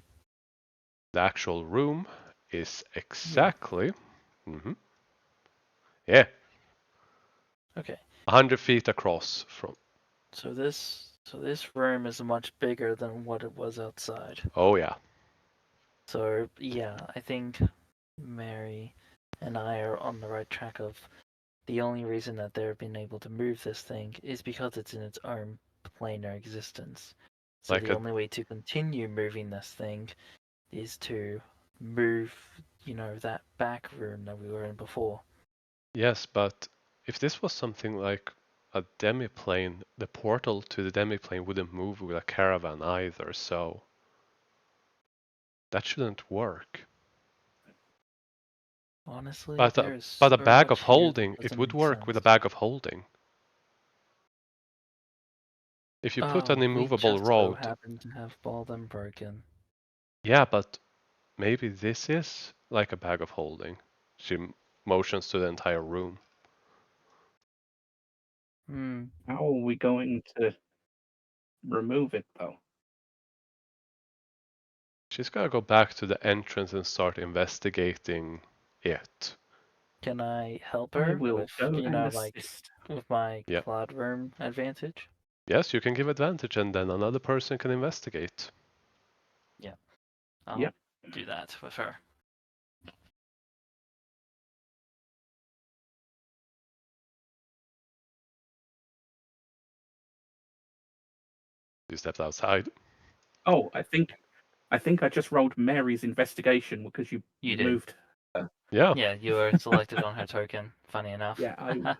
[SPEAKER 1] The actual room is
[SPEAKER 2] yeah.
[SPEAKER 1] exactly, yeah,
[SPEAKER 2] Okay.
[SPEAKER 1] 100 feet across from.
[SPEAKER 2] So this room is much bigger than what it was outside.
[SPEAKER 1] Oh yeah,
[SPEAKER 2] So yeah, I think Mary and I are on the right track of the only reason that they've been able to move this thing is because it's in its own planar existence. So
[SPEAKER 1] like
[SPEAKER 2] the only way to continue moving this thing is to move, that back room that we were in before.
[SPEAKER 1] yes, but if this was something like a demiplane, the portal to the demiplane wouldn't move with a caravan either, so that shouldn't work.
[SPEAKER 2] Honestly,
[SPEAKER 1] But
[SPEAKER 2] there is
[SPEAKER 1] a
[SPEAKER 2] so
[SPEAKER 1] bag of
[SPEAKER 2] much here that
[SPEAKER 1] holding, it
[SPEAKER 2] doesn't
[SPEAKER 1] would
[SPEAKER 2] make
[SPEAKER 1] work with a
[SPEAKER 2] sense.
[SPEAKER 1] bag of holding. If you put an
[SPEAKER 2] Oh, we
[SPEAKER 1] immovable
[SPEAKER 2] just so
[SPEAKER 1] rod,
[SPEAKER 2] happen to have balled and broken.
[SPEAKER 1] yeah, but maybe this is like a bag of holding. She motions to the entire room.
[SPEAKER 2] Hmm.
[SPEAKER 3] How are we going to remove it though?
[SPEAKER 1] She's gotta go back to the entrance and start investigating it.
[SPEAKER 2] Can I help
[SPEAKER 3] I
[SPEAKER 2] her
[SPEAKER 3] will
[SPEAKER 2] with,
[SPEAKER 3] go and
[SPEAKER 2] like,
[SPEAKER 3] assist.
[SPEAKER 2] with my
[SPEAKER 1] Yep.
[SPEAKER 2] cloud room advantage?
[SPEAKER 1] Yes, you can give advantage and then another person can investigate.
[SPEAKER 2] I'll
[SPEAKER 3] Yep.
[SPEAKER 2] do that with her.
[SPEAKER 1] You stepped outside.
[SPEAKER 3] Oh, I think I just rolled Mary's investigation because you
[SPEAKER 2] You did.
[SPEAKER 3] moved.
[SPEAKER 1] Yeah.
[SPEAKER 2] Yeah, you were selected on her token, funny enough.
[SPEAKER 3] Yeah,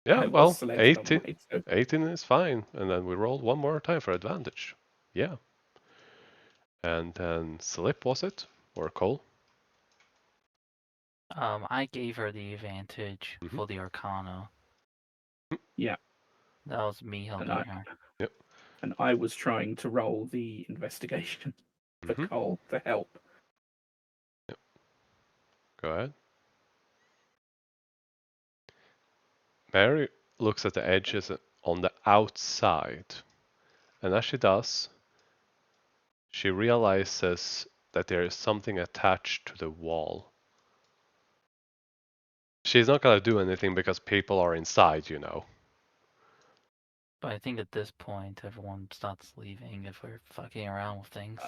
[SPEAKER 1] Yeah,
[SPEAKER 3] I was
[SPEAKER 1] well,
[SPEAKER 3] selected on my
[SPEAKER 1] 18 is fine. And then we roll one more time for advantage. Yeah. And then Slip, was it? Or Cole?
[SPEAKER 2] I gave her the advantage
[SPEAKER 1] Mhm.
[SPEAKER 2] for the Arcana.
[SPEAKER 3] Yeah.
[SPEAKER 2] That was me helping her.
[SPEAKER 1] Yep.
[SPEAKER 3] And I was trying to roll the investigation for
[SPEAKER 1] Mhm.
[SPEAKER 3] Cole to help.
[SPEAKER 1] Go ahead. Mary looks at the edges on the outside. And as she does, she realizes that there is something attached to the wall. She's not gonna do anything because people are inside, you know.
[SPEAKER 2] But I think at this point, everyone starts leaving if we're fucking around with things.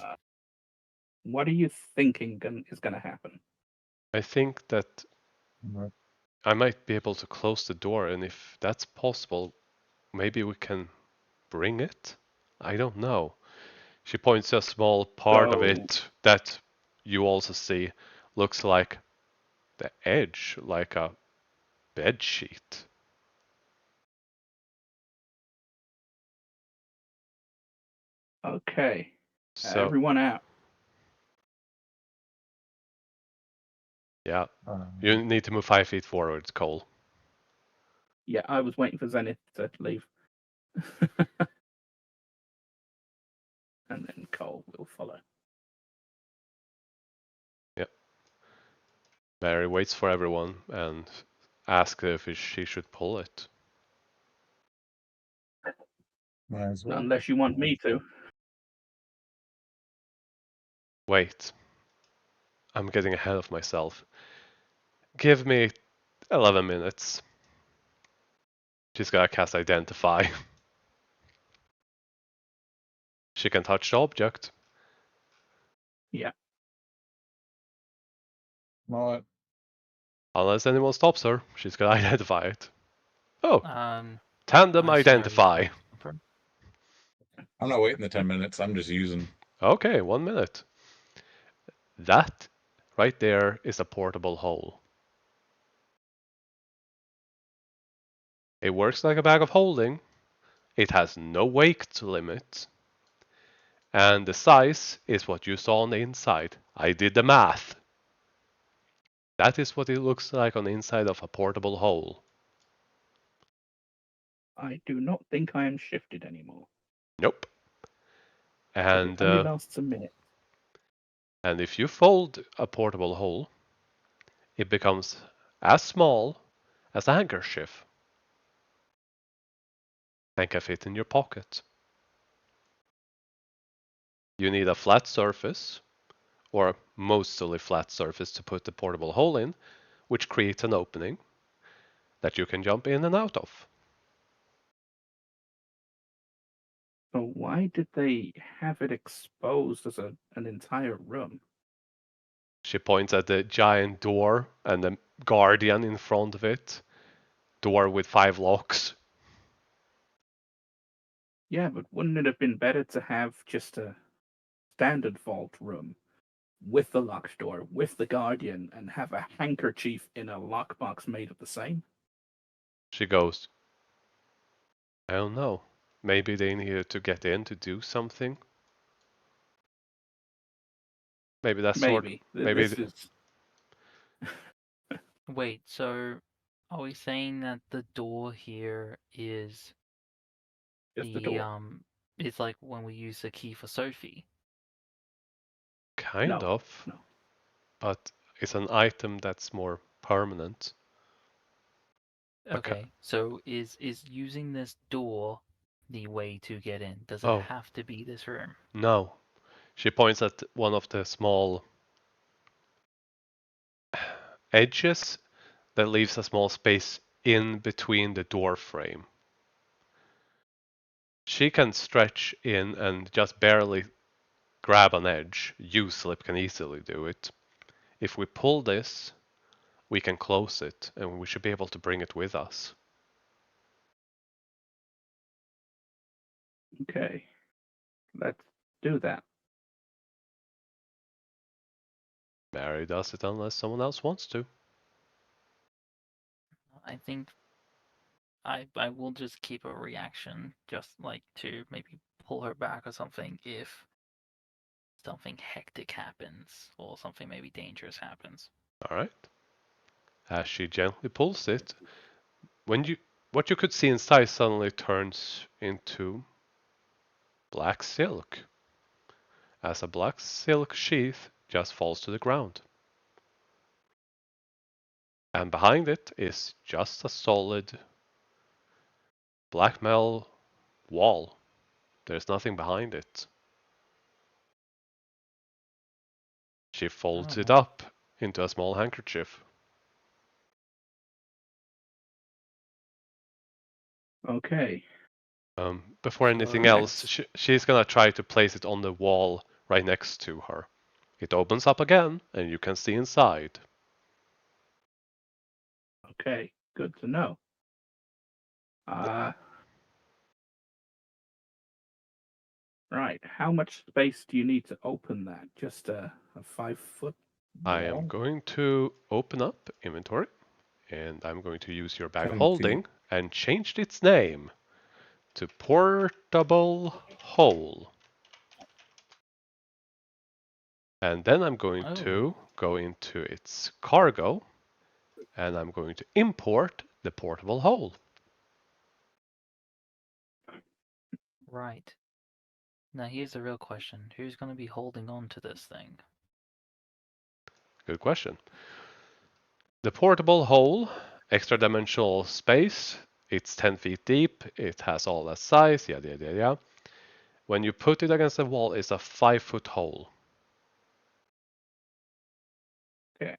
[SPEAKER 3] What are you thinking is going to happen?
[SPEAKER 1] I think that
[SPEAKER 4] Mhm.
[SPEAKER 1] I might be able to close the door, and if that's possible, maybe we can bring it? I don't know. She points to a small part of
[SPEAKER 3] So,
[SPEAKER 1] it that you also see looks like the edge, like a bed sheet.
[SPEAKER 3] okay.
[SPEAKER 1] So,
[SPEAKER 3] Everyone out.
[SPEAKER 1] yeah,
[SPEAKER 4] Um,
[SPEAKER 1] you need to move 5 feet forward, Cole.
[SPEAKER 3] Yeah, I was waiting for Zenith to leave. And then Cole will follow.
[SPEAKER 1] Yep. Mary waits for everyone and asks if she should pull it.
[SPEAKER 4] might as well.
[SPEAKER 3] Unless you want me to.
[SPEAKER 1] Wait, I'm getting ahead of myself. Give me 11 minutes. She's gonna cast Identify. She can touch the object.
[SPEAKER 3] Yeah.
[SPEAKER 4] Well,
[SPEAKER 1] Unless anyone stops her, she's gonna identify it. Oh, tandem
[SPEAKER 2] I started
[SPEAKER 1] identify.
[SPEAKER 2] to-
[SPEAKER 4] I'm not waiting the 10 minutes. I'm just using.
[SPEAKER 1] Okay, 1 minute. That right there is a portable hole. It works like a bag of holding. It has no weight limit. And the size is what you saw on the inside. I did the math. That is what it looks like on the inside of a portable hole.
[SPEAKER 3] I do not think I am shifted anymore.
[SPEAKER 1] Nope.
[SPEAKER 3] But it
[SPEAKER 1] And
[SPEAKER 3] only lasts a minute.
[SPEAKER 1] and if you fold a portable hole, it becomes as small as a handkerchief and can fit in your pocket. You need a flat surface, or mostly flat surface, to put the portable hole in, which creates an opening that you can jump in and out of.
[SPEAKER 3] So why did they have it exposed as an entire room?
[SPEAKER 1] She points at the giant door and the guardian in front of it. Door with 5 locks.
[SPEAKER 3] Yeah, but wouldn't it have been better to have just a standard vault room with the locked door, with the guardian, and have a handkerchief in a lockbox made of the same?
[SPEAKER 1] She goes, I don't know. Maybe they needed to get in to do something. Maybe that's sort.
[SPEAKER 3] Maybe.
[SPEAKER 1] Maybe
[SPEAKER 3] This is
[SPEAKER 2] Wait, so are we saying that the door here is
[SPEAKER 3] just a
[SPEAKER 2] the
[SPEAKER 3] door.
[SPEAKER 2] is like when we use the key for Sophie?
[SPEAKER 1] kind
[SPEAKER 3] No,
[SPEAKER 1] of,
[SPEAKER 3] no.
[SPEAKER 1] but it's an item that's more permanent.
[SPEAKER 2] Okay, so is using this door the way to get in? Does it
[SPEAKER 1] Oh,
[SPEAKER 2] have to be this room?
[SPEAKER 1] no. She points at one of the small edges that leaves a small space in between the door frame. She can stretch in and just barely grab an edge. You, Slip, can easily do it. If we pull this, we can close it, and we should be able to bring it with us.
[SPEAKER 3] Okay. Let's do that.
[SPEAKER 1] Mary does it unless someone else wants to.
[SPEAKER 2] I think I will just keep a reaction, just like to maybe pull her back or something if something hectic happens or something maybe dangerous happens.
[SPEAKER 1] All right. As she gently pulls it, what you could see inside suddenly turns into black silk, as a black silk sheath just falls to the ground. And behind it is just a solid black metal wall. There's nothing behind it. She folds it
[SPEAKER 2] Oh,
[SPEAKER 1] up into a small handkerchief.
[SPEAKER 3] Okay.
[SPEAKER 1] Before
[SPEAKER 2] so
[SPEAKER 1] anything else,
[SPEAKER 3] Let's.
[SPEAKER 1] she's gonna try to place it on the wall right next to her. It opens up again, and you can see inside.
[SPEAKER 3] Okay. Good to know. Right. How much space do you need to open that? Just a 5 foot
[SPEAKER 1] I am
[SPEAKER 3] wall?
[SPEAKER 1] going to open up inventory, and I'm going to use your bag of
[SPEAKER 4] 10 feet.
[SPEAKER 1] holding and change its name to Portable Hole. And then I'm going
[SPEAKER 2] oh,
[SPEAKER 1] to go into its cargo, and I'm going to import the portable hole.
[SPEAKER 2] right. Now here's the real question: who's going to be holding on to this thing?
[SPEAKER 1] Good question. The portable hole, extra dimensional space, it's 10 feet deep, it has all that size, yada yada yada. When you put it against the wall, it's a 5 foot hole.
[SPEAKER 3] Okay.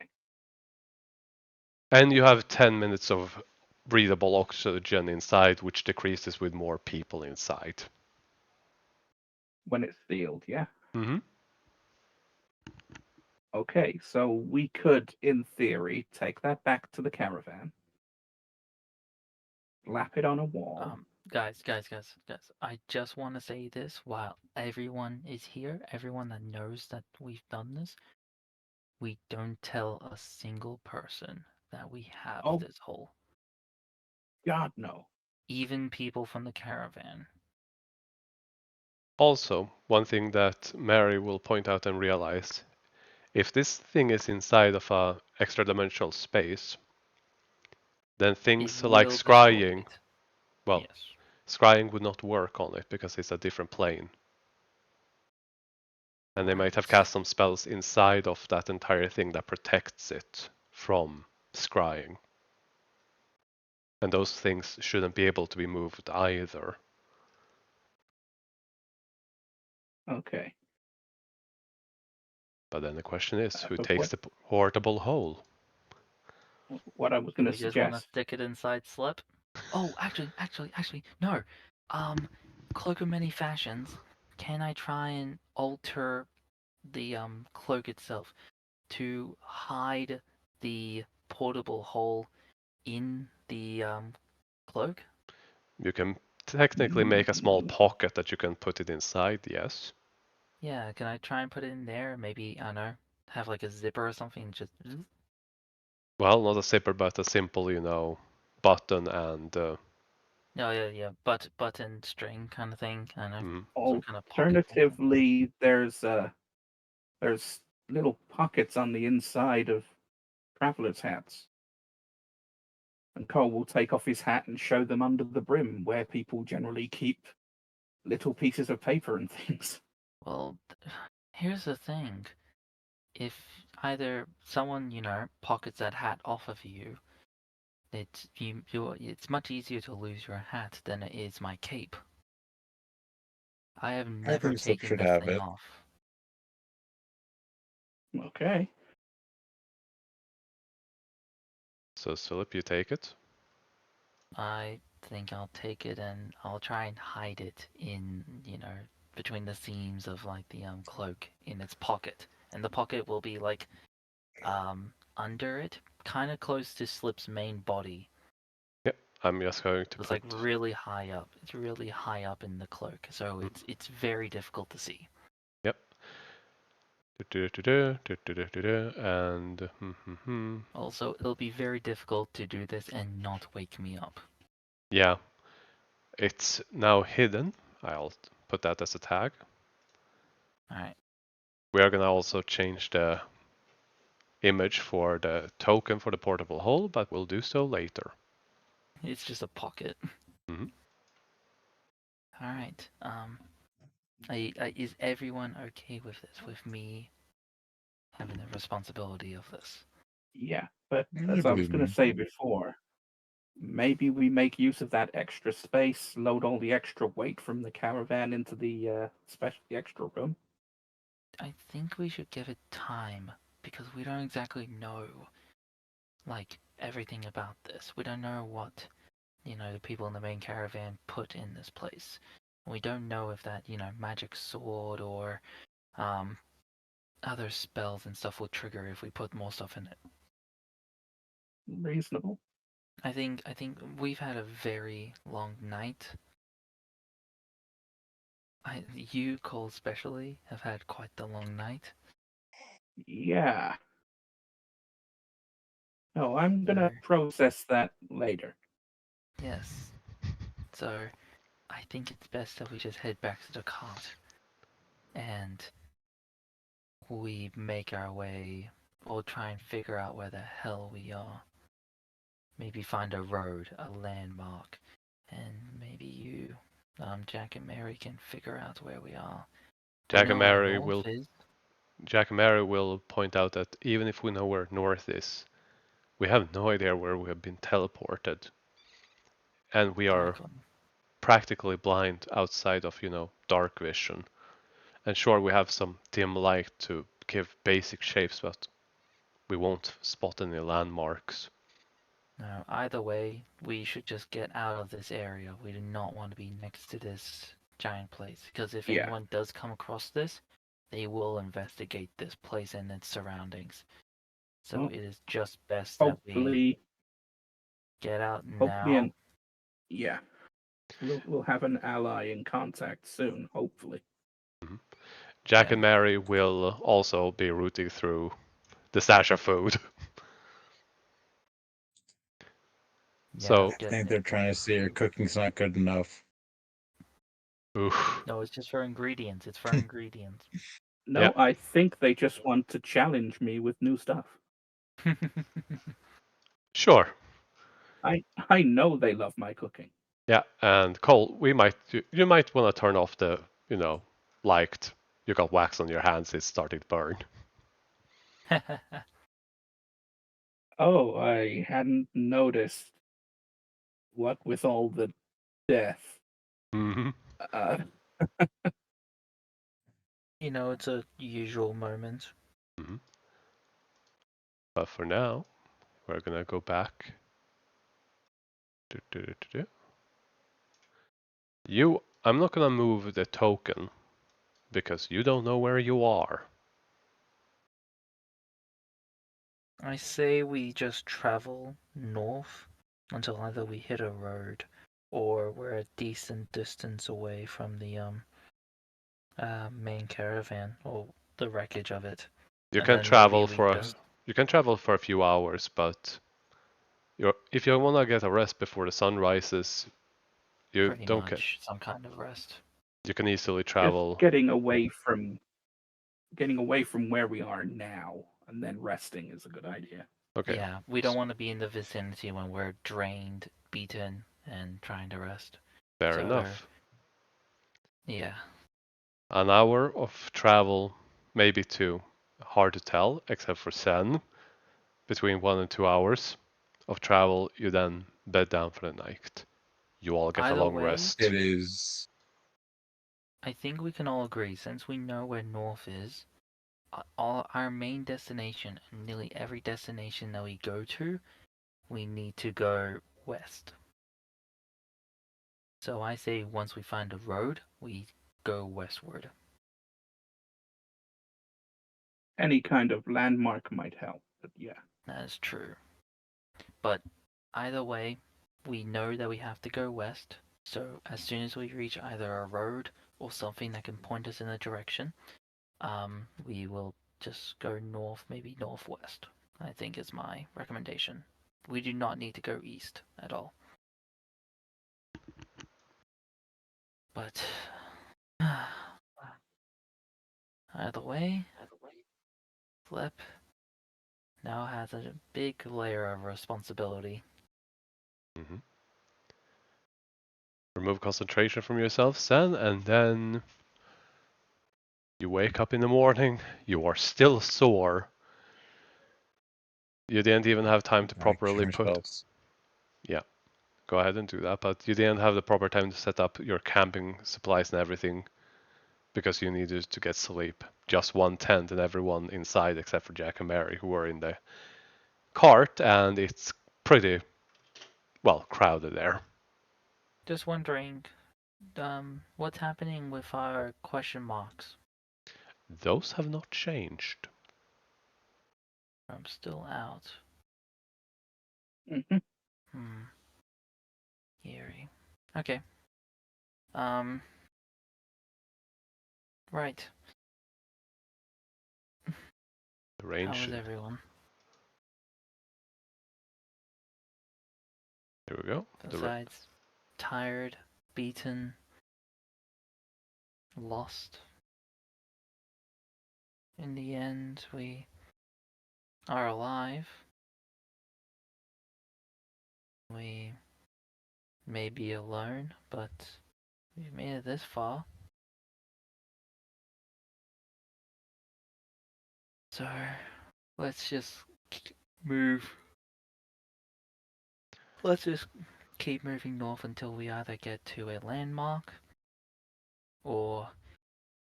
[SPEAKER 1] And you have 10 minutes of breathable oxygen inside, which decreases with more people inside.
[SPEAKER 3] When it's sealed, yeah.
[SPEAKER 1] Mm-hmm.
[SPEAKER 3] Okay, so we could, in theory, take that back to the caravan, lap it on a wall.
[SPEAKER 2] Guys. I just want to say this while everyone is here, everyone that knows that we've done this. We don't tell a single person that we have
[SPEAKER 3] Oh,
[SPEAKER 2] this hole.
[SPEAKER 3] God, no.
[SPEAKER 2] Even people from the caravan.
[SPEAKER 1] Also, one thing that Mary will point out and realize, if this thing is inside of a extra dimensional space, then
[SPEAKER 2] It
[SPEAKER 1] things like
[SPEAKER 2] will destroy
[SPEAKER 1] scrying,
[SPEAKER 2] it.
[SPEAKER 1] well,
[SPEAKER 2] Yes.
[SPEAKER 1] scrying would not work on it because it's a different plane. And they might have
[SPEAKER 2] Right.
[SPEAKER 1] cast some spells inside of that entire thing that protects it from scrying. And those things shouldn't be able to be moved either.
[SPEAKER 3] Okay.
[SPEAKER 1] But then the question is, who
[SPEAKER 3] But
[SPEAKER 1] takes the portable hole?
[SPEAKER 3] what I was
[SPEAKER 2] Do
[SPEAKER 3] going to
[SPEAKER 2] we just want to
[SPEAKER 3] suggest.
[SPEAKER 2] stick it inside Slip? Oh, actually, no. Cloak of Many Fashions. Can I try and alter the cloak itself to hide the portable hole in the cloak?
[SPEAKER 1] You can technically make a small
[SPEAKER 3] Mm,
[SPEAKER 1] pocket that you can put it inside, yes.
[SPEAKER 2] Yeah, can I try and put it in there? Maybe, I don't know, have like a zipper or something, just
[SPEAKER 1] Well, not a zipper, but a simple, button and
[SPEAKER 2] no, yeah, button string kind of thing. I don't know,
[SPEAKER 1] mm,
[SPEAKER 2] some kind of pocket for it.
[SPEAKER 3] Alternatively, there's little pockets on the inside of travelers' hats. And Cole will take off his hat and show them under the brim where people generally keep little pieces of paper and things.
[SPEAKER 2] Well, here's the thing. If either someone, pockets that hat off of you, it's much easier to lose your hat than it is my cape. I have
[SPEAKER 4] I
[SPEAKER 2] never
[SPEAKER 4] think Slip
[SPEAKER 2] taken
[SPEAKER 4] should
[SPEAKER 2] this
[SPEAKER 4] have
[SPEAKER 2] thing
[SPEAKER 4] it.
[SPEAKER 2] off.
[SPEAKER 3] Okay.
[SPEAKER 1] so Philip, you take it.
[SPEAKER 2] I think I'll take it and I'll try and hide it in, between the seams of like the cloak in its pocket. And the pocket will be like under it, kind of close to Slip's main body.
[SPEAKER 1] Yep, I'm just going to
[SPEAKER 2] It's like
[SPEAKER 1] put.
[SPEAKER 2] really high up. It's really high up in the cloak, so
[SPEAKER 1] Mm,
[SPEAKER 2] it's very difficult to see.
[SPEAKER 1] yep. And
[SPEAKER 2] Also, it'll be very difficult to do this and not wake me up.
[SPEAKER 1] Yeah, it's now hidden. I'll put that as a tag.
[SPEAKER 2] Alright.
[SPEAKER 1] We are gonna also change the image for the token for the portable hole, but we'll do so later.
[SPEAKER 2] It's just a pocket.
[SPEAKER 1] Mhm.
[SPEAKER 2] Alright. Is everyone okay with this? With me having the responsibility of this?
[SPEAKER 3] Yeah, but
[SPEAKER 4] I
[SPEAKER 3] as I was
[SPEAKER 4] believe
[SPEAKER 3] going
[SPEAKER 4] me.
[SPEAKER 3] to say before, maybe we make use of that extra space, load all the extra weight from the caravan into the the extra room.
[SPEAKER 2] I think we should give it time because we don't exactly know like everything about this. We don't know what, the people in the main caravan put in this place. We don't know if that, magic sword or um other spells and stuff will trigger if we put more stuff in it.
[SPEAKER 3] Reasonable.
[SPEAKER 2] I think we've had a very long night. You, Cole, especially, have had quite the long night.
[SPEAKER 3] Yeah. No, I'm going to
[SPEAKER 2] So,
[SPEAKER 3] process that later.
[SPEAKER 2] yes. So, I think it's best that we just head back to the cart and we make our way or try and figure out where the hell we are. Maybe find a road, a landmark, and maybe you, Jack and Mary can figure out where we are. We
[SPEAKER 1] Jack and
[SPEAKER 2] know where
[SPEAKER 1] Mary
[SPEAKER 2] north
[SPEAKER 1] will
[SPEAKER 2] is.
[SPEAKER 1] Jack and Mary will point out that even if we know where north is, we have no idea where we have been teleported, and we are
[SPEAKER 2] Exactly.
[SPEAKER 1] practically blind outside of, dark vision. And sure, we have some dim light to give basic shapes, but we won't spot any landmarks.
[SPEAKER 2] No, either way, we should just get out of this area. We do not want to be next to this giant place, because if
[SPEAKER 3] Yeah.
[SPEAKER 2] anyone does come across this, they will investigate this place and its surroundings. So
[SPEAKER 3] Well,
[SPEAKER 2] it is just best that we
[SPEAKER 3] hopefully,
[SPEAKER 2] get out
[SPEAKER 3] hopefully,
[SPEAKER 2] now.
[SPEAKER 3] and yeah, we'll have an ally in contact soon. Hopefully.
[SPEAKER 1] Mhm. Jack
[SPEAKER 2] Yeah,
[SPEAKER 1] and Mary will also be rooting through the stash of food.
[SPEAKER 2] yeah,
[SPEAKER 1] So,
[SPEAKER 4] I think they're trying to say your cooking's not good enough.
[SPEAKER 1] oof.
[SPEAKER 2] no, it's just for ingredients. It's for ingredients.
[SPEAKER 1] Yeah,
[SPEAKER 3] No, I think they just want to challenge me with new stuff.
[SPEAKER 1] sure.
[SPEAKER 3] I know they love my cooking.
[SPEAKER 1] Yeah, and Cole, you might want to turn off the, light. You got wax on your hands, it's starting to burn.
[SPEAKER 3] Oh, I hadn't noticed. What with all the death.
[SPEAKER 1] Hmm.
[SPEAKER 3] Uh,
[SPEAKER 2] It's a usual moment.
[SPEAKER 1] Hmm. But for now, we're gonna go back. Do, do, do, do, do. I'm not gonna move the token because you don't know where you are.
[SPEAKER 2] I say we just travel north until either we hit a road or we're a decent distance away from the main caravan or the wreckage of it.
[SPEAKER 1] You
[SPEAKER 2] And
[SPEAKER 1] can
[SPEAKER 2] then maybe
[SPEAKER 1] travel
[SPEAKER 2] we
[SPEAKER 1] for
[SPEAKER 2] just
[SPEAKER 1] you can travel for a few hours, but if you wanna get a rest before the sun rises, you
[SPEAKER 2] pretty
[SPEAKER 1] don't get.
[SPEAKER 2] much some kind of rest.
[SPEAKER 1] You can easily
[SPEAKER 3] just
[SPEAKER 1] travel.
[SPEAKER 3] getting away from where we are now, and then resting is a good idea.
[SPEAKER 1] Okay,
[SPEAKER 2] Yeah, we don't want to be in the vicinity when we're drained, beaten, and trying to rest.
[SPEAKER 1] fair
[SPEAKER 2] So,
[SPEAKER 1] enough.
[SPEAKER 2] yeah.
[SPEAKER 1] An hour of travel, maybe two. Hard to tell, except for Sen. Between 1 and 2 hours of travel, you then bed down for the night. You all get a
[SPEAKER 2] Either
[SPEAKER 1] long
[SPEAKER 2] way,
[SPEAKER 1] rest.
[SPEAKER 4] It is.
[SPEAKER 2] I think we can all agree, since we know where north is, all our main destination and nearly every destination that we go to, we need to go west. So I say once we find a road, we go westward.
[SPEAKER 3] Any kind of landmark might help, but yeah.
[SPEAKER 2] That is true. But either way, we know that we have to go west. So as soon as we reach either a road or something that can point us in a direction, we will just go north, maybe northwest. I think is my recommendation. We do not need to go east at all. But either way, Flip now has a big layer of responsibility.
[SPEAKER 1] Mm-hmm. Remove concentration from yourself, Sen, and then you wake up in the morning. You are still sore. You didn't even have time to properly
[SPEAKER 4] Cure
[SPEAKER 1] put.
[SPEAKER 4] spells.
[SPEAKER 1] Yeah, go ahead and do that. But you didn't have the proper time to set up your camping supplies and everything because you needed to get sleep. Just one tent and everyone inside except for Jack and Mary who were in the cart, and it's pretty well crowded there.
[SPEAKER 2] Just wondering, what's happening with our question marks?
[SPEAKER 1] Those have not changed.
[SPEAKER 2] I'm still out.
[SPEAKER 3] Hmm.
[SPEAKER 2] Hmm. Eerie. Okay. Right.
[SPEAKER 1] The range.
[SPEAKER 2] How is everyone?
[SPEAKER 1] Here we go.
[SPEAKER 2] Besides tired, beaten, lost. In the end, we are alive. We may be alone, but we've made it this far. So, let's just move. Let's just keep moving north until we either get to a landmark or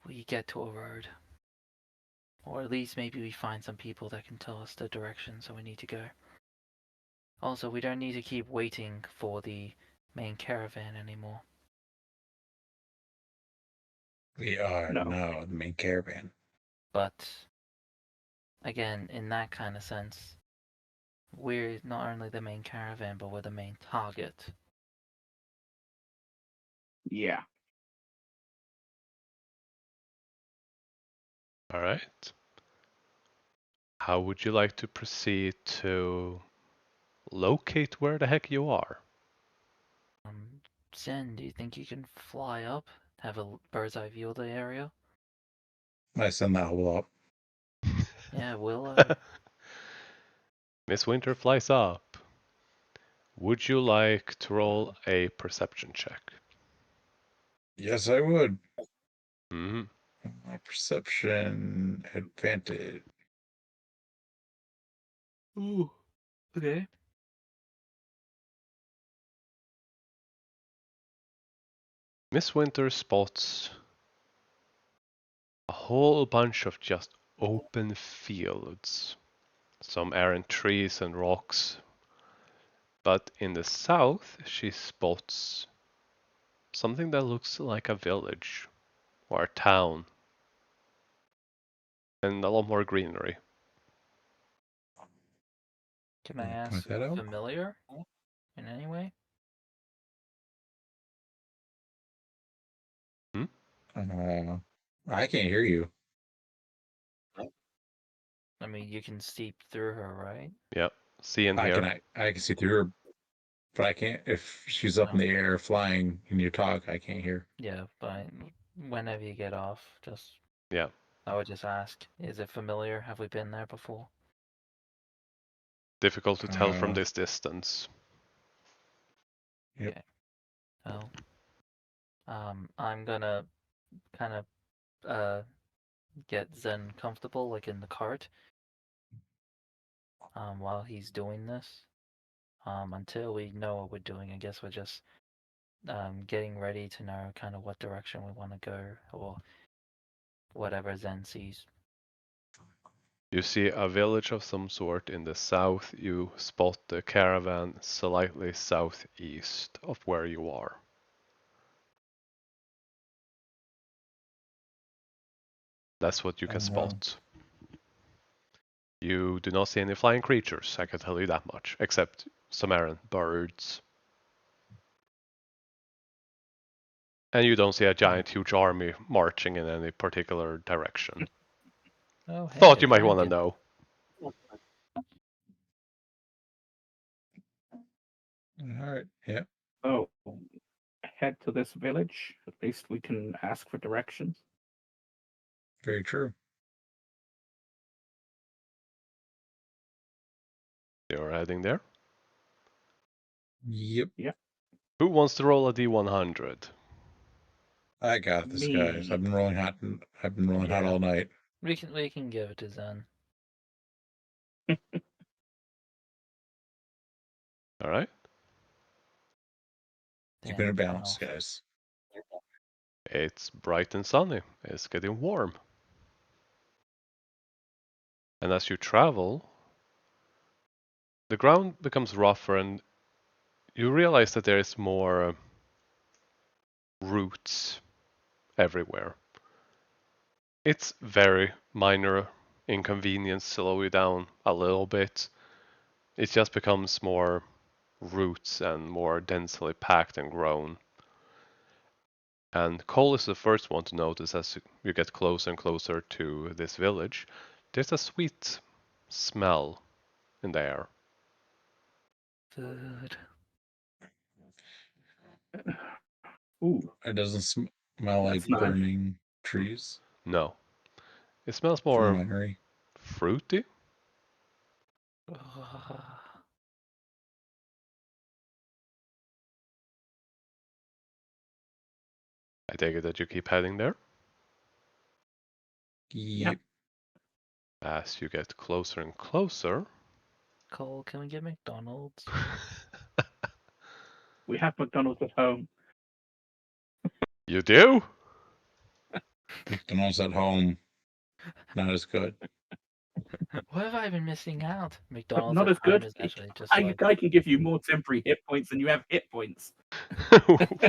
[SPEAKER 2] we get to a road. Or at least maybe we find some people that can tell us the direction so we need to go. Also, we don't need to keep waiting for the main caravan anymore.
[SPEAKER 4] We are
[SPEAKER 3] No.
[SPEAKER 4] now the main caravan.
[SPEAKER 2] But, again, in that kind of sense, we're not only the main caravan, but we're the main target.
[SPEAKER 3] Yeah.
[SPEAKER 1] All right. How would you like to proceed to locate where the heck you are?
[SPEAKER 2] Zen, do you think you can fly up? Have a bird's eye view of the area?
[SPEAKER 4] I send that whole up.
[SPEAKER 2] Yeah, Willow.
[SPEAKER 1] Miss Winter flies up. Would you like to roll a perception check?
[SPEAKER 4] Yes, I would.
[SPEAKER 1] Mm-hmm.
[SPEAKER 4] My perception advantage.
[SPEAKER 2] Ooh. Okay.
[SPEAKER 1] Miss Winter spots a whole bunch of just open fields, some errant trees and rocks. But in the south, she spots something that looks like a village or a town, and a lot more greenery.
[SPEAKER 2] Can I
[SPEAKER 4] Point
[SPEAKER 2] ask
[SPEAKER 4] that out.
[SPEAKER 2] familiar in any way?
[SPEAKER 4] I can't hear you.
[SPEAKER 2] I mean, you can see through her, right?
[SPEAKER 1] Yep, see and hear.
[SPEAKER 4] I can see through her, but I can't. If she's up in
[SPEAKER 2] No.
[SPEAKER 4] the air flying and you talk, I can't hear.
[SPEAKER 2] Yeah, but whenever you get off, just
[SPEAKER 1] Yeah,
[SPEAKER 2] I would just ask, is it familiar? Have we been there before?
[SPEAKER 1] difficult to tell from
[SPEAKER 4] Uh,
[SPEAKER 1] this distance.
[SPEAKER 4] Yep.
[SPEAKER 2] Okay. Well, I'm gonna kind of get Zen comfortable, like in the cart, while he's doing this. Until we know what we're doing, I guess we're just getting ready to know kind of what direction we want to go or whatever Zen sees.
[SPEAKER 1] You see a village of some sort in the south. You spot the caravan slightly southeast of where you are. That's what you can spot. You do not see any flying creatures, I can tell you that much, except some errant birds. And you don't see a giant, huge army marching in any particular direction.
[SPEAKER 2] Oh, hey,
[SPEAKER 1] Thought
[SPEAKER 2] a
[SPEAKER 1] you might want to
[SPEAKER 2] dragon.
[SPEAKER 1] know.
[SPEAKER 4] All right. Yeah.
[SPEAKER 3] Oh, head to this village. least we can ask for directions.
[SPEAKER 4] Very true.
[SPEAKER 1] You're heading there.
[SPEAKER 4] Yep.
[SPEAKER 1] Who wants to roll a D100?
[SPEAKER 4] I got this, guys.
[SPEAKER 3] Me.
[SPEAKER 4] I've been rolling hot. I've been rolling hot
[SPEAKER 3] Yeah.
[SPEAKER 4] all night.
[SPEAKER 2] We can give it to Zen.
[SPEAKER 1] All right.
[SPEAKER 4] Keeping it
[SPEAKER 2] Damn,
[SPEAKER 4] balanced,
[SPEAKER 2] runoff.
[SPEAKER 4] guys.
[SPEAKER 1] It's bright and sunny. It's getting warm. And as you travel, the ground becomes rougher and you realize that there is more roots everywhere. It's very minor inconvenience, slow you down a little bit. It just becomes more roots and more densely packed and grown. And Cole is the first one to notice as you get closer and closer to this village. There's a sweet smell in the air.
[SPEAKER 2] Food.
[SPEAKER 3] Ooh,
[SPEAKER 4] It doesn't smell like
[SPEAKER 3] that's nice.
[SPEAKER 4] burning trees
[SPEAKER 1] No, it smells
[SPEAKER 4] from the
[SPEAKER 1] more
[SPEAKER 4] winery.
[SPEAKER 1] fruity. I take it that you keep heading there.
[SPEAKER 4] Yep.
[SPEAKER 1] As you get closer and closer,
[SPEAKER 2] Cole, can we get McDonald's?
[SPEAKER 3] We have McDonald's at home.
[SPEAKER 1] you do?
[SPEAKER 4] McDonald's at home, not as good.
[SPEAKER 2] What have I been missing out?
[SPEAKER 3] But
[SPEAKER 2] McDonald's
[SPEAKER 3] not
[SPEAKER 2] at
[SPEAKER 3] as
[SPEAKER 2] home
[SPEAKER 3] good.
[SPEAKER 2] is actually just like
[SPEAKER 3] I can give you more temporary hit points than you have hit points.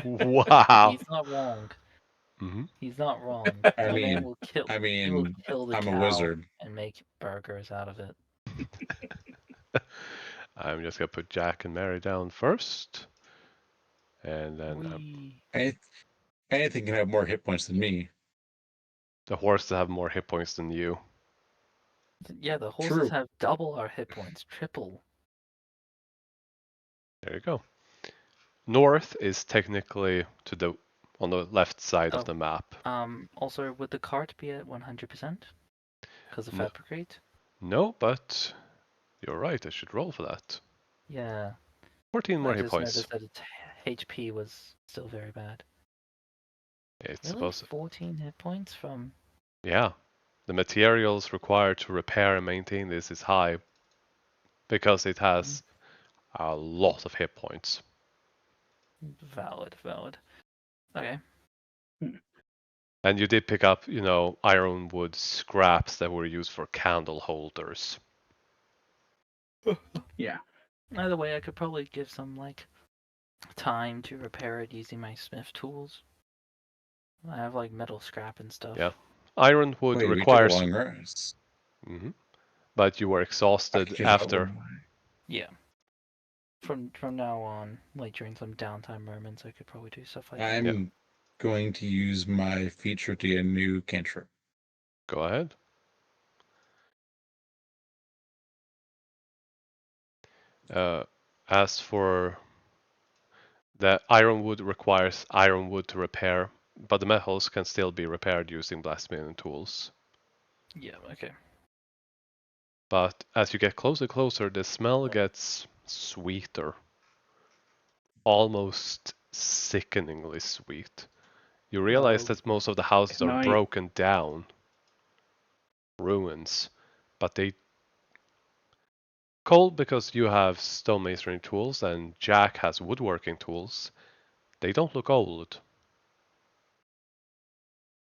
[SPEAKER 1] Wow.
[SPEAKER 2] he's not wrong.
[SPEAKER 1] hmm
[SPEAKER 2] He's not wrong.
[SPEAKER 4] I
[SPEAKER 2] My man
[SPEAKER 4] mean,
[SPEAKER 2] will kill.
[SPEAKER 4] I
[SPEAKER 2] He will
[SPEAKER 4] mean,
[SPEAKER 2] kill the
[SPEAKER 4] I'm a
[SPEAKER 2] cow
[SPEAKER 4] wizard.
[SPEAKER 2] and make burgers out of it.
[SPEAKER 1] I'm just gonna put Jack and Mary down first, and then
[SPEAKER 2] We.
[SPEAKER 4] Anything can have more hit points than me.
[SPEAKER 1] the horses have more hit points than you.
[SPEAKER 2] Yeah, the horses
[SPEAKER 4] True.
[SPEAKER 2] have double our hit points, triple.
[SPEAKER 1] There you go. North is technically to the on the left side of
[SPEAKER 2] Oh.
[SPEAKER 1] the map.
[SPEAKER 2] Also, would the cart be at 100%? Because of
[SPEAKER 1] No.
[SPEAKER 2] fabricate?
[SPEAKER 1] No, but you're right. I should roll for that.
[SPEAKER 2] Yeah.
[SPEAKER 1] 14 more
[SPEAKER 2] I
[SPEAKER 1] hit
[SPEAKER 2] just
[SPEAKER 1] points.
[SPEAKER 2] noticed that its HP was still very bad.
[SPEAKER 1] It's
[SPEAKER 2] Really?
[SPEAKER 1] supposed to.
[SPEAKER 2] 14 hit points from.
[SPEAKER 1] Yeah. The materials required to repair and maintain this is high because it has a lot of hit points.
[SPEAKER 2] Valid. Okay.
[SPEAKER 1] And you did pick up, ironwood scraps that were used for candle holders.
[SPEAKER 3] Yeah.
[SPEAKER 2] Either way, I could probably give some, like, time to repair it using my smith tools. I have, like, metal scrap and stuff.
[SPEAKER 1] Yeah. Ironwood
[SPEAKER 4] Wait, we took a
[SPEAKER 1] requires.
[SPEAKER 4] long rest.
[SPEAKER 1] But you were
[SPEAKER 4] I
[SPEAKER 1] exhausted
[SPEAKER 4] could use that
[SPEAKER 1] after.
[SPEAKER 4] one.
[SPEAKER 2] Yeah. From now on, like, during some downtime moments, I could probably do stuff like that.
[SPEAKER 4] I'm going to use my feature to get a new cantrip.
[SPEAKER 1] Go ahead. As for the ironwood requires ironwood to repair, but the metals can still be repaired using blacksmithing tools.
[SPEAKER 2] Yeah, okay.
[SPEAKER 1] But as you get closer and closer, the smell gets sweeter. Almost sickeningly sweet. You realize that most of the houses
[SPEAKER 3] Can
[SPEAKER 1] are
[SPEAKER 3] I-
[SPEAKER 1] broken down. Ruins. But they cold because you have stonemasonry tools and Jack has woodworking tools. They don't look old.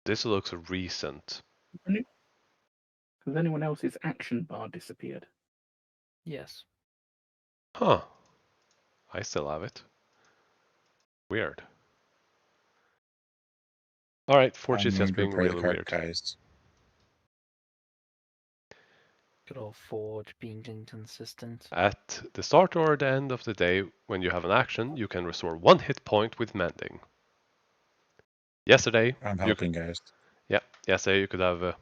[SPEAKER 1] This looks recent.
[SPEAKER 3] Has anyone else's action bar disappeared?
[SPEAKER 2] Yes.
[SPEAKER 1] Huh. I still have it. Weird. Alright, Forge
[SPEAKER 4] I'm
[SPEAKER 1] is
[SPEAKER 4] going
[SPEAKER 1] just
[SPEAKER 4] to
[SPEAKER 1] being
[SPEAKER 4] repair the
[SPEAKER 1] really
[SPEAKER 4] cart,
[SPEAKER 1] weird.
[SPEAKER 4] guys.
[SPEAKER 2] Good old Forge being inconsistent.
[SPEAKER 1] At the start or the end of the day, when you have an action, you can restore 1 hit point with mending. Yesterday,
[SPEAKER 4] I'm helping, guys.
[SPEAKER 1] yesterday you could have,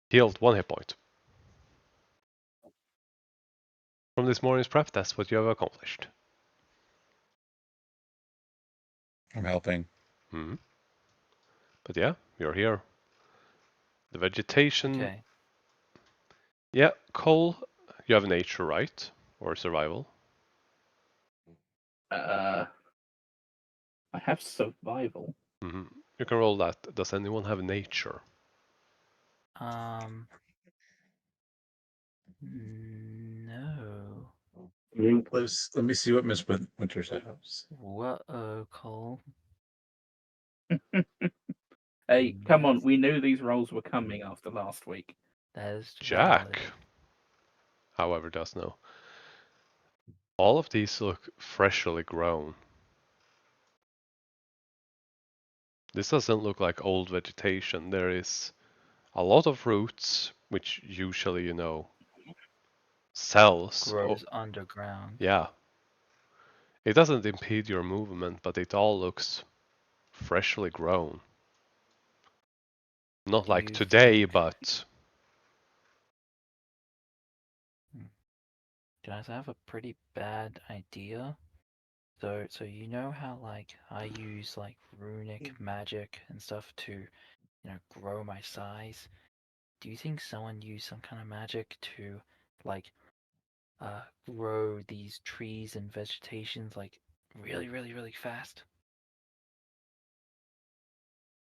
[SPEAKER 1] healed 1 hit point. From this morning's prep, that's what you have accomplished.
[SPEAKER 4] I'm helping.
[SPEAKER 1] Hmm. But yeah, you're here. The vegetation.
[SPEAKER 2] Okay.
[SPEAKER 1] Yeah, Cole, you have nature, right? Or survival?
[SPEAKER 3] I have survival.
[SPEAKER 1] Hmm. You can roll that. Does anyone have nature?
[SPEAKER 2] No.
[SPEAKER 4] Let me see what Miss Winters has.
[SPEAKER 2] Whoa, Cole.
[SPEAKER 3] Hey, come on.
[SPEAKER 2] Yes,
[SPEAKER 3] We knew these rolls were coming after last week.
[SPEAKER 2] that is valid.
[SPEAKER 1] Jack, however, does know. All of these look freshly grown. This doesn't look like old vegetation. There is a lot of roots, which usually, cells. Oh,
[SPEAKER 2] Grows underground.
[SPEAKER 1] yeah. It doesn't impede your movement, but it all looks freshly grown. Not
[SPEAKER 2] Do
[SPEAKER 1] like
[SPEAKER 2] you
[SPEAKER 1] today,
[SPEAKER 2] think,
[SPEAKER 1] but
[SPEAKER 2] guys, I have a pretty bad idea. So you know how like I use like runic magic and stuff to, grow my size? Do you think someone used some kind of magic to like grow these trees and vegetations like really, really, really fast?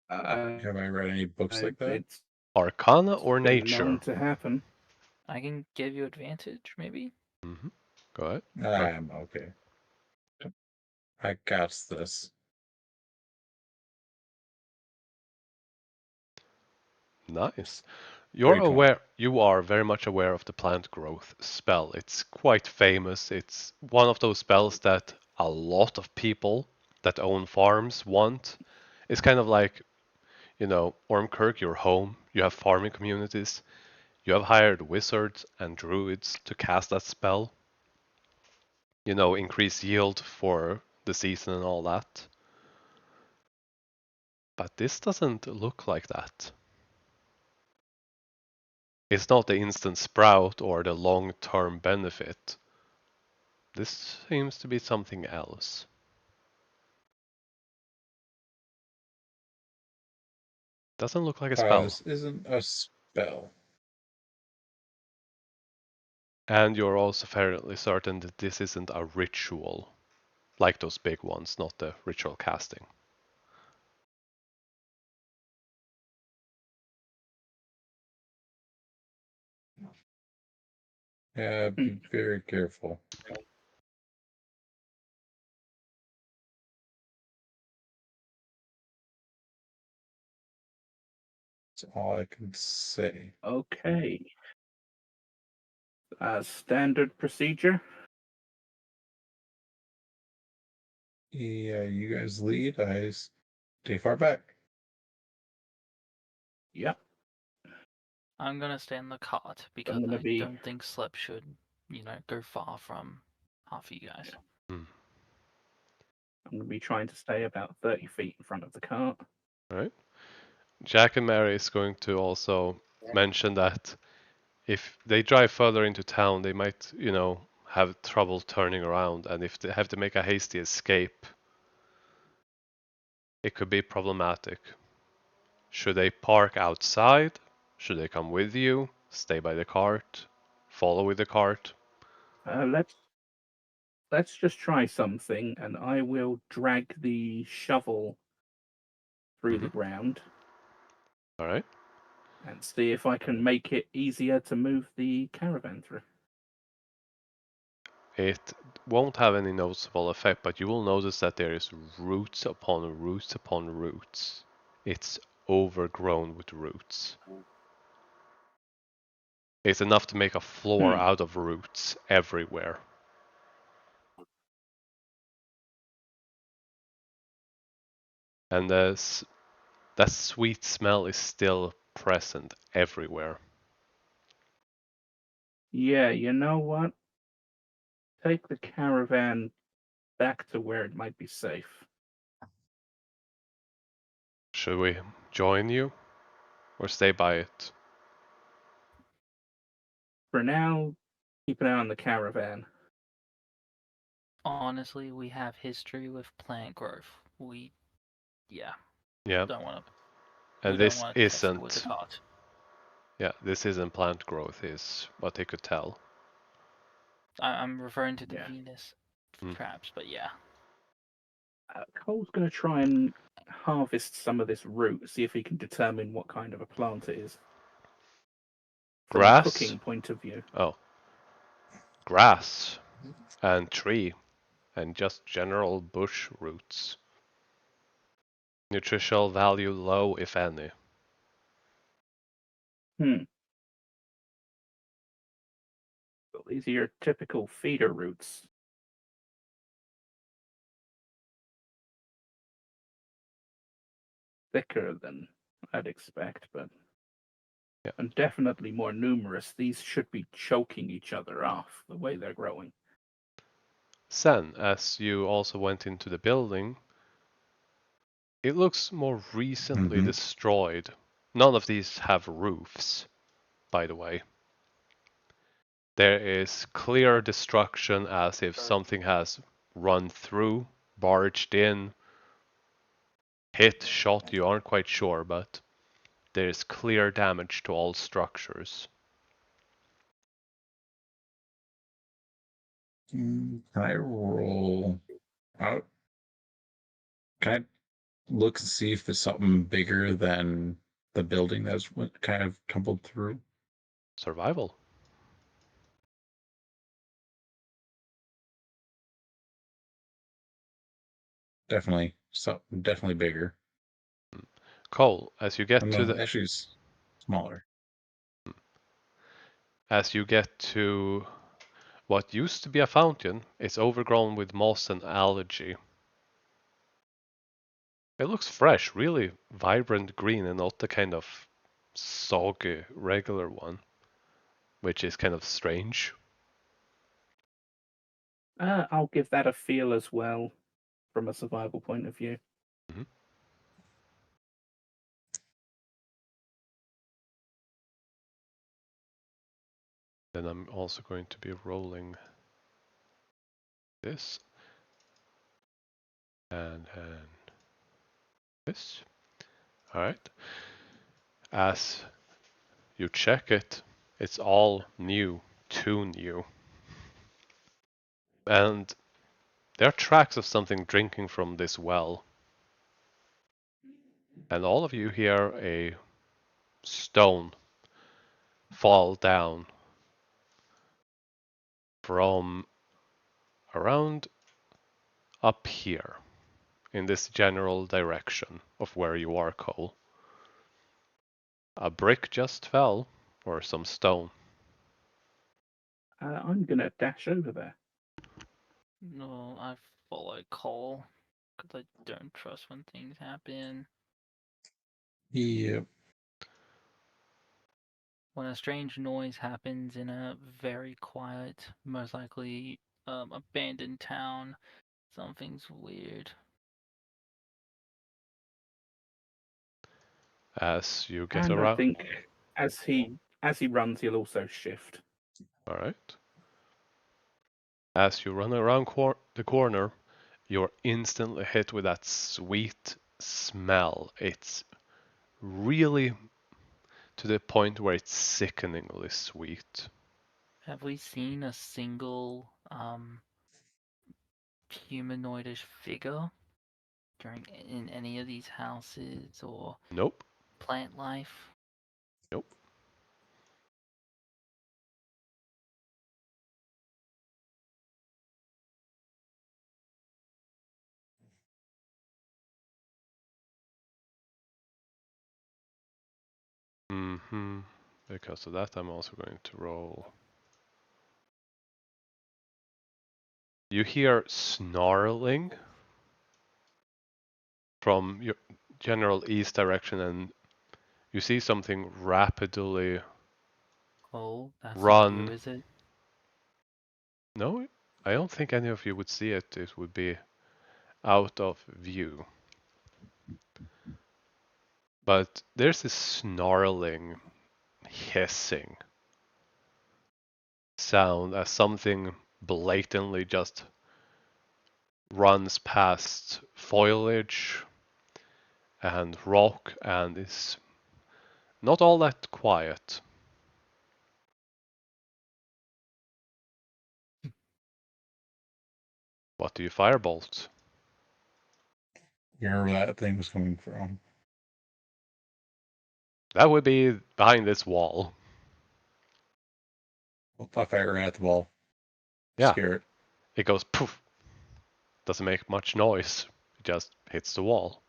[SPEAKER 4] Have I read any books like that?
[SPEAKER 3] It's
[SPEAKER 1] Arcana or
[SPEAKER 3] been known
[SPEAKER 1] nature?
[SPEAKER 3] to happen.
[SPEAKER 2] I can give you advantage, maybe?
[SPEAKER 1] Hmm. Go ahead.
[SPEAKER 4] I'm okay. I got this.
[SPEAKER 1] Nice.
[SPEAKER 4] 20.
[SPEAKER 1] You are very much aware of the plant growth spell. It's quite famous. It's one of those spells that a lot of people that own farms want. It's kind of like, Ormkirk, your home. You have farming communities. You have hired wizards and druids to cast that spell. Increase yield for the season and all that. But this doesn't look like that. It's not the instant sprout or the long-term benefit. This seems to be something else. Doesn't look like a spell.
[SPEAKER 4] This isn't a spell.
[SPEAKER 1] And you're also fairly certain that this isn't a ritual, like those big ones, not the ritual casting.
[SPEAKER 4] Yeah, be very careful. That's all I can say.
[SPEAKER 3] Okay. Standard procedure.
[SPEAKER 4] Yeah, you guys lead. I stay far back.
[SPEAKER 3] Yep.
[SPEAKER 2] I'm gonna stay in the cart because
[SPEAKER 3] I'm gonna
[SPEAKER 2] I
[SPEAKER 3] be.
[SPEAKER 2] don't think Slip should, go far from half of you guys.
[SPEAKER 1] Hmm.
[SPEAKER 3] I'm gonna be trying to stay about 30 feet in front of the cart.
[SPEAKER 1] All right. Jack and Mary is going to also mention that if they drive further into town, they might, have trouble turning around, and if they have to make a hasty escape, it could be problematic. Should they park outside? Should they come with you? Stay by the cart? Follow with the cart?
[SPEAKER 3] Let's just try something, and I will drag the shovel through the
[SPEAKER 1] Hmm.
[SPEAKER 3] ground
[SPEAKER 1] All right.
[SPEAKER 3] and see if I can make it easier to move the caravan through.
[SPEAKER 1] It won't have any noticeable effect, but you will notice that there is roots upon roots upon roots. It's overgrown with roots. It's enough to make a floor
[SPEAKER 3] Hmm.
[SPEAKER 1] out of roots everywhere. And that sweet smell is still present everywhere.
[SPEAKER 3] Yeah, you know what? Take the caravan back to where it might be safe.
[SPEAKER 1] Should we join you or stay by it?
[SPEAKER 3] For now, keep an eye on the caravan.
[SPEAKER 2] Honestly, we have history with plant growth. yeah,
[SPEAKER 1] Yeah,
[SPEAKER 2] don't want to.
[SPEAKER 1] and
[SPEAKER 2] We don't
[SPEAKER 1] this
[SPEAKER 2] want to test it with the
[SPEAKER 1] isn't.
[SPEAKER 2] cart.
[SPEAKER 1] Yeah, this isn't plant growth, is what they could tell.
[SPEAKER 2] I'm referring to the
[SPEAKER 3] Yeah.
[SPEAKER 2] Venus
[SPEAKER 1] Mm.
[SPEAKER 2] traps, but yeah.
[SPEAKER 3] Cole's going to try and harvest some of this root, see if he can determine what kind of a plant it is. From a
[SPEAKER 1] Grass?
[SPEAKER 3] cooking point of view.
[SPEAKER 1] Oh. Grass and tree and just general bush roots. Nutritional value low, if any.
[SPEAKER 3] Well, these are your typical feeder roots. Thicker than I'd expect, but
[SPEAKER 1] Yeah.
[SPEAKER 3] and definitely more numerous. These should be choking each other off the way they're growing.
[SPEAKER 1] Sen, as you also went into the building, it looks more recently
[SPEAKER 4] Mhm.
[SPEAKER 1] destroyed. None of these have roofs, by the way. There is clear destruction as if something has run through, barged in, hit, shot, you aren't quite sure, but there is clear damage to all structures.
[SPEAKER 4] Can I roll out? Can I look and see if it's something bigger than the building that's kind of tumbled through?
[SPEAKER 1] Survival.
[SPEAKER 4] Definitely, definitely bigger.
[SPEAKER 1] Cole, as you get
[SPEAKER 4] Oh,
[SPEAKER 1] to
[SPEAKER 4] no,
[SPEAKER 1] the
[SPEAKER 4] actually, it's smaller.
[SPEAKER 1] as you get to what used to be a fountain, it's overgrown with moss and algae. It looks fresh, really vibrant green and not the kind of soggy regular one, which is kind of strange.
[SPEAKER 3] I'll give that a feel as well from a survival point of view.
[SPEAKER 1] Mhm. Then I'm also going to be rolling this and this. Alright. As you check it, it's all new, too new. And there are tracks of something drinking from this well. And all of you hear a stone fall down from around up here in this general direction of where you are, Cole. A brick just fell, or some stone.
[SPEAKER 3] I'm going to dash over there.
[SPEAKER 2] No, I follow Cole because I don't trust when things happen.
[SPEAKER 4] Yep.
[SPEAKER 2] When a strange noise happens in a very quiet, most likely abandoned town, something's weird.
[SPEAKER 1] As you get
[SPEAKER 3] And I
[SPEAKER 1] around.
[SPEAKER 3] think as he runs, he'll also shift.
[SPEAKER 1] Alright. As you run around the corner, you're instantly hit with that sweet smell. It's really to the point where it's sickeningly sweet.
[SPEAKER 2] Have we seen a single humanoidish figure in any of these houses or
[SPEAKER 1] Nope.
[SPEAKER 2] plant life?
[SPEAKER 1] Nope. Mm-hmm. Because of that, I'm also going to roll. You hear snarling from your general east direction, and you see something rapidly
[SPEAKER 2] Oh, that's not you,
[SPEAKER 1] run.
[SPEAKER 2] is it?
[SPEAKER 1] No, I don't think any of you would see it. It would be out of view. But there's this snarling, hissing sound as something blatantly just runs past foliage and rock and is not all that quiet. What do you firebolt?
[SPEAKER 4] Wherever that thing was coming from.
[SPEAKER 1] That would be behind this wall.
[SPEAKER 4] Well, if I fire at the ball,
[SPEAKER 1] Yeah,
[SPEAKER 4] scare it.
[SPEAKER 1] it goes poof. Doesn't make much noise. It just hits the wall.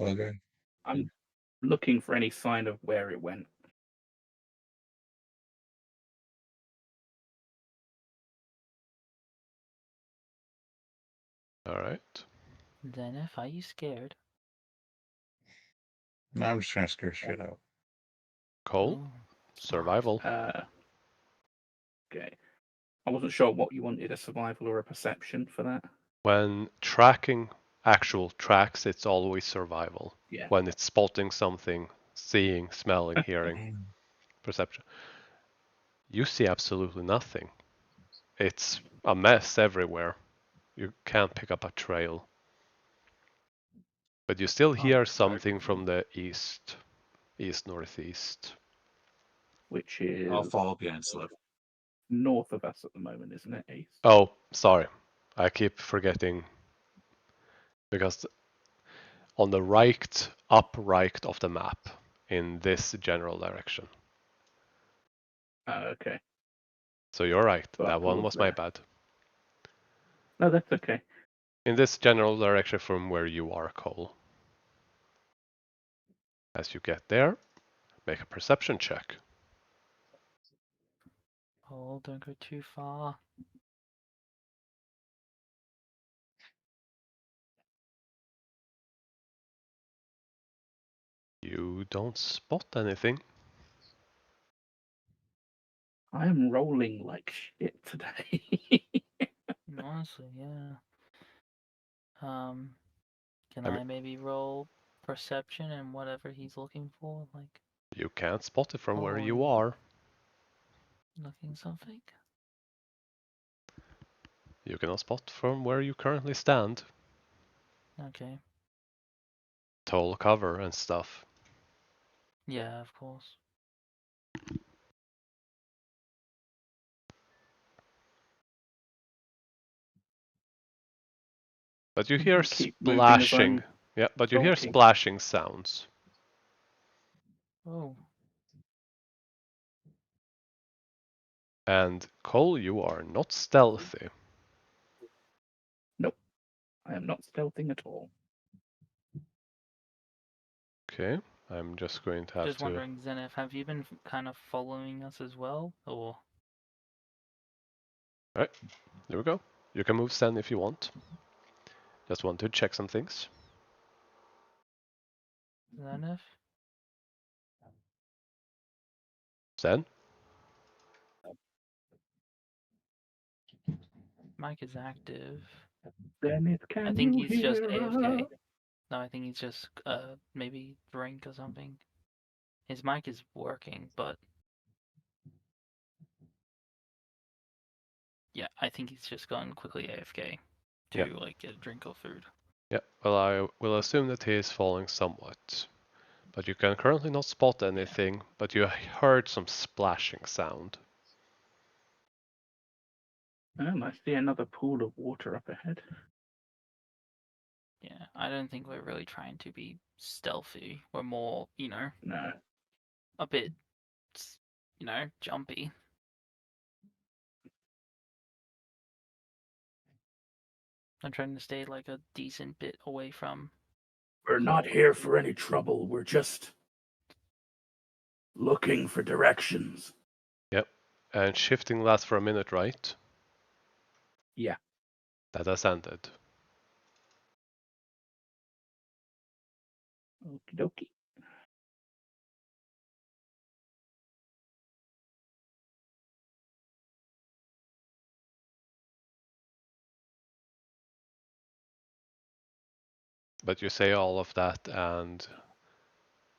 [SPEAKER 4] Okay.
[SPEAKER 3] I'm looking for any sign of where it went.
[SPEAKER 1] All right.
[SPEAKER 2] Zenith, are you scared?
[SPEAKER 4] No, I'm just trying to scare shit out.
[SPEAKER 1] Cole,
[SPEAKER 2] Oh,
[SPEAKER 1] survival.
[SPEAKER 3] Okay. I wasn't sure what you wanted, a survival or a perception for that.
[SPEAKER 1] When tracking actual tracks, it's always survival.
[SPEAKER 3] Yeah.
[SPEAKER 1] When it's spotting something, seeing, smelling, hearing, perception, you see absolutely nothing. It's a mess everywhere. You can't pick up a trail. But you still hear something from the east, northeast.
[SPEAKER 3] Which
[SPEAKER 4] I'll
[SPEAKER 3] is
[SPEAKER 4] follow behind Slip.
[SPEAKER 3] north of us at the moment, isn't it, Ace?
[SPEAKER 1] Oh, sorry. I keep forgetting because on the right, up right of the map, in this general direction.
[SPEAKER 3] Okay.
[SPEAKER 1] So you're right.
[SPEAKER 3] But
[SPEAKER 1] That one
[SPEAKER 3] towards
[SPEAKER 1] was my
[SPEAKER 3] there.
[SPEAKER 1] bad.
[SPEAKER 3] No, that's okay.
[SPEAKER 1] In this general direction from where you are, Cole. As you get there, make a perception check.
[SPEAKER 2] oh, don't go too far.
[SPEAKER 1] You don't spot anything.
[SPEAKER 3] I am rolling like shit today.
[SPEAKER 2] Honestly, yeah. Can
[SPEAKER 1] I mean,
[SPEAKER 2] I maybe roll perception and whatever he's looking for, like
[SPEAKER 1] you can't spot it from where you
[SPEAKER 2] Cole
[SPEAKER 1] are.
[SPEAKER 2] looking something?
[SPEAKER 1] You cannot spot from where you currently stand.
[SPEAKER 2] Okay.
[SPEAKER 1] Tall cover and stuff.
[SPEAKER 2] Yeah, of course.
[SPEAKER 1] But you hear
[SPEAKER 3] Keep moving as
[SPEAKER 1] splashing.
[SPEAKER 3] I'm
[SPEAKER 1] Yeah, but you hear
[SPEAKER 3] talking.
[SPEAKER 1] splashing sounds.
[SPEAKER 2] Oh,
[SPEAKER 1] And Cole, you are not stealthy.
[SPEAKER 3] Nope. I am not stealthing at all.
[SPEAKER 1] Okay, I'm just going to have
[SPEAKER 2] just
[SPEAKER 1] to.
[SPEAKER 2] wondering, Zenith, have you been kind of following us as well, or?
[SPEAKER 1] Alright, there we go. You can move Zen if you want. Just want to check some things.
[SPEAKER 2] Zenith?
[SPEAKER 1] Zen?
[SPEAKER 2] Mike is active.
[SPEAKER 3] Dennis,
[SPEAKER 2] I
[SPEAKER 3] can
[SPEAKER 2] think
[SPEAKER 3] you
[SPEAKER 2] he's just
[SPEAKER 3] hear
[SPEAKER 2] AFK.
[SPEAKER 3] us?
[SPEAKER 2] No, I think he's just maybe drink or something. His mic is working, but yeah, I think he's just gone quickly AFK to
[SPEAKER 1] Yeah.
[SPEAKER 2] like get a drink or food.
[SPEAKER 1] Yeah, well, I will assume that he is falling somewhat. But you can currently not spot anything, but you heard some splashing sound.
[SPEAKER 3] I see another pool of water up ahead.
[SPEAKER 2] Yeah, I don't think we're really trying to be stealthy. We're more,
[SPEAKER 3] No.
[SPEAKER 2] a bit, jumpy. I'm trying to stay like a decent bit away from.
[SPEAKER 3] We're not here for any trouble. We're just looking for directions.
[SPEAKER 1] Yep. And shifting lasts for a minute, right?
[SPEAKER 3] Yeah.
[SPEAKER 1] That has ended.
[SPEAKER 3] Okie dokie.
[SPEAKER 1] But you say all of that and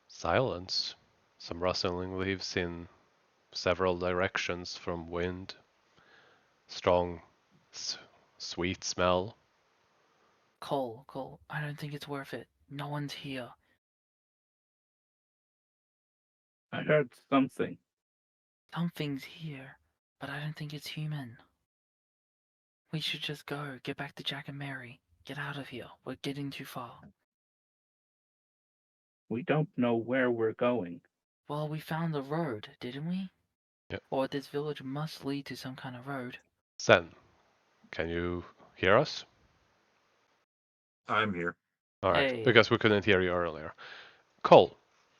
[SPEAKER 1] silence. Some rustling leaves in several directions from wind. Strong, sweet smell.
[SPEAKER 2] Cole, I don't think it's worth it. No one's here.
[SPEAKER 3] I heard something.
[SPEAKER 2] Something's here, but I don't think it's human. We should just go. Get back to Jack and Mary. Get out of here. We're getting too far.
[SPEAKER 3] We don't know where we're going.
[SPEAKER 2] Well, we found the road, didn't we?
[SPEAKER 1] Yep.
[SPEAKER 2] Or this village must lead to some kind of road.
[SPEAKER 1] Zen, can you hear us?
[SPEAKER 4] I'm here.
[SPEAKER 1] All right,
[SPEAKER 2] Hey.
[SPEAKER 1] because we couldn't hear you earlier. Cole,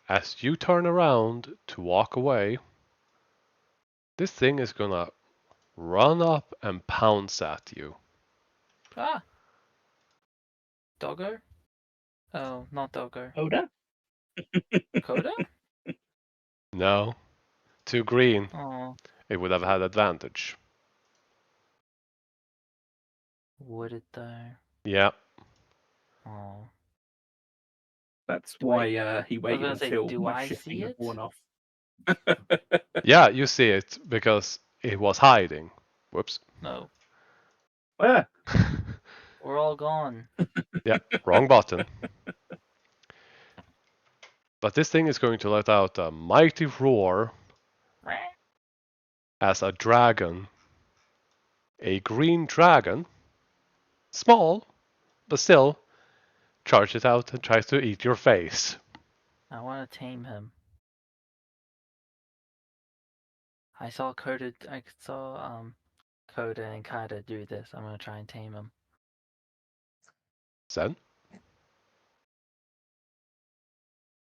[SPEAKER 1] as you turn around to walk away, this thing is gonna run up and pounce at you.
[SPEAKER 2] Ah! Doggo? Oh, not Doggo.
[SPEAKER 3] Oda?
[SPEAKER 2] Coda?
[SPEAKER 1] No, too green.
[SPEAKER 2] Oh,
[SPEAKER 1] It would have had advantage.
[SPEAKER 2] would it though?
[SPEAKER 1] Yeah,
[SPEAKER 2] Oh.
[SPEAKER 3] That's
[SPEAKER 2] Do I-
[SPEAKER 3] why he waited
[SPEAKER 2] gonna say,
[SPEAKER 3] until
[SPEAKER 2] do
[SPEAKER 3] my
[SPEAKER 2] I
[SPEAKER 3] shifting
[SPEAKER 2] see
[SPEAKER 3] had
[SPEAKER 2] it?
[SPEAKER 3] worn off.
[SPEAKER 1] yeah, you see it because it was hiding. Whoops.
[SPEAKER 2] No.
[SPEAKER 3] Ah,
[SPEAKER 2] We're all gone.
[SPEAKER 1] Yeah, wrong button. But this thing is going to let out a mighty roar as a dragon, a green dragon, small, but still, charges out and tries to eat your face.
[SPEAKER 2] I want to tame him. I saw Coda and Kaida do this. I'm gonna try and tame him.
[SPEAKER 1] Zen?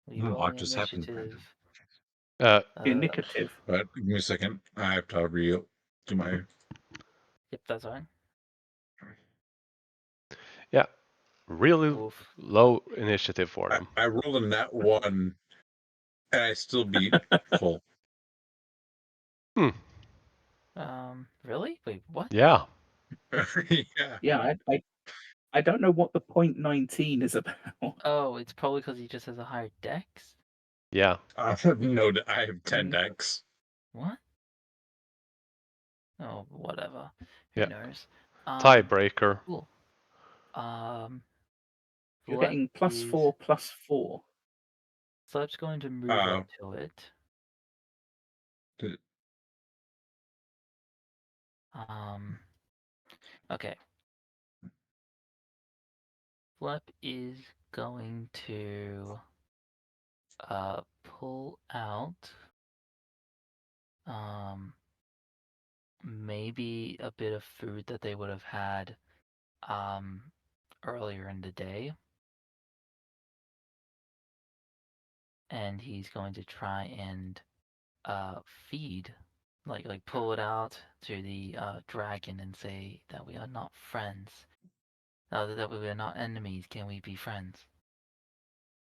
[SPEAKER 2] We roll
[SPEAKER 4] What just happened,
[SPEAKER 2] initiative.
[SPEAKER 1] Uh,
[SPEAKER 3] indicative.
[SPEAKER 4] But give me a second. I have to do my.
[SPEAKER 2] Yep, that's fine.
[SPEAKER 1] yeah, really
[SPEAKER 2] Oof.
[SPEAKER 1] low initiative for them.
[SPEAKER 4] I rolled a nat 1, and I still beat Cole.
[SPEAKER 2] Really? Wait, what?
[SPEAKER 1] Yeah,
[SPEAKER 4] Yeah.
[SPEAKER 3] Yeah, I don't know what the point 19 is about.
[SPEAKER 2] Oh, it's probably because he just has a higher dex?
[SPEAKER 1] yeah.
[SPEAKER 4] No, I have 10
[SPEAKER 3] Mm.
[SPEAKER 4] decks.
[SPEAKER 2] What? Oh, whatever. Who
[SPEAKER 1] Yeah.
[SPEAKER 2] knows?
[SPEAKER 1] Tiebreaker.
[SPEAKER 2] Cool.
[SPEAKER 3] You're
[SPEAKER 2] Flip
[SPEAKER 3] getting plus
[SPEAKER 2] is...
[SPEAKER 3] 4/+4.
[SPEAKER 2] Flip's going to move
[SPEAKER 4] Uh,
[SPEAKER 2] up to it.
[SPEAKER 4] d-
[SPEAKER 2] Okay. Flip is going to pull out maybe a bit of food that they would have had earlier in the day. And he's going to try and feed, like pull it out to the dragon and say that we are not friends. That we are not enemies. Can we be friends?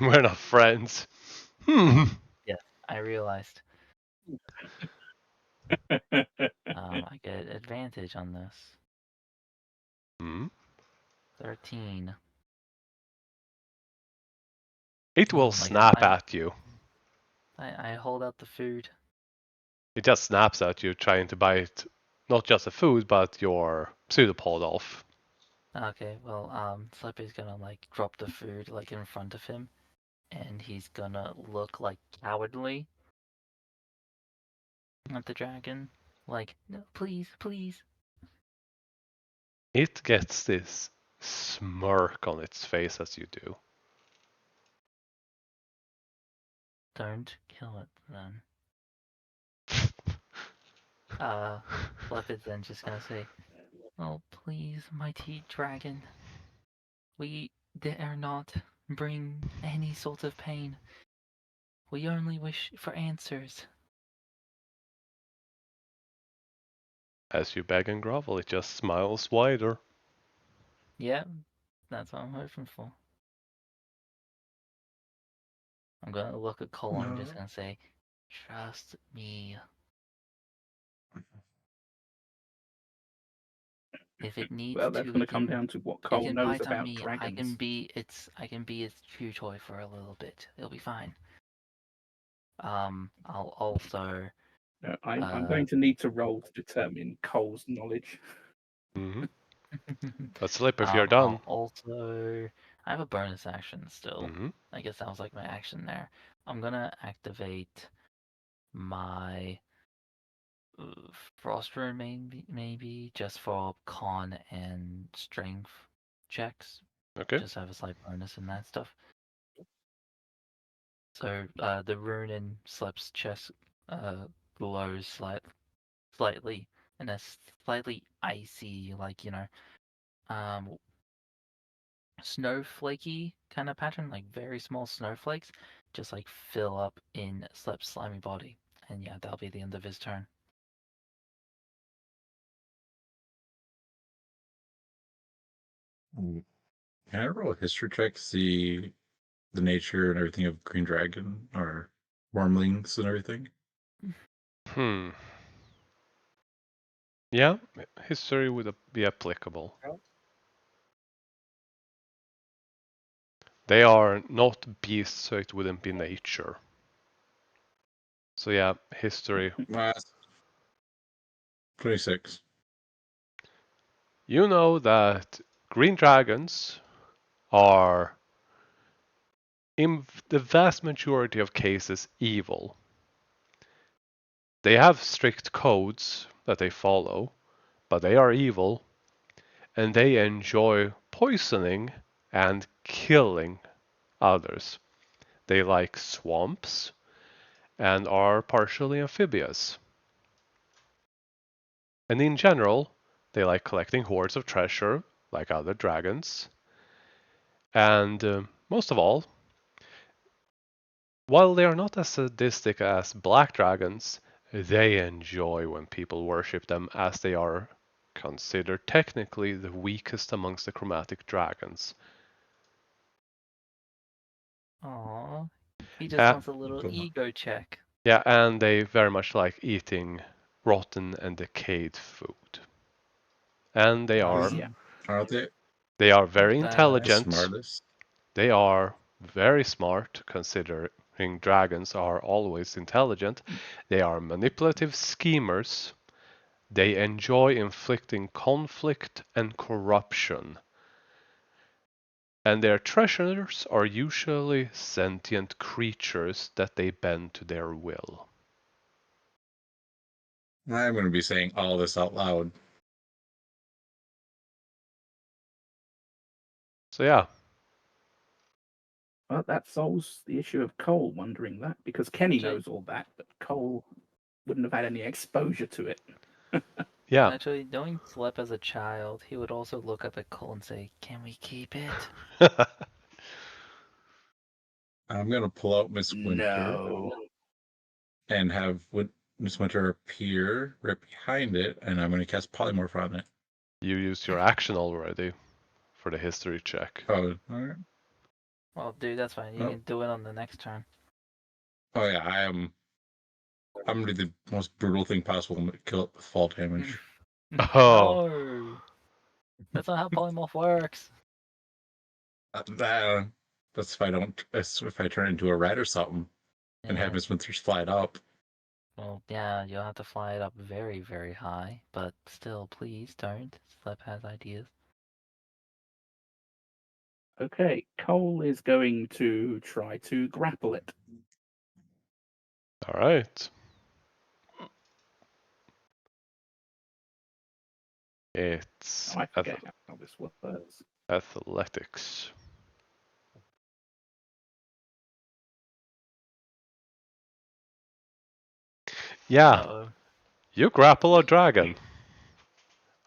[SPEAKER 1] We're not friends. Hmm.
[SPEAKER 2] Yes, I realized. I get advantage on this.
[SPEAKER 1] Hmm.
[SPEAKER 2] 13.
[SPEAKER 1] It will
[SPEAKER 2] Oh my god.
[SPEAKER 1] snap at you.
[SPEAKER 2] I hold out the food.
[SPEAKER 1] It just snaps at you, trying to bite not just the food, but your pseudopod off.
[SPEAKER 2] Okay, well, Slippery's gonna like drop the food like in front of him, and he's gonna look like cowardly at the dragon. Like, no, please, please.
[SPEAKER 1] It gets this smirk on its face as you do.
[SPEAKER 2] Don't kill it then. Leopard's then just gonna say, "Oh, please, mighty dragon. We dare not bring any sort of pain. We only wish for answers."
[SPEAKER 1] As you beg and grovel, it just smiles wider.
[SPEAKER 2] Yeah, that's what I'm hoping for. I'm gonna look at Cole and I'm just gonna say, "Trust me. If it needs
[SPEAKER 3] Well, that's
[SPEAKER 2] to,
[SPEAKER 3] going to come down to what
[SPEAKER 2] it
[SPEAKER 3] Cole
[SPEAKER 2] can
[SPEAKER 3] knows
[SPEAKER 2] bite on
[SPEAKER 3] about
[SPEAKER 2] me. I
[SPEAKER 3] dragons.
[SPEAKER 2] can be its chew toy for a little bit. It'll be fine." I'll also.
[SPEAKER 3] No, I'm going to need to roll to determine Cole's knowledge.
[SPEAKER 1] Mm-hmm. Let's slip if you're done.
[SPEAKER 2] I'll also. I have a bonus action still.
[SPEAKER 1] Mm-hmm.
[SPEAKER 2] I guess that was like my action there. I'm gonna activate my Frost Rune maybe just for con and strength checks.
[SPEAKER 1] Okay.
[SPEAKER 2] Just have a slight bonus in that stuff. So the rune in Slep's chest glows slightly in a slightly icy, like snowflakey kind of pattern, like very small snowflakes, just like fill up in Slep's slimy body. And yeah, that'll be the end of his turn.
[SPEAKER 4] Can I roll a history check to see the nature and everything of Green Dragon or Wormlings and everything?
[SPEAKER 1] Yeah, history would be applicable. They are not beasts, so it wouldn't be nature. So yeah, history.
[SPEAKER 4] 26.
[SPEAKER 1] You know that green dragons are, in the vast majority of cases, evil. They have strict codes that they follow, but they are evil, and they enjoy poisoning and killing others. They like swamps and are partially amphibious. And in general, they like collecting hoards of treasure, like other dragons. And most of all, while they are not as sadistic as black dragons, they enjoy when people worship them, as they are considered technically the weakest amongst the chromatic dragons.
[SPEAKER 2] Aww, he just
[SPEAKER 1] Yeah,
[SPEAKER 2] wants a little ego check.
[SPEAKER 1] yeah, and they very much like eating rotten and decayed food. And they are
[SPEAKER 3] Yeah.
[SPEAKER 4] Are they
[SPEAKER 1] they are very
[SPEAKER 2] Not bad, though.
[SPEAKER 1] intelligent.
[SPEAKER 4] smartest?
[SPEAKER 1] They are very smart, considering dragons are always intelligent. They are manipulative schemers. They enjoy inflicting conflict and corruption. And their treasures are usually sentient creatures that they bend to their will.
[SPEAKER 4] I'm going to be saying all this out loud.
[SPEAKER 1] So yeah.
[SPEAKER 3] Well, that solves the issue of Cole wondering that, because Kenny
[SPEAKER 2] Actually-
[SPEAKER 3] knows all that, but Cole wouldn't have had any exposure to it.
[SPEAKER 1] Yeah.
[SPEAKER 2] Actually, knowing Slep as a child, he would also look up at Cole and say, "Can we keep it?"
[SPEAKER 4] I'm going to pull out Miss Winter
[SPEAKER 3] No.
[SPEAKER 4] and have Miss Winter appear right behind it, and I'm going to cast Polymorph on it.
[SPEAKER 1] You used your action already for the history check.
[SPEAKER 4] Oh, all right.
[SPEAKER 2] Well, dude, that's fine. You
[SPEAKER 4] Oh.
[SPEAKER 2] can do it on the next turn.
[SPEAKER 4] Oh yeah, I'm going to do the most brutal thing possible and kill it with fall damage.
[SPEAKER 1] Oh.
[SPEAKER 2] No, that's not how polymorph works.
[SPEAKER 4] That's if I don't. That's if I turn into a rat or something and have
[SPEAKER 2] Yeah.
[SPEAKER 4] Miss Winter slide up.
[SPEAKER 2] Well, yeah, you'll have to fly it up very, very high, but still, please don't. Slep has ideas.
[SPEAKER 3] Okay, Cole is going to try to grapple it.
[SPEAKER 1] All right. It's
[SPEAKER 3] Oh, I forget how this works.
[SPEAKER 1] athletics. Yeah,
[SPEAKER 2] Uh-oh.
[SPEAKER 1] you grapple a dragon.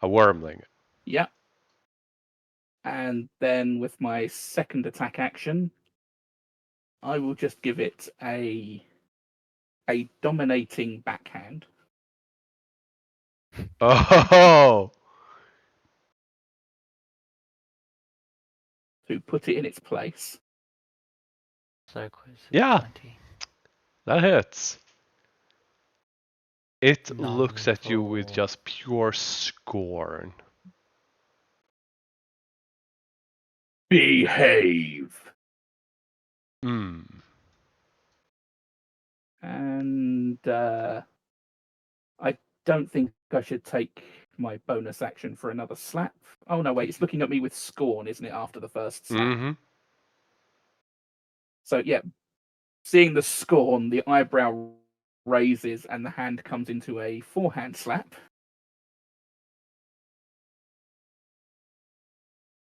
[SPEAKER 1] A wormling.
[SPEAKER 3] Yeah. And then with my second attack action, I will just give it a dominating backhand
[SPEAKER 1] Oh!
[SPEAKER 3] to put it in its place.
[SPEAKER 2] So close to
[SPEAKER 1] Yeah.
[SPEAKER 2] 20.
[SPEAKER 1] That hits. It
[SPEAKER 2] Not
[SPEAKER 1] looks at you with
[SPEAKER 2] lethal.
[SPEAKER 1] just pure scorn.
[SPEAKER 3] Behave.
[SPEAKER 1] Hmm.
[SPEAKER 3] And I don't think I should take my bonus action for another slap. Oh no, wait, it's looking at me with scorn, isn't it, after the first slap?
[SPEAKER 1] Mm-hmm.
[SPEAKER 3] So yeah, seeing the scorn, the eyebrow raises and the hand comes into a forehand slap.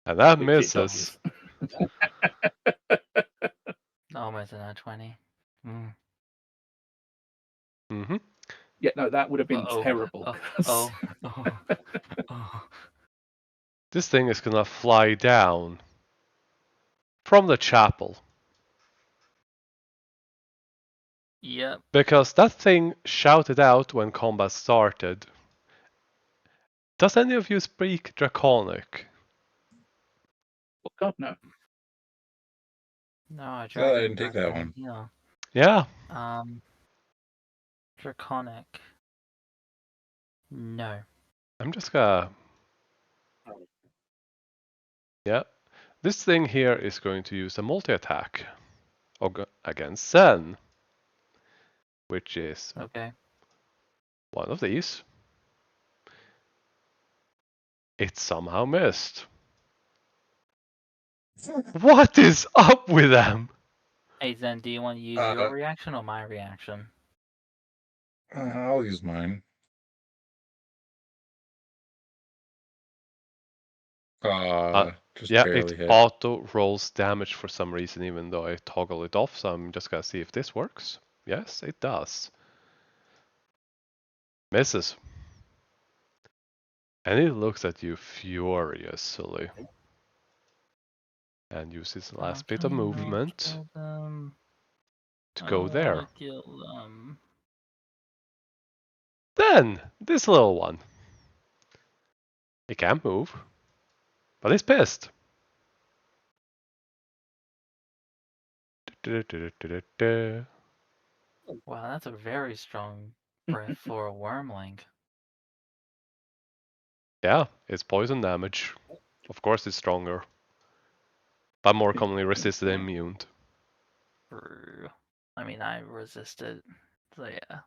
[SPEAKER 1] And that
[SPEAKER 3] Which
[SPEAKER 1] misses.
[SPEAKER 3] it does.
[SPEAKER 2] Almost a 20. Mm.
[SPEAKER 1] Mm-hmm.
[SPEAKER 3] Yeah, no, that would have been
[SPEAKER 2] Uh-oh.
[SPEAKER 3] terrible.
[SPEAKER 2] Oh,
[SPEAKER 3] 'cause-
[SPEAKER 2] oh, oh.
[SPEAKER 1] This thing is gonna fly down from the chapel.
[SPEAKER 2] Yep.
[SPEAKER 1] Because that thing shouted out when combat started. Does any of you speak Draconic?
[SPEAKER 3] Oh God, no.
[SPEAKER 2] No, I
[SPEAKER 4] I
[SPEAKER 2] dragon
[SPEAKER 4] didn't take that one.
[SPEAKER 2] Yeah.
[SPEAKER 1] Yeah.
[SPEAKER 2] Draconic. No.
[SPEAKER 1] I'm just gonna... Yeah. This thing here is going to use a multi-attack against Zen, which is
[SPEAKER 2] Okay.
[SPEAKER 1] one of these. It somehow missed. What is up with them?
[SPEAKER 2] Hey Zen, do you want to use your reaction or my reaction?
[SPEAKER 4] I'll use mine. Just
[SPEAKER 1] Yeah,
[SPEAKER 4] barely
[SPEAKER 1] it
[SPEAKER 4] hit.
[SPEAKER 1] auto rolls damage for some reason, even though I toggle it off. So I'm just gonna see if this works. Yes, it does. Misses. And it looks at you furiously. And uses the last bit of
[SPEAKER 2] Can I not
[SPEAKER 1] movement
[SPEAKER 2] kill them?
[SPEAKER 1] to
[SPEAKER 2] I
[SPEAKER 1] go
[SPEAKER 2] don't
[SPEAKER 1] there.
[SPEAKER 2] wanna kill them.
[SPEAKER 1] Then, this little one. It can't move, but it's pissed.
[SPEAKER 2] Wow, that's a very strong breath for a wormling.
[SPEAKER 1] Yeah, it's poison damage. Of course it's stronger. But more commonly resisted and immune.
[SPEAKER 2] I mean, I resisted. So yeah.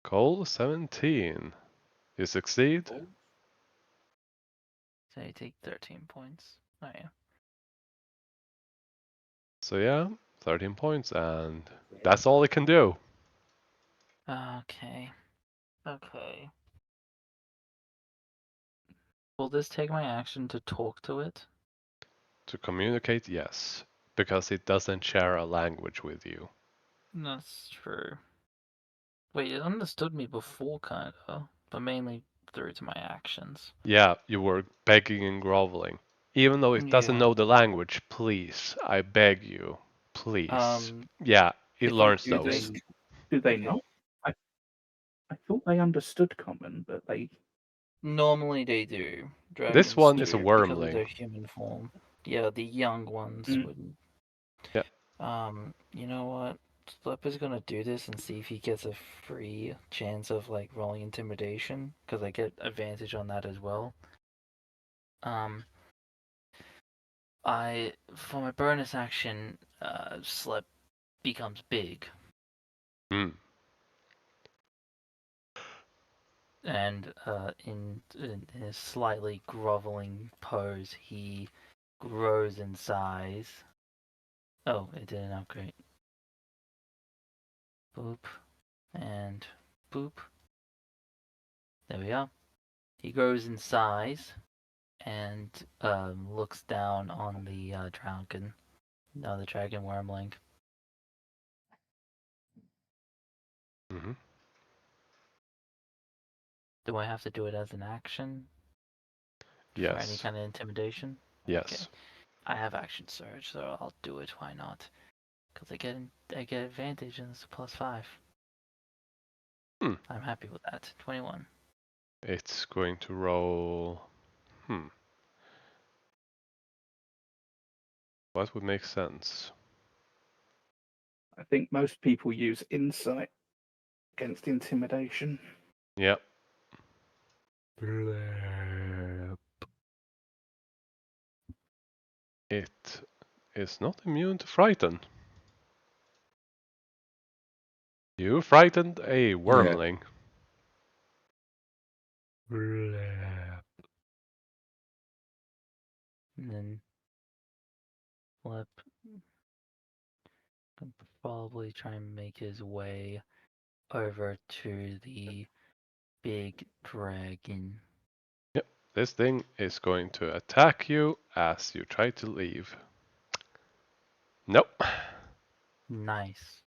[SPEAKER 1] Cole 17. You succeed.
[SPEAKER 2] So you take 13 points. Oh yeah.
[SPEAKER 1] So yeah, 13 points, and that's all it can do.
[SPEAKER 2] Okay. Okay. Will this take my action to talk to it?
[SPEAKER 1] To communicate, yes, because it doesn't share a language with you.
[SPEAKER 2] That's true. Wait, it understood me before, kinda, but mainly through to my actions.
[SPEAKER 1] Yeah, you were begging and groveling. Even though it doesn't
[SPEAKER 2] Yeah.
[SPEAKER 1] know the language, please, I beg you, please. Yeah, it
[SPEAKER 2] If you
[SPEAKER 1] learns
[SPEAKER 2] do
[SPEAKER 1] those.
[SPEAKER 3] Do they not? I thought they understood common, but they.
[SPEAKER 2] Normally they do.
[SPEAKER 1] This
[SPEAKER 2] Dragons
[SPEAKER 1] one
[SPEAKER 2] do
[SPEAKER 1] is a
[SPEAKER 2] because of
[SPEAKER 1] wormling.
[SPEAKER 2] their human form. Yeah, the young ones wouldn't.
[SPEAKER 1] Yeah.
[SPEAKER 2] You know what? Slip is gonna do this and see if he gets a free chance of like rolling intimidation, because I get advantage on that as well. For my bonus action, Slip becomes big.
[SPEAKER 1] Hmm.
[SPEAKER 2] And in a slightly groveling pose, he grows in size. Oh, it didn't upgrade. Boop. And boop. There we are. He grows in size and looks down on the dragon. No, the dragon wormling.
[SPEAKER 1] Mm-hmm.
[SPEAKER 2] Do I have to do it as an action?
[SPEAKER 1] Yes.
[SPEAKER 2] For any kind of intimidation?
[SPEAKER 1] Yes.
[SPEAKER 2] Okay. I have action surge, so I'll do it. Why not? Because I get advantage and it's a +5. I'm happy with that. 21.
[SPEAKER 1] It's going to roll. What would make sense?
[SPEAKER 3] I think most people use insight against intimidation.
[SPEAKER 1] Yep. It is not immune to frighten. You frightened a wormling.
[SPEAKER 2] And then Flip can probably try and make his way over to the big dragon.
[SPEAKER 1] Yep, this thing is going to attack you as you try to leave. Nope.
[SPEAKER 2] Nice.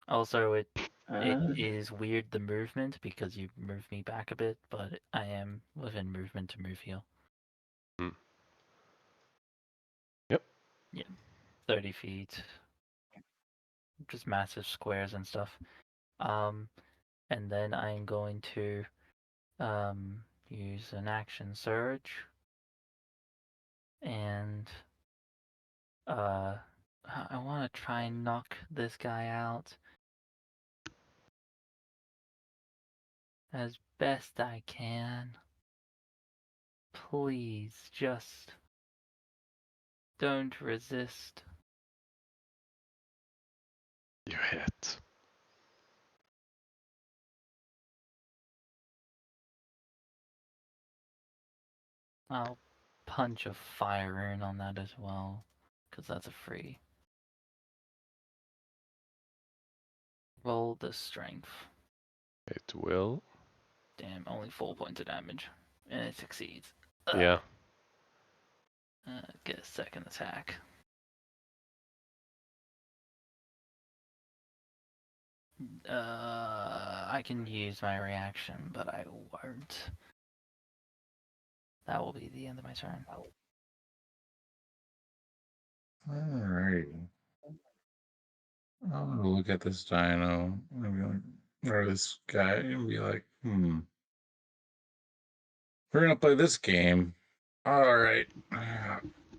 [SPEAKER 2] Also, it
[SPEAKER 3] Uh,
[SPEAKER 2] is weird the movement because you moved me back a bit, but I am within movement to move you.
[SPEAKER 1] Hmm. Yep.
[SPEAKER 2] Yeah, 30 feet. Just massive squares and stuff. And then I'm going to use an action surge and I want to try and knock this guy out as best I can. Please, just don't resist.
[SPEAKER 1] You hit.
[SPEAKER 2] I'll punch a fire rune on that as well, because that's a free. Roll the strength.
[SPEAKER 1] It will.
[SPEAKER 2] Damn, only 4 points of damage. And it succeeds.
[SPEAKER 1] Yeah.
[SPEAKER 2] Get a second attack. I can use my reaction, but I won't. That will be the end of my turn.
[SPEAKER 4] Alright. I'm gonna look at this dino and be like, or this guy and be like, we're gonna play this game. Alright.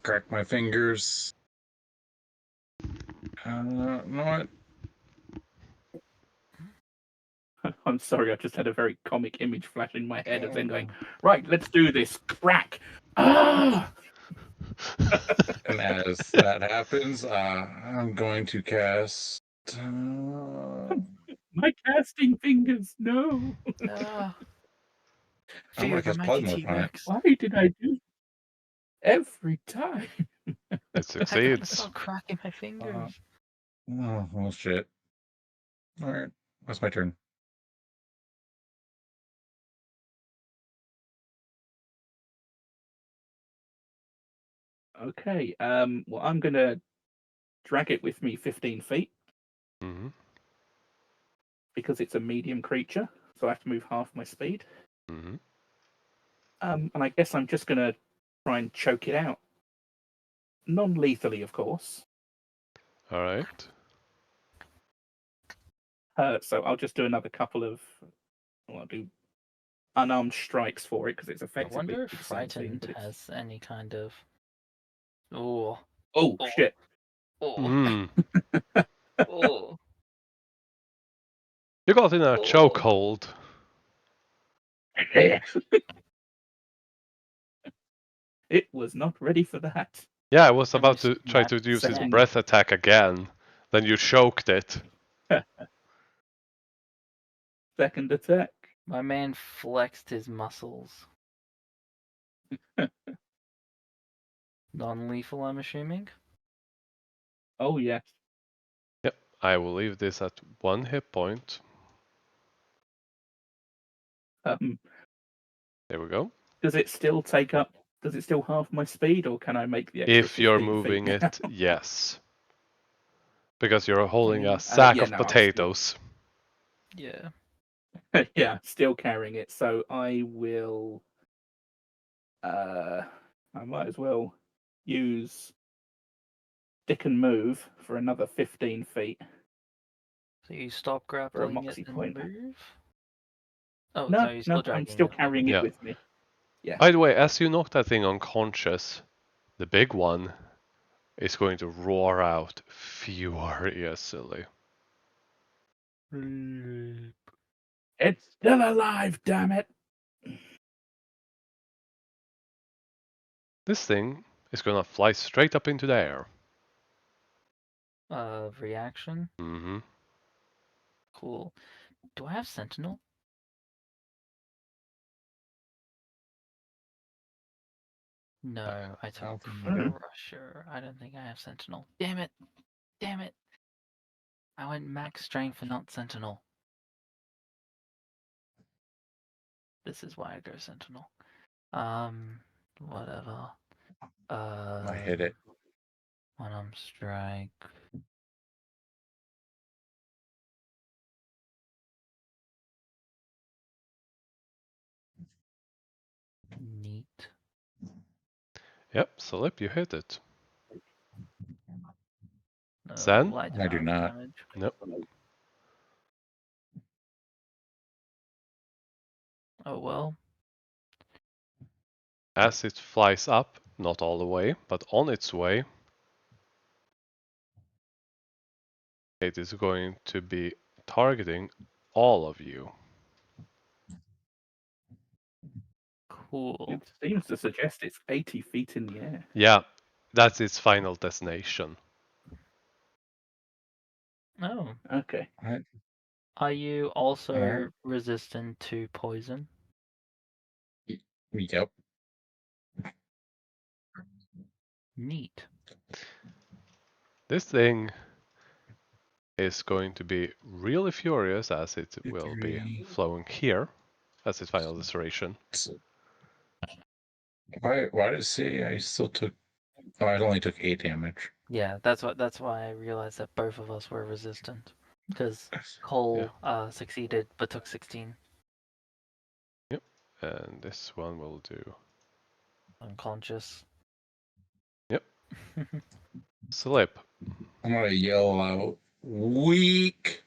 [SPEAKER 4] Crack my fingers. You know what?
[SPEAKER 3] I'm sorry, I just had a very comic image flash in my head of them going, right, let's do this. Crack. Ah!
[SPEAKER 4] And as that happens, I'm going to cast.
[SPEAKER 3] My casting fingers, no.
[SPEAKER 2] Ah,
[SPEAKER 4] I'm
[SPEAKER 2] fear
[SPEAKER 4] gonna
[SPEAKER 2] the
[SPEAKER 4] cast
[SPEAKER 2] mighty
[SPEAKER 4] Polymorph on it.
[SPEAKER 2] T-Rex.
[SPEAKER 3] Why did I do every time?
[SPEAKER 1] It
[SPEAKER 2] I gotta
[SPEAKER 1] succeeds.
[SPEAKER 2] stop cracking my fingers.
[SPEAKER 4] Oh, well, shit. Alright, that's my turn.
[SPEAKER 3] Okay, well, I'm going to drag it with me 15 feet
[SPEAKER 1] Mm-hmm.
[SPEAKER 3] because it's a medium creature, so I have to move half my speed.
[SPEAKER 1] Mm-hmm.
[SPEAKER 3] And I guess I'm just going to try and choke it out. Non-lethally, of course.
[SPEAKER 1] All right.
[SPEAKER 3] So I'll just do another couple of... Well, I'll do unarmed strikes for it because it's
[SPEAKER 2] I
[SPEAKER 3] effectively
[SPEAKER 2] wonder if
[SPEAKER 3] the same thing.
[SPEAKER 2] frightened
[SPEAKER 3] But it's...
[SPEAKER 2] has any kind of. Oh,
[SPEAKER 3] Oh,
[SPEAKER 2] oh,
[SPEAKER 3] shit.
[SPEAKER 2] oh,
[SPEAKER 1] Mm.
[SPEAKER 2] oh,
[SPEAKER 1] You got in a
[SPEAKER 2] oh.
[SPEAKER 1] chokehold.
[SPEAKER 3] It was not ready for that.
[SPEAKER 1] Yeah, I was
[SPEAKER 2] And you
[SPEAKER 1] about to try to
[SPEAKER 2] snapped
[SPEAKER 1] use his
[SPEAKER 3] Second.
[SPEAKER 1] breath attack again. Then you choked it.
[SPEAKER 3] Second attack.
[SPEAKER 2] My man flexed his muscles. Non-lethal, I'm assuming.
[SPEAKER 3] Oh, yes.
[SPEAKER 1] Yep. I will leave this at 1 hit point.
[SPEAKER 3] Um,
[SPEAKER 1] There we go.
[SPEAKER 3] does it still take up? Does it still half my speed, or can I make the extra
[SPEAKER 1] If you're
[SPEAKER 3] 15
[SPEAKER 1] moving
[SPEAKER 3] feet now?
[SPEAKER 1] it, yes. Because you're holding a
[SPEAKER 2] Mm,
[SPEAKER 1] sack
[SPEAKER 3] Yeah,
[SPEAKER 1] of
[SPEAKER 3] no, I'm still,
[SPEAKER 1] potatoes.
[SPEAKER 2] yeah.
[SPEAKER 3] yeah, still carrying it. So I will. I might as well use stick and move for another 15 feet
[SPEAKER 2] So you stop
[SPEAKER 3] for a
[SPEAKER 2] grappling it
[SPEAKER 3] moxie
[SPEAKER 2] and
[SPEAKER 3] point.
[SPEAKER 2] move? Oh,
[SPEAKER 3] No,
[SPEAKER 2] no, you're still
[SPEAKER 3] no, I'm
[SPEAKER 2] dragging
[SPEAKER 3] still
[SPEAKER 2] it.
[SPEAKER 3] carrying it
[SPEAKER 1] Yeah.
[SPEAKER 3] with me. Yeah.
[SPEAKER 1] By the way, as you knock that thing unconscious, the big one is going to roar out furiously.
[SPEAKER 3] It's still alive, damn it!
[SPEAKER 1] This thing is gonna fly straight up into the air.
[SPEAKER 2] Reaction.
[SPEAKER 1] Mm-hmm.
[SPEAKER 2] Cool. Do I have Sentinel? No, I took
[SPEAKER 4] don't think you do.
[SPEAKER 2] Crusher. I don't think I have Sentinel. Damn it! Damn it! I went max strength and not Sentinel. This is why I go Sentinel. Whatever.
[SPEAKER 4] I hit it.
[SPEAKER 2] One-arm strike. Neat.
[SPEAKER 1] Yep, Slip, you hit it.
[SPEAKER 2] No,
[SPEAKER 1] Zen?
[SPEAKER 2] light
[SPEAKER 4] I do
[SPEAKER 2] amount of
[SPEAKER 4] not.
[SPEAKER 2] damage.
[SPEAKER 1] Nope.
[SPEAKER 2] Oh well.
[SPEAKER 1] As it flies up, not all the way, but on its way, it is going to be targeting all of you.
[SPEAKER 2] Cool.
[SPEAKER 3] It seems to suggest it's 80 feet in the air.
[SPEAKER 1] Yeah, that's its final destination.
[SPEAKER 2] Oh.
[SPEAKER 3] Okay.
[SPEAKER 4] Alright.
[SPEAKER 2] Are you also
[SPEAKER 4] Alright.
[SPEAKER 2] resistant to poison?
[SPEAKER 4] Yep.
[SPEAKER 2] Neat.
[SPEAKER 1] This thing is going to be really furious as it will be
[SPEAKER 4] 3.
[SPEAKER 1] flowing here as its final destination.
[SPEAKER 4] Why did it say I still took? Oh, I only took 8 damage.
[SPEAKER 2] Yeah, that's why I realized that both of us were resistant. Because Cole succeeded but took 16.
[SPEAKER 1] Yep, and this one will do.
[SPEAKER 2] Unconscious.
[SPEAKER 1] Yep. Slip.
[SPEAKER 4] I'm gonna yell out, weak.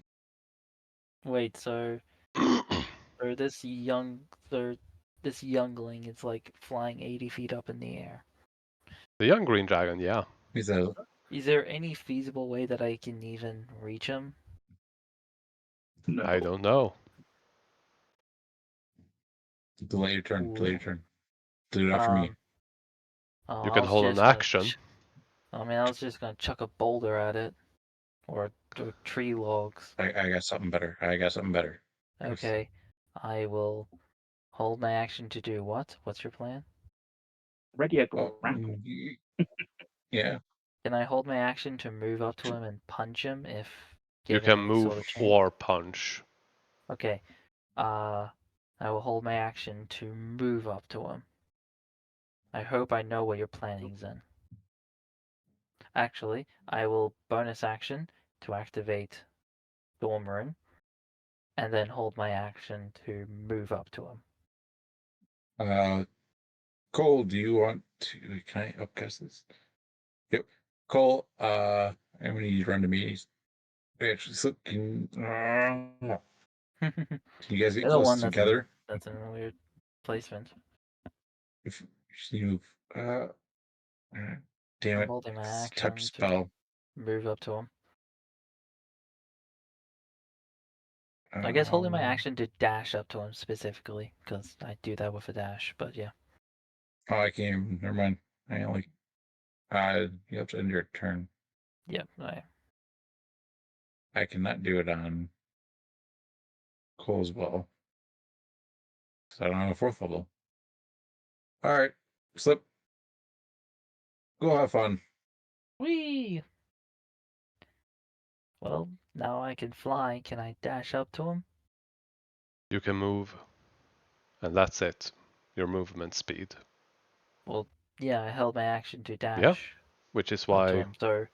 [SPEAKER 2] Wait, so this this youngling is like flying 80 feet up in the air.
[SPEAKER 1] The young green dragon, yeah.
[SPEAKER 4] He's a
[SPEAKER 2] Is there any feasible way that I can even reach him?
[SPEAKER 3] No.
[SPEAKER 1] I don't know.
[SPEAKER 4] delay your turn.
[SPEAKER 2] Ooh.
[SPEAKER 4] Delay your turn. Do it after me.
[SPEAKER 2] Oh,
[SPEAKER 1] You
[SPEAKER 2] I
[SPEAKER 1] can
[SPEAKER 2] was
[SPEAKER 1] hold an
[SPEAKER 2] just gonna
[SPEAKER 1] action.
[SPEAKER 2] I was just gonna chuck a boulder at it. Or tree logs.
[SPEAKER 4] I got something better. I got something better.
[SPEAKER 2] Okay. I will hold my action to do what? What's your plan?
[SPEAKER 3] Ready a
[SPEAKER 4] Oh,
[SPEAKER 3] grapple.
[SPEAKER 4] yeah.
[SPEAKER 2] Can I hold my action to move up to him and punch him if
[SPEAKER 1] You
[SPEAKER 2] given
[SPEAKER 1] can
[SPEAKER 2] any sort
[SPEAKER 1] move
[SPEAKER 2] of chance?
[SPEAKER 1] or punch.
[SPEAKER 2] Okay. I will hold my action to move up to him. I hope I know what you're planning, Zen. Actually, I will bonus action to activate Dormerin, and then hold my action to move up to him.
[SPEAKER 4] Cole, do you want to? Can I upcast this? Yep. Cole, I'm gonna need you to run to me. Actually, so can you guys get
[SPEAKER 2] You're the
[SPEAKER 4] close
[SPEAKER 2] one
[SPEAKER 4] together?
[SPEAKER 2] that's in a weird placement.
[SPEAKER 4] If you move, damn
[SPEAKER 2] I'm
[SPEAKER 4] it,
[SPEAKER 2] holding my
[SPEAKER 4] it's a type
[SPEAKER 2] action to
[SPEAKER 4] spell.
[SPEAKER 2] move up to him. I guess holding my action to dash up to him specifically, because I do that with a dash, but yeah.
[SPEAKER 4] Oh, I can't even. Never mind. I only. You have to end your turn.
[SPEAKER 2] Yep,
[SPEAKER 4] I cannot do it on Cole's ball. So I don't have a 4th level. All right, Slip. Go have fun.
[SPEAKER 2] Whee! Well, now I can fly. Can I dash up to him?
[SPEAKER 1] You can move, and that's it. Your movement speed.
[SPEAKER 2] Well, yeah, I held my action to
[SPEAKER 1] Yeah,
[SPEAKER 2] dash
[SPEAKER 1] which is
[SPEAKER 2] up to
[SPEAKER 1] why.
[SPEAKER 2] him, so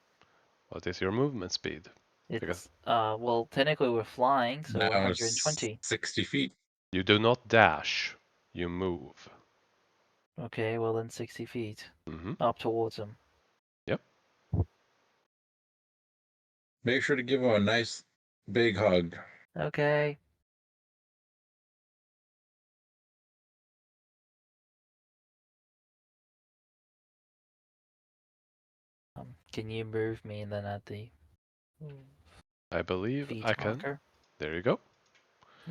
[SPEAKER 1] What is your movement speed? Because
[SPEAKER 2] it's, well, technically we're flying, so
[SPEAKER 4] Now it's
[SPEAKER 2] 120.
[SPEAKER 4] 60 feet.
[SPEAKER 1] you do not dash, you move.
[SPEAKER 2] Okay, well then 60 feet.
[SPEAKER 1] Mm-hmm.
[SPEAKER 2] Up towards him.
[SPEAKER 1] Yep.
[SPEAKER 4] Make sure to give him a nice big hug.
[SPEAKER 2] Okay. Can you move me and then add the
[SPEAKER 1] I believe
[SPEAKER 2] feet
[SPEAKER 1] I can.
[SPEAKER 2] marker?
[SPEAKER 1] There you go.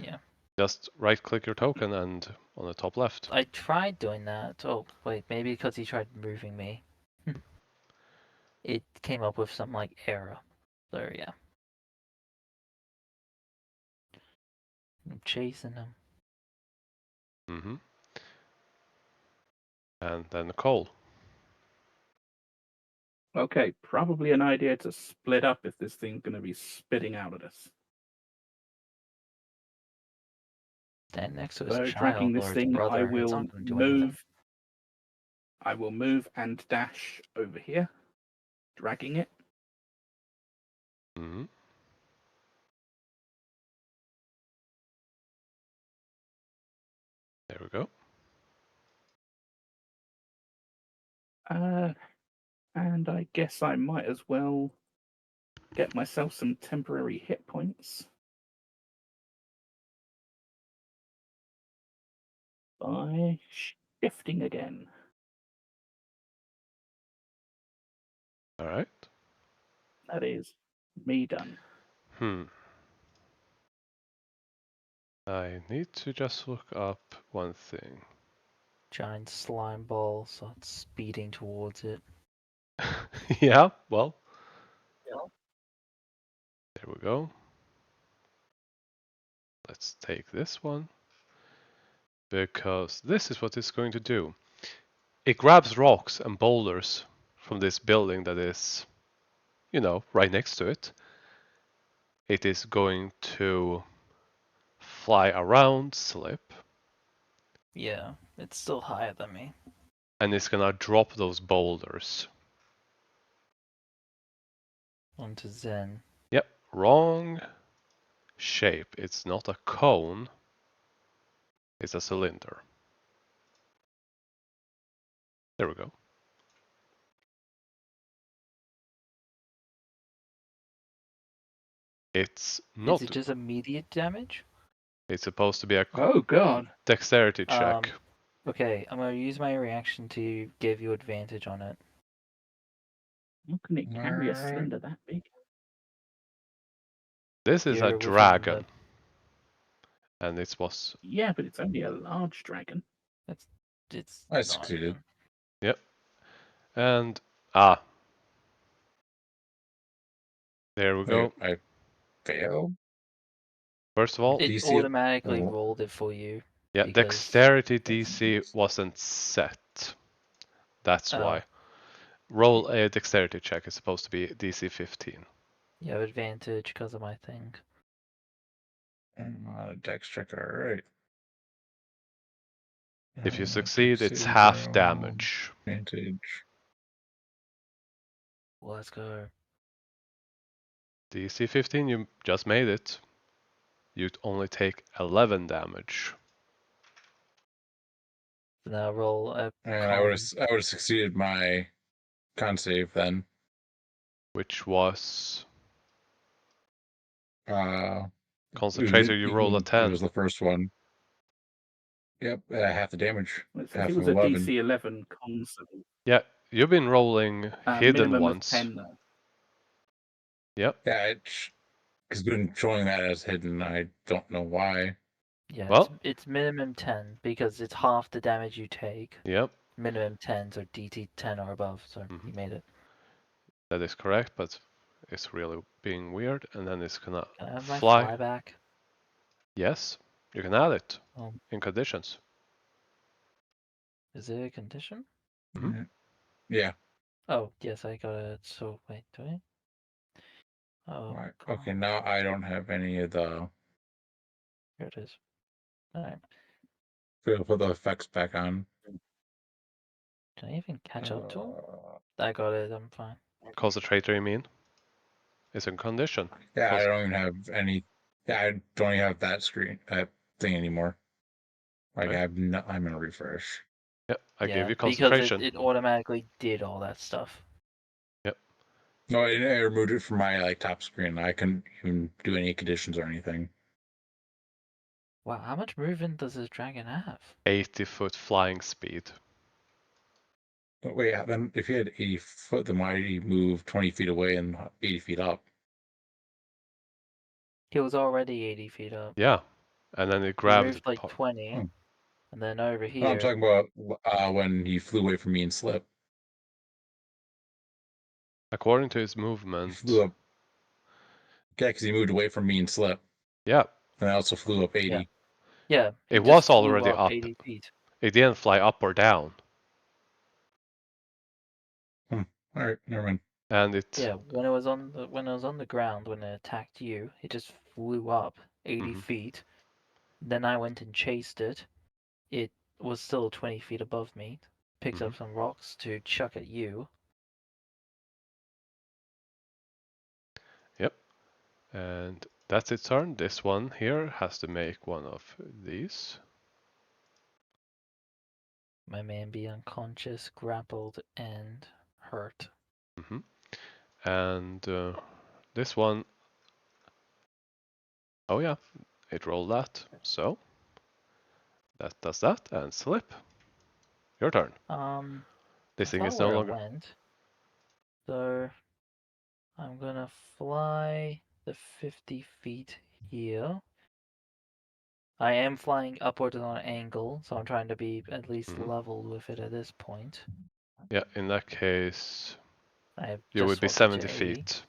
[SPEAKER 2] Yeah.
[SPEAKER 1] Just right click your token and on the top left.
[SPEAKER 2] I tried doing that. Oh, wait, maybe because he tried moving me. It came up with some, like, error. So, yeah. I'm chasing him.
[SPEAKER 1] Mm-hmm. And then Cole.
[SPEAKER 3] Okay, probably an idea to split up if this thing's going to be spitting out at us.
[SPEAKER 2] Stand next to his
[SPEAKER 3] So,
[SPEAKER 2] child
[SPEAKER 3] dragging
[SPEAKER 2] or
[SPEAKER 3] this
[SPEAKER 2] his
[SPEAKER 3] thing,
[SPEAKER 2] brother.
[SPEAKER 3] I
[SPEAKER 2] It's
[SPEAKER 3] will
[SPEAKER 2] not going to do anything.
[SPEAKER 3] move. I will move and dash over here, dragging it.
[SPEAKER 1] Mm-hmm. There we go.
[SPEAKER 3] And I guess I might as well get myself some temporary hit points by shifting again.
[SPEAKER 1] All right.
[SPEAKER 3] That is me done.
[SPEAKER 1] I need to just look up one thing.
[SPEAKER 2] Giant slime ball starts speeding towards it.
[SPEAKER 1] Yeah, well. There we go. Let's take this one. Because this is what it's going to do. It grabs rocks and boulders from this building that is, right next to it. It is going to fly around, slip,
[SPEAKER 2] Yeah, it's still higher than me.
[SPEAKER 1] and it's gonna drop those boulders.
[SPEAKER 2] Onto Zen.
[SPEAKER 1] Yep, wrong shape. It's not a cone, it's a cylinder. There we go. It's not.
[SPEAKER 2] Is it just immediate damage?
[SPEAKER 1] It's supposed to be a
[SPEAKER 3] Oh god.
[SPEAKER 1] dexterity check.
[SPEAKER 2] Okay, I'm going to use my reaction to give you advantage on it.
[SPEAKER 3] How can it carry a
[SPEAKER 4] Alright.
[SPEAKER 3] cylinder that big?
[SPEAKER 1] This is a
[SPEAKER 2] You're within
[SPEAKER 1] dragon. And it was.
[SPEAKER 3] Yeah, but it's only a large dragon.
[SPEAKER 2] It's
[SPEAKER 4] I
[SPEAKER 2] not
[SPEAKER 4] succeeded.
[SPEAKER 2] even-
[SPEAKER 1] Yep. And there we go.
[SPEAKER 4] Wait, I failed?
[SPEAKER 1] First of all,
[SPEAKER 2] It
[SPEAKER 4] DC
[SPEAKER 2] automatically
[SPEAKER 4] oh.
[SPEAKER 2] rolled it for you.
[SPEAKER 1] yeah,
[SPEAKER 2] because
[SPEAKER 1] dexterity
[SPEAKER 4] That's
[SPEAKER 1] DC
[SPEAKER 4] nice.
[SPEAKER 1] wasn't set. That's
[SPEAKER 2] Oh.
[SPEAKER 1] why. Roll a dexterity check. It's supposed to be DC 15.
[SPEAKER 2] You have advantage because of my thing.
[SPEAKER 4] Dex check, alright.
[SPEAKER 1] If you
[SPEAKER 4] Dex
[SPEAKER 1] succeed, it's
[SPEAKER 4] save
[SPEAKER 1] half
[SPEAKER 4] 0,
[SPEAKER 1] damage.
[SPEAKER 4] Advantage.
[SPEAKER 2] Let's go.
[SPEAKER 1] DC 15, you just made it. You'd only take 11 damage.
[SPEAKER 2] Now roll a
[SPEAKER 4] And I would have succeeded my con save then.
[SPEAKER 1] Which was. Concentrator, you roll a
[SPEAKER 4] It
[SPEAKER 1] 10.
[SPEAKER 4] was the first one. Yep, half the damage.
[SPEAKER 3] Well, it says
[SPEAKER 4] Half
[SPEAKER 3] it
[SPEAKER 4] of
[SPEAKER 3] was a
[SPEAKER 4] 11.
[SPEAKER 3] DC 11 con save.
[SPEAKER 1] Yeah, you've been rolling hidden
[SPEAKER 3] Minimum
[SPEAKER 1] ones.
[SPEAKER 3] of 10 though.
[SPEAKER 1] Yep.
[SPEAKER 4] Yeah, because been showing that as hidden. I don't know why.
[SPEAKER 2] Yeah,
[SPEAKER 1] Well.
[SPEAKER 2] it's minimum 10 because it's half the damage you take.
[SPEAKER 1] Yep.
[SPEAKER 2] Minimum 10, so DT 10 or above. So you made it.
[SPEAKER 1] That is correct, but it's really being weird. And then it's gonna
[SPEAKER 2] Can I have my
[SPEAKER 1] fly.
[SPEAKER 2] flyback?
[SPEAKER 1] Yes, you can add it
[SPEAKER 2] Oh,
[SPEAKER 1] in conditions.
[SPEAKER 2] is it a condition?
[SPEAKER 1] Mhm.
[SPEAKER 4] Yeah.
[SPEAKER 2] Oh, yes, I got it. So wait, do I? Oh,
[SPEAKER 4] Right.
[SPEAKER 2] God.
[SPEAKER 4] Okay, now I don't have any of the.
[SPEAKER 2] Here it is. All right.
[SPEAKER 4] Put the effects back on.
[SPEAKER 2] Can I even catch up to him? I got it. I'm fine.
[SPEAKER 1] Concentrator, you mean? It's in condition.
[SPEAKER 4] Yeah, I don't even have any. Yeah, I don't even have that thing anymore. Like
[SPEAKER 1] Right.
[SPEAKER 4] I'm gonna refresh.
[SPEAKER 1] Yep, I gave you
[SPEAKER 2] Because
[SPEAKER 1] concentration.
[SPEAKER 2] it automatically did all that stuff.
[SPEAKER 1] Yep.
[SPEAKER 4] No, I removed it from my top screen. I couldn't even do any conditions or anything.
[SPEAKER 2] Wow, how much movement does this dragon have?
[SPEAKER 1] 80-foot flying speed.
[SPEAKER 4] But wait, then if you had 80 foot, then why did he move 20 feet away and 80 feet up?
[SPEAKER 2] He was already 80 feet up.
[SPEAKER 1] Yeah, and then it
[SPEAKER 2] He
[SPEAKER 1] grabbed.
[SPEAKER 2] moved like 20,
[SPEAKER 4] Hmm.
[SPEAKER 2] and then over
[SPEAKER 4] No, I'm
[SPEAKER 2] here.
[SPEAKER 4] talking about when he flew away from me and slipped.
[SPEAKER 1] According to his
[SPEAKER 4] He
[SPEAKER 1] movement.
[SPEAKER 4] flew up. Yeah, because he moved away from me and slipped.
[SPEAKER 1] Yeah,
[SPEAKER 4] And I also flew up 80.
[SPEAKER 2] Yeah, he
[SPEAKER 1] It
[SPEAKER 2] just
[SPEAKER 1] was
[SPEAKER 2] flew
[SPEAKER 1] already
[SPEAKER 2] up
[SPEAKER 1] up.
[SPEAKER 2] 80 feet.
[SPEAKER 1] It didn't fly up or down.
[SPEAKER 4] All right, never mind.
[SPEAKER 1] And it.
[SPEAKER 2] Yeah, when it was on the ground, when it attacked you, it just flew up 80
[SPEAKER 1] Mhm.
[SPEAKER 2] feet. Then I went and chased it. It was still 20 feet above me. Picked up some rocks to chuck at you.
[SPEAKER 1] Yep. And that's its turn. This one here has to make one of these.
[SPEAKER 2] My man be unconscious, grappled, and hurt.
[SPEAKER 1] Mhm. And this one. Oh yeah, it rolled that. So that does that and slip. Your turn. This
[SPEAKER 2] I
[SPEAKER 1] thing
[SPEAKER 2] saw
[SPEAKER 1] is no
[SPEAKER 2] where it
[SPEAKER 1] longer.
[SPEAKER 2] went. So I'm gonna fly the 50 feet here. I am flying upward on an angle, so I'm trying to be at least
[SPEAKER 1] Mhm.
[SPEAKER 2] level with it at this point.
[SPEAKER 1] Yeah, in that case,
[SPEAKER 2] I have
[SPEAKER 1] you
[SPEAKER 2] just
[SPEAKER 1] would be
[SPEAKER 2] swapped it
[SPEAKER 1] 70
[SPEAKER 2] to 80.
[SPEAKER 1] feet.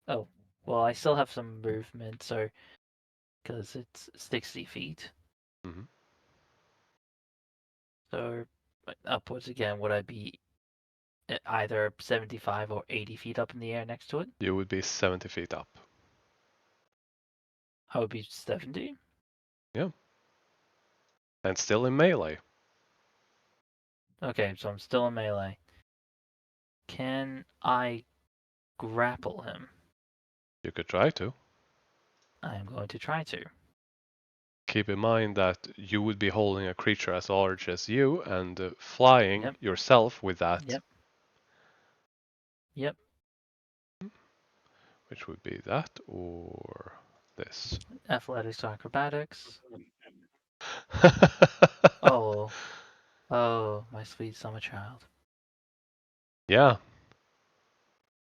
[SPEAKER 2] Oh, well, I still have some movement, so because it's 60 feet.
[SPEAKER 1] Mhm.
[SPEAKER 2] So upwards again, would I be either 75 or 80 feet up in the air next to it?
[SPEAKER 1] You would be 70 feet up.
[SPEAKER 2] I would be 70.
[SPEAKER 1] Yeah. And still in melee.
[SPEAKER 2] Okay, so I'm still in melee. Can I grapple him?
[SPEAKER 1] You could try to.
[SPEAKER 2] I am going to try to.
[SPEAKER 1] Keep in mind that you would be holding a creature as large as you and flying
[SPEAKER 2] Yep.
[SPEAKER 1] yourself with that.
[SPEAKER 2] Yep. Yep.
[SPEAKER 1] Which would be that or this.
[SPEAKER 2] Athletics, acrobatics. Oh, oh, my sweet summer child.
[SPEAKER 1] Yeah.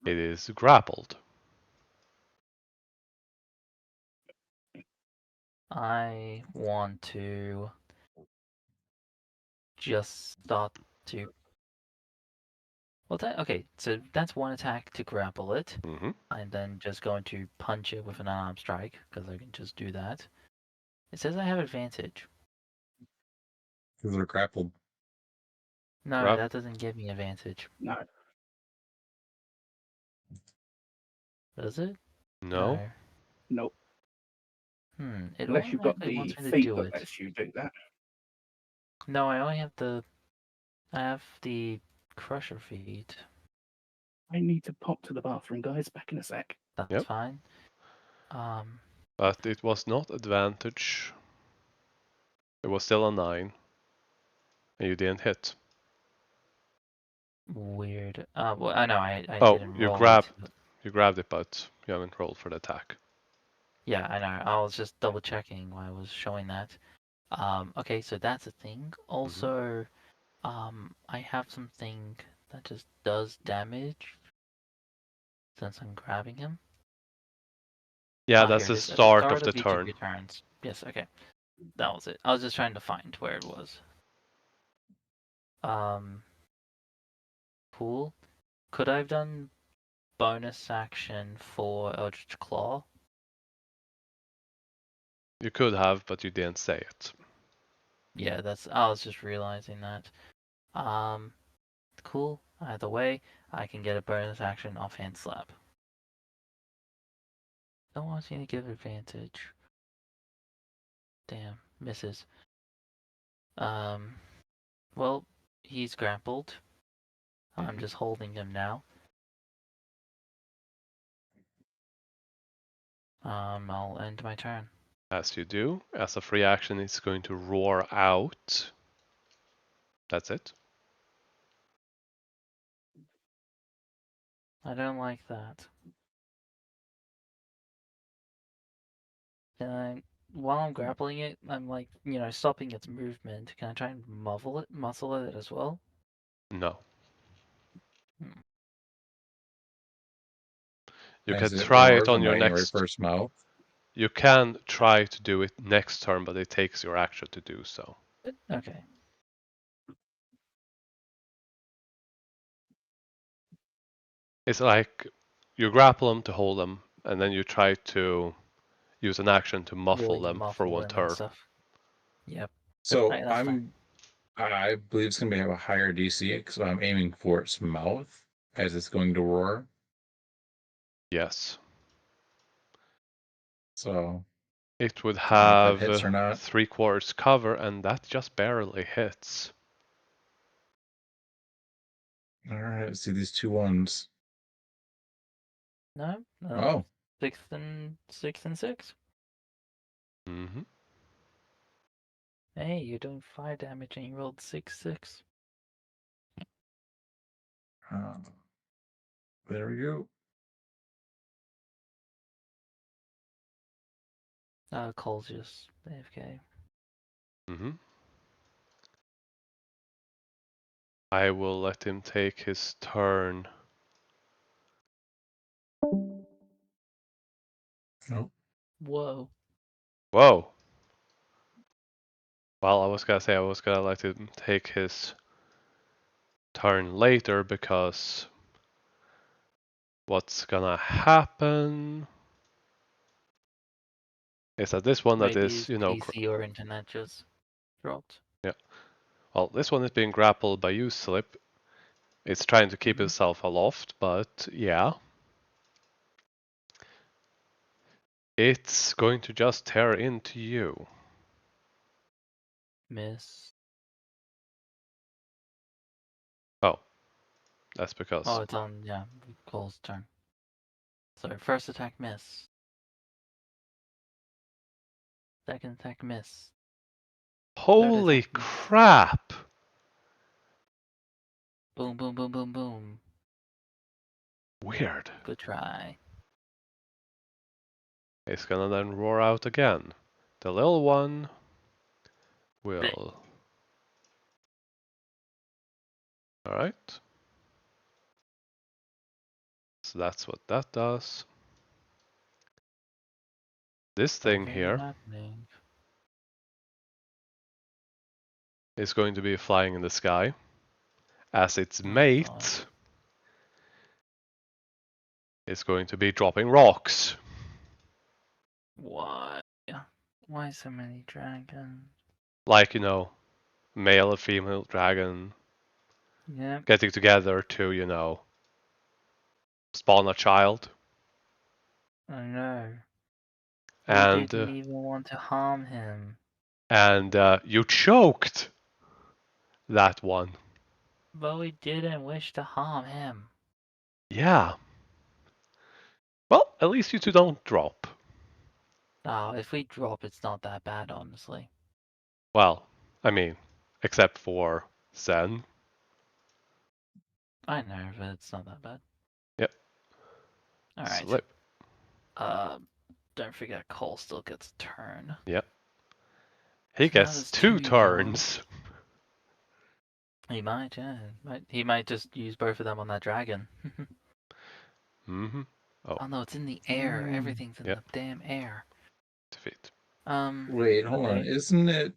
[SPEAKER 1] It is grappled.
[SPEAKER 2] I want to just start to. Well, okay, so that's one attack to grapple it.
[SPEAKER 1] Mm-hmm.
[SPEAKER 2] I'm then just going to punch it with an unarmed strike, because I can just do that. It says I have advantage.
[SPEAKER 4] Because they're grappled.
[SPEAKER 2] No, that doesn't give me advantage.
[SPEAKER 3] No.
[SPEAKER 2] Does it?
[SPEAKER 1] No.
[SPEAKER 3] Nope.
[SPEAKER 2] It
[SPEAKER 3] Unless you've got
[SPEAKER 2] automatically
[SPEAKER 3] the
[SPEAKER 2] wants me to
[SPEAKER 3] feat
[SPEAKER 2] do
[SPEAKER 3] that
[SPEAKER 2] it.
[SPEAKER 3] lets you do that.
[SPEAKER 2] No, I only have the crusher feat.
[SPEAKER 3] I need to pop to the bathroom, guys. Back in a sec.
[SPEAKER 2] That's
[SPEAKER 1] Yep.
[SPEAKER 2] fine.
[SPEAKER 1] But it was not advantage. It was still a 9. And you didn't hit.
[SPEAKER 2] Weird. Well, I know I
[SPEAKER 1] Oh,
[SPEAKER 2] didn't
[SPEAKER 1] you
[SPEAKER 2] roll it.
[SPEAKER 1] grabbed it, but you haven't rolled for the attack.
[SPEAKER 2] Yeah, I know. I was just double checking while I was showing that. Okay, so that's a thing. Also, I have something that just does damage since I'm grabbing him.
[SPEAKER 1] Yeah,
[SPEAKER 2] Here
[SPEAKER 1] that's
[SPEAKER 2] it
[SPEAKER 1] the
[SPEAKER 2] is. At the
[SPEAKER 1] start of
[SPEAKER 2] start
[SPEAKER 1] the
[SPEAKER 2] of each of
[SPEAKER 1] turn.
[SPEAKER 2] your turns. Yes, okay. That was it. I was just trying to find where it was. Cool. Could I have done bonus action for Eldritch Claw?
[SPEAKER 1] You could have, but you didn't say it.
[SPEAKER 2] Yeah, I was just realizing that. Cool. Either way, I can get a bonus action offhand slap. Don't want you to give advantage. Damn, misses. Well, he's grappled. I'm just holding him now. I'll end my turn.
[SPEAKER 1] As you do, as a free action, it's going to roar out. That's it.
[SPEAKER 2] I don't like that. Can I, while I'm grappling it, I'm like, stopping its movement. Can I try and muscle it as well?
[SPEAKER 1] No.
[SPEAKER 2] Hmm.
[SPEAKER 1] You can
[SPEAKER 4] As it
[SPEAKER 1] try it
[SPEAKER 4] roars,
[SPEAKER 1] on
[SPEAKER 4] am
[SPEAKER 1] your
[SPEAKER 4] I in
[SPEAKER 1] next.
[SPEAKER 4] reverse mouth?
[SPEAKER 1] You can try to do it next turn, but it takes your action to do so.
[SPEAKER 2] Okay.
[SPEAKER 1] It's like you grapple them to hold them, and then you try to use an action to muffle
[SPEAKER 2] really
[SPEAKER 1] them for
[SPEAKER 2] muffle
[SPEAKER 1] one
[SPEAKER 2] them and
[SPEAKER 1] turn.
[SPEAKER 2] stuff. Yep.
[SPEAKER 4] So
[SPEAKER 2] Right, that's fine.
[SPEAKER 4] I believe it's gonna have a higher DC, so I'm aiming for its mouth as it's going to roar.
[SPEAKER 1] Yes.
[SPEAKER 4] So
[SPEAKER 1] It would
[SPEAKER 4] I don't know if that
[SPEAKER 1] have
[SPEAKER 4] hits or not.
[SPEAKER 1] 3/4 cover, and that just barely hits.
[SPEAKER 4] All right, let's see these 2 1s.
[SPEAKER 2] No?
[SPEAKER 4] Oh,
[SPEAKER 2] 6 and 6 and 6.
[SPEAKER 1] Mm-hmm.
[SPEAKER 2] Hey, you're doing 5 damage and you rolled 6/6.
[SPEAKER 4] there we go.
[SPEAKER 2] Cole's just AFK.
[SPEAKER 1] Mm-hmm. I will let him take his turn.
[SPEAKER 4] Nope.
[SPEAKER 2] Whoa.
[SPEAKER 1] Whoa. Well, I was gonna say I was gonna let him take his turn later because what's gonna happen is that this one that
[SPEAKER 2] Maybe
[SPEAKER 1] is,
[SPEAKER 2] his PC or internet just dropped.
[SPEAKER 1] yeah. Well, this one is being grappled by you, Slip. It's trying to keep itself aloft, but yeah. It's going to just tear into you.
[SPEAKER 2] Miss.
[SPEAKER 1] Oh. That's because...
[SPEAKER 2] Oh, it's on, yeah, Cole's turn. So, first attack miss. Second attack miss.
[SPEAKER 1] Holy
[SPEAKER 2] attack miss.
[SPEAKER 1] crap!
[SPEAKER 2] Boom, boom, boom, boom, boom.
[SPEAKER 1] Weird.
[SPEAKER 2] Good try.
[SPEAKER 1] It's gonna then roar out again. The little one will... Alright. So that's what that does. This thing
[SPEAKER 2] Nothing
[SPEAKER 1] here
[SPEAKER 2] happening.
[SPEAKER 1] is going to be flying in the sky as its
[SPEAKER 2] Oh,
[SPEAKER 1] mate
[SPEAKER 2] God.
[SPEAKER 1] is going to be dropping rocks.
[SPEAKER 2] Why? Why so many dragons?
[SPEAKER 1] Like, male and female dragon
[SPEAKER 2] Yep.
[SPEAKER 1] getting together to, spawn a child.
[SPEAKER 2] I know. We
[SPEAKER 1] And
[SPEAKER 2] didn't even want to harm him.
[SPEAKER 1] you choked that one.
[SPEAKER 2] But we didn't wish to harm him.
[SPEAKER 1] Yeah. Well, at least you two don't drop.
[SPEAKER 2] Oh, if we drop, it's not that bad, honestly.
[SPEAKER 1] Well, I mean, except for Zen.
[SPEAKER 2] I know, but it's not that bad.
[SPEAKER 1] Yep.
[SPEAKER 2] Alright.
[SPEAKER 1] Slip.
[SPEAKER 2] Don't forget Cole still gets a turn.
[SPEAKER 1] Yep. He
[SPEAKER 2] So now
[SPEAKER 1] gets
[SPEAKER 2] there's
[SPEAKER 1] 2
[SPEAKER 2] two
[SPEAKER 1] turns.
[SPEAKER 2] He might, yeah. He might just use both of them on that dragon.
[SPEAKER 1] Mm-hmm.
[SPEAKER 2] Oh no, it's in the air. Everything's in
[SPEAKER 1] Yep.
[SPEAKER 2] the damn air.
[SPEAKER 1] Defeat.
[SPEAKER 4] Wait, hold on.
[SPEAKER 2] Okay.
[SPEAKER 4] Isn't it?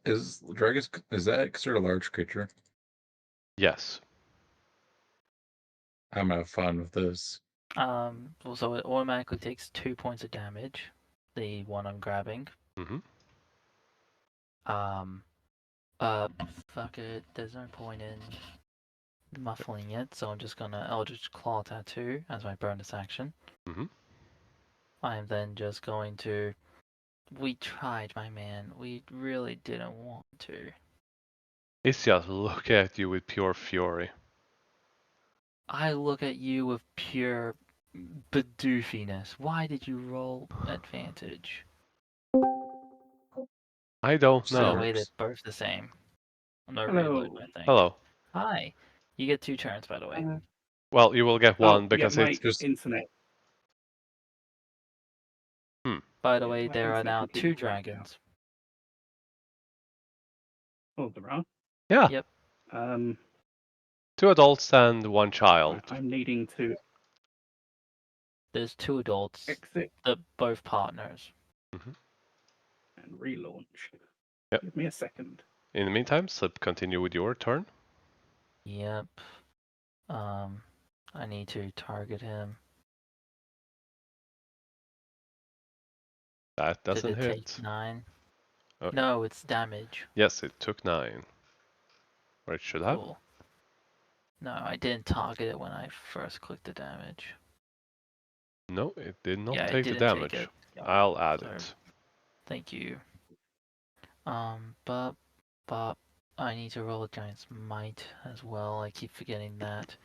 [SPEAKER 4] Is dragons? Is that considered a large creature?
[SPEAKER 1] Yes.
[SPEAKER 4] I'm gonna have fun with this.
[SPEAKER 2] So it automatically takes 2 points of damage. The one I'm grabbing.
[SPEAKER 1] Mm-hmm.
[SPEAKER 2] Fuck it. There's no point in muffling it, so I'm just gonna Eldritch Claw Tattoo as my bonus action.
[SPEAKER 1] Mm-hmm.
[SPEAKER 2] I am then just going to. We tried, my man. We really didn't want to.
[SPEAKER 1] It's just looking at you with pure fury.
[SPEAKER 2] I look at you with pure bedoofiness. Why did you roll advantage?
[SPEAKER 1] I don't
[SPEAKER 2] By the
[SPEAKER 1] know.
[SPEAKER 2] way, they're both the same. I'm gonna
[SPEAKER 3] Hello.
[SPEAKER 2] reload my thing.
[SPEAKER 1] Hello.
[SPEAKER 2] Hi. You get 2 turns, by the way.
[SPEAKER 1] Well, you will get one
[SPEAKER 3] Oh, yeah,
[SPEAKER 1] because
[SPEAKER 3] my
[SPEAKER 1] it's...
[SPEAKER 4] Just
[SPEAKER 3] internet.
[SPEAKER 2] By the
[SPEAKER 3] Yeah,
[SPEAKER 2] way,
[SPEAKER 3] my
[SPEAKER 2] there are
[SPEAKER 3] internet
[SPEAKER 2] now
[SPEAKER 3] completely
[SPEAKER 2] 2
[SPEAKER 3] blacked out.
[SPEAKER 2] dragons.
[SPEAKER 3] Oh, there are.
[SPEAKER 1] Yeah.
[SPEAKER 2] Yep.
[SPEAKER 1] 2 adults and 1 child.
[SPEAKER 3] I'm needing to
[SPEAKER 2] There's 2 adults.
[SPEAKER 3] exit
[SPEAKER 2] They're both partners.
[SPEAKER 1] Mm-hmm.
[SPEAKER 3] and relaunch.
[SPEAKER 1] Yep.
[SPEAKER 3] Give me a second.
[SPEAKER 1] In the meantime, Slip, continue with your turn.
[SPEAKER 2] Yep. I need to target him.
[SPEAKER 1] That
[SPEAKER 2] Did
[SPEAKER 1] doesn't
[SPEAKER 2] it
[SPEAKER 1] hit.
[SPEAKER 2] take 9?
[SPEAKER 1] Oh.
[SPEAKER 2] No, it's damage.
[SPEAKER 1] Yes, it took 9. Or it should have.
[SPEAKER 2] Cool. No, I didn't target it when I first clicked the damage.
[SPEAKER 1] No, it did not
[SPEAKER 2] Yeah, it
[SPEAKER 1] take the
[SPEAKER 2] didn't take
[SPEAKER 1] damage.
[SPEAKER 2] it. Yeah.
[SPEAKER 1] I'll add
[SPEAKER 2] So,
[SPEAKER 1] it.
[SPEAKER 2] thank you. But I need to roll a giant's might as well. I keep forgetting that.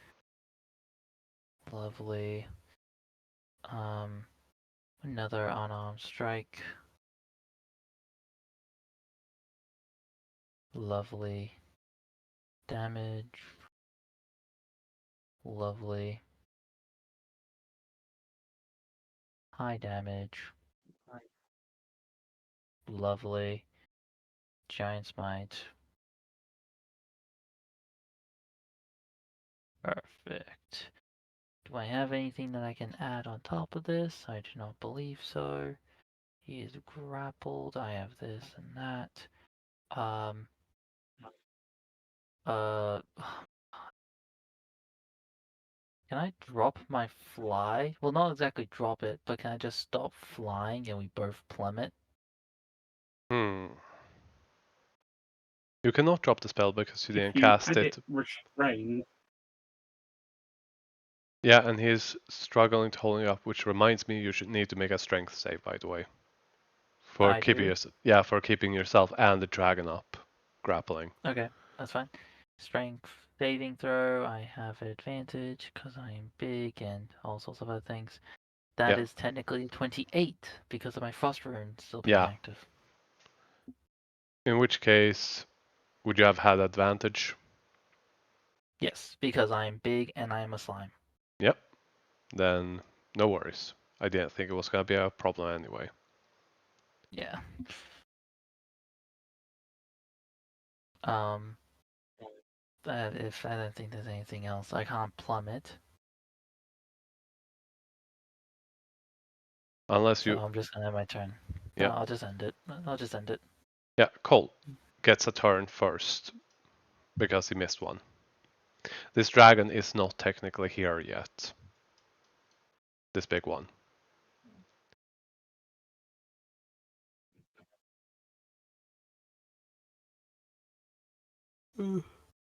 [SPEAKER 2] Lovely. Another unarmed strike. Lovely. Damage. Lovely. High damage. Lovely. Giant's might. Perfect. Do I have anything that I can add on top of this? I do not believe so. He is grappled. I have this and that. Uh, can I drop my fly? Well, not exactly drop it, but can I just stop flying and we both plummet?
[SPEAKER 1] You cannot drop the spell because you
[SPEAKER 3] If
[SPEAKER 1] didn't
[SPEAKER 3] you
[SPEAKER 1] cast
[SPEAKER 3] had
[SPEAKER 1] it.
[SPEAKER 3] it restrained,
[SPEAKER 1] Yeah, and he's struggling to hold you up, which reminds me you should need to make a strength save, by the way. For
[SPEAKER 2] I
[SPEAKER 1] keeping
[SPEAKER 2] do.
[SPEAKER 1] for keeping yourself and the dragon up, grappling.
[SPEAKER 2] Okay, that's fine. Strength saving throw. I have advantage because I am big and all sorts of other things. That
[SPEAKER 1] Yeah.
[SPEAKER 2] is technically 28 because of my frost rune still being
[SPEAKER 1] Yeah.
[SPEAKER 2] active.
[SPEAKER 1] In which case, would you have had advantage?
[SPEAKER 2] Yes, because I am big and I am a slime.
[SPEAKER 1] Yep. Then no worries. I didn't think it was gonna be a problem anyway.
[SPEAKER 2] Yeah. Um. If I don't think there's anything else, I can't plummet.
[SPEAKER 1] Unless
[SPEAKER 2] So
[SPEAKER 1] you.
[SPEAKER 2] I'm just gonna have my turn.
[SPEAKER 1] Yeah.
[SPEAKER 2] No, I'll just end it. I'll just end it.
[SPEAKER 1] Yeah. Cole gets a turn first because he missed one. This dragon is not technically here yet. This big one.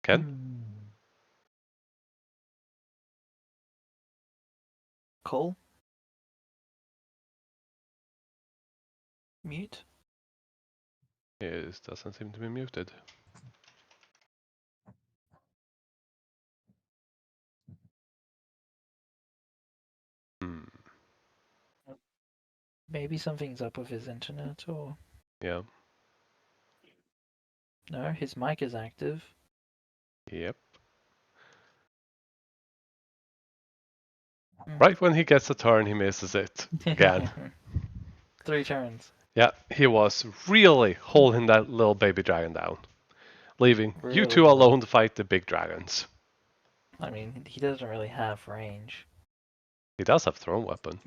[SPEAKER 1] Ken?
[SPEAKER 2] Cole? Mute?
[SPEAKER 1] It doesn't seem to be muted. Hmm.
[SPEAKER 2] Maybe something's up with his internet or.
[SPEAKER 1] Yeah.
[SPEAKER 2] No, his mic is active.
[SPEAKER 1] Yep.
[SPEAKER 2] Mm.
[SPEAKER 1] Right when he gets a turn, he misses it again.
[SPEAKER 2] 3 turns.
[SPEAKER 1] Yeah, he was really holding that little baby dragon down, leaving you
[SPEAKER 2] Really
[SPEAKER 1] two
[SPEAKER 2] well.
[SPEAKER 1] alone to fight the big dragons.
[SPEAKER 2] I mean, he doesn't really have range.
[SPEAKER 1] He does have thrown weapon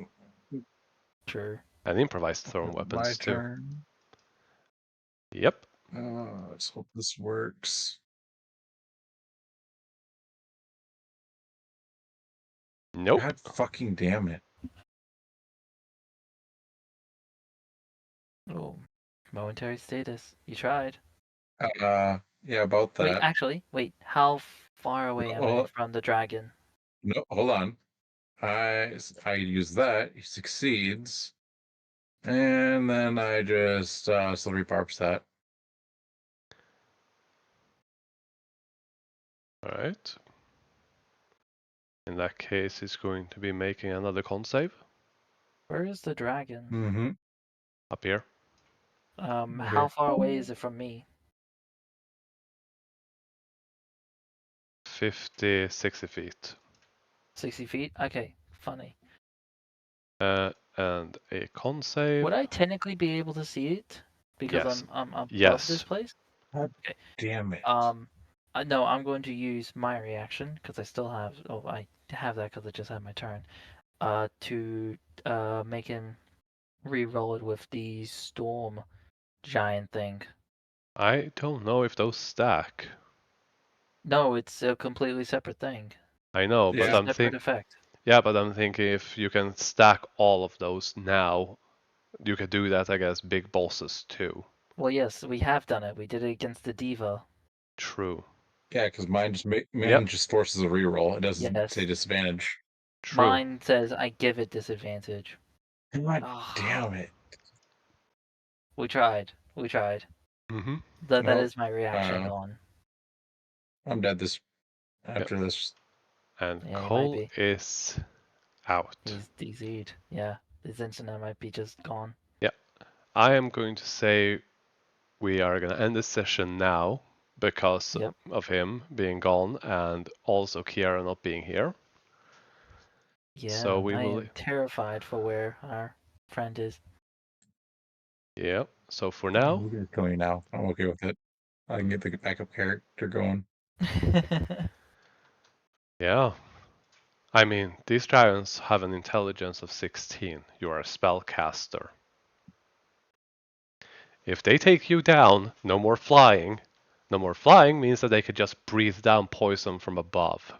[SPEAKER 2] True.
[SPEAKER 1] and improvised thrown
[SPEAKER 4] My
[SPEAKER 1] weapons too.
[SPEAKER 4] turn.
[SPEAKER 1] Yep.
[SPEAKER 4] Let's hope this works.
[SPEAKER 1] Nope.
[SPEAKER 4] God fucking damn it.
[SPEAKER 2] Oh, momentary status. You tried.
[SPEAKER 4] Yeah, about
[SPEAKER 2] Wait,
[SPEAKER 4] that.
[SPEAKER 2] actually, wait. How far away am I
[SPEAKER 4] Oh,
[SPEAKER 2] from the dragon?
[SPEAKER 4] no, hold on. I use that. He succeeds. And then I just slippery barbs that.
[SPEAKER 1] Alright. In that case, he's going to be making another con save.
[SPEAKER 2] Where is the dragon?
[SPEAKER 4] Mm-hmm.
[SPEAKER 1] Up here.
[SPEAKER 2] How far away is it from me?
[SPEAKER 1] 50, 60 feet.
[SPEAKER 2] 60 feet? Okay, funny.
[SPEAKER 1] And a con save.
[SPEAKER 2] Would I technically be able to see it? Because
[SPEAKER 1] Yes.
[SPEAKER 2] I'm above
[SPEAKER 1] Yes.
[SPEAKER 2] this place?
[SPEAKER 4] God
[SPEAKER 2] Okay.
[SPEAKER 4] damn it.
[SPEAKER 2] No, I'm going to use my reaction because I still have. Oh, I have that because I just had my turn. To make him re-roll it with the storm giant thing.
[SPEAKER 1] I don't know if those stack.
[SPEAKER 2] No, it's a completely separate thing.
[SPEAKER 1] I know, but
[SPEAKER 2] It's a
[SPEAKER 1] I'm
[SPEAKER 2] separate effect.
[SPEAKER 1] yeah, but I'm thinking if you can stack all of those now, you could do that against big bosses too.
[SPEAKER 2] Well, yes, we have done it. We did it against the diva.
[SPEAKER 1] True.
[SPEAKER 4] Yeah, because mine
[SPEAKER 1] Yep.
[SPEAKER 4] just forces a reroll. It doesn't
[SPEAKER 2] Yes.
[SPEAKER 4] say disadvantage.
[SPEAKER 1] True.
[SPEAKER 2] Mine says I give it disadvantage.
[SPEAKER 4] God
[SPEAKER 2] Ah,
[SPEAKER 4] damn it.
[SPEAKER 2] we tried. We tried.
[SPEAKER 1] Mm-hmm.
[SPEAKER 2] That
[SPEAKER 4] Well,
[SPEAKER 2] is my reaction on.
[SPEAKER 4] I'm dead this after this.
[SPEAKER 1] And
[SPEAKER 2] Yeah, he might
[SPEAKER 1] Cole
[SPEAKER 2] be.
[SPEAKER 1] is out.
[SPEAKER 2] He's DC'd. Yeah, his internet might be just gone.
[SPEAKER 1] I am going to say we are going to end this session now because
[SPEAKER 2] Yep.
[SPEAKER 1] of him being gone and also Kiara not being here.
[SPEAKER 2] Yeah,
[SPEAKER 1] So we
[SPEAKER 2] I
[SPEAKER 1] will.
[SPEAKER 2] am terrified for where our friend is.
[SPEAKER 1] Yeah. So for
[SPEAKER 4] You
[SPEAKER 1] now,
[SPEAKER 4] can kill me now. I'm okay with it. I can get the backup character going.
[SPEAKER 1] yeah. I mean, these dragons have an intelligence of 16. You are a spellcaster. If they take you down, no more flying. No more flying means that they could just breathe down poison from above.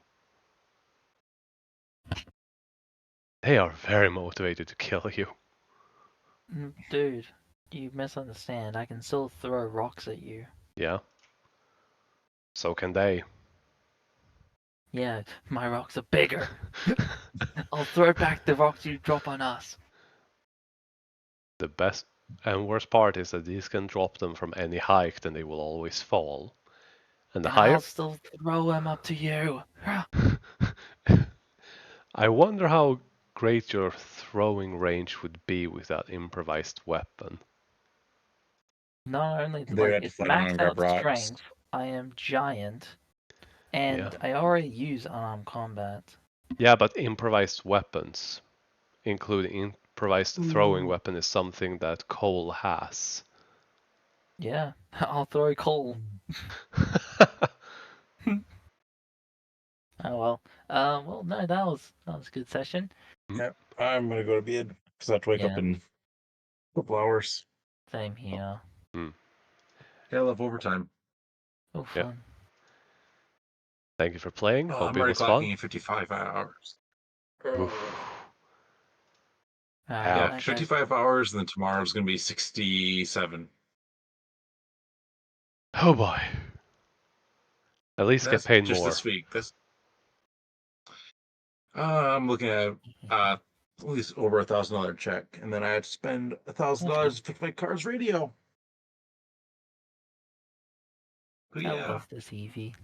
[SPEAKER 1] They are very motivated to kill you.
[SPEAKER 2] Dude, you misunderstand. I can still throw rocks at you.
[SPEAKER 1] Yeah. So can they.
[SPEAKER 2] Yeah, my rocks are bigger. I'll throw back the rocks you drop on us.
[SPEAKER 1] The best and worst part is that these can drop them from any height and they will always fall. And the
[SPEAKER 2] And I'll
[SPEAKER 1] higher.
[SPEAKER 2] still throw them up to you.
[SPEAKER 1] I wonder how great your throwing range would be with that improvised weapon.
[SPEAKER 2] Not only
[SPEAKER 4] They would
[SPEAKER 2] like
[SPEAKER 4] have to
[SPEAKER 2] it's
[SPEAKER 4] fly around
[SPEAKER 2] maxed
[SPEAKER 4] and grab
[SPEAKER 2] out
[SPEAKER 4] rocks.
[SPEAKER 2] strength, I am giant,
[SPEAKER 1] Yeah.
[SPEAKER 2] and I already use unarmed combat.
[SPEAKER 1] Yeah, but improvised weapons, including improvised throwing weapon, is something that Cole has.
[SPEAKER 2] Yeah, I'll throw coal. Oh well. Well, no, that was a good session.
[SPEAKER 4] Yep. I'm gonna go to bed because I have to wake up
[SPEAKER 2] Yeah,
[SPEAKER 4] in a couple hours.
[SPEAKER 2] same here.
[SPEAKER 4] Yeah, I love overtime.
[SPEAKER 2] Oh,
[SPEAKER 1] Yeah.
[SPEAKER 2] fun.
[SPEAKER 1] Thank you for playing.
[SPEAKER 4] Oh,
[SPEAKER 1] Hope
[SPEAKER 4] I'm
[SPEAKER 1] it
[SPEAKER 4] already
[SPEAKER 1] was fun.
[SPEAKER 4] clocking in 55 hours.
[SPEAKER 1] Oof.
[SPEAKER 2] All right,
[SPEAKER 4] Yeah,
[SPEAKER 1] Ouch.
[SPEAKER 2] night, guys.
[SPEAKER 4] 55 hours, and then tomorrow's gonna be 67.
[SPEAKER 1] Oh boy. At least get
[SPEAKER 4] That's
[SPEAKER 1] paid
[SPEAKER 4] just
[SPEAKER 1] more.
[SPEAKER 4] this week. I'm looking at at least over $1,000 check, and then I had to spend $1,000 to fix my car's radio. But
[SPEAKER 2] I
[SPEAKER 4] yeah,
[SPEAKER 2] love this Eevee.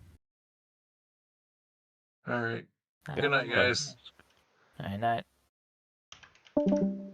[SPEAKER 4] all right.
[SPEAKER 2] I
[SPEAKER 1] Yeah,
[SPEAKER 4] Good
[SPEAKER 2] love
[SPEAKER 4] night,
[SPEAKER 2] my
[SPEAKER 4] guys.
[SPEAKER 2] All right, night.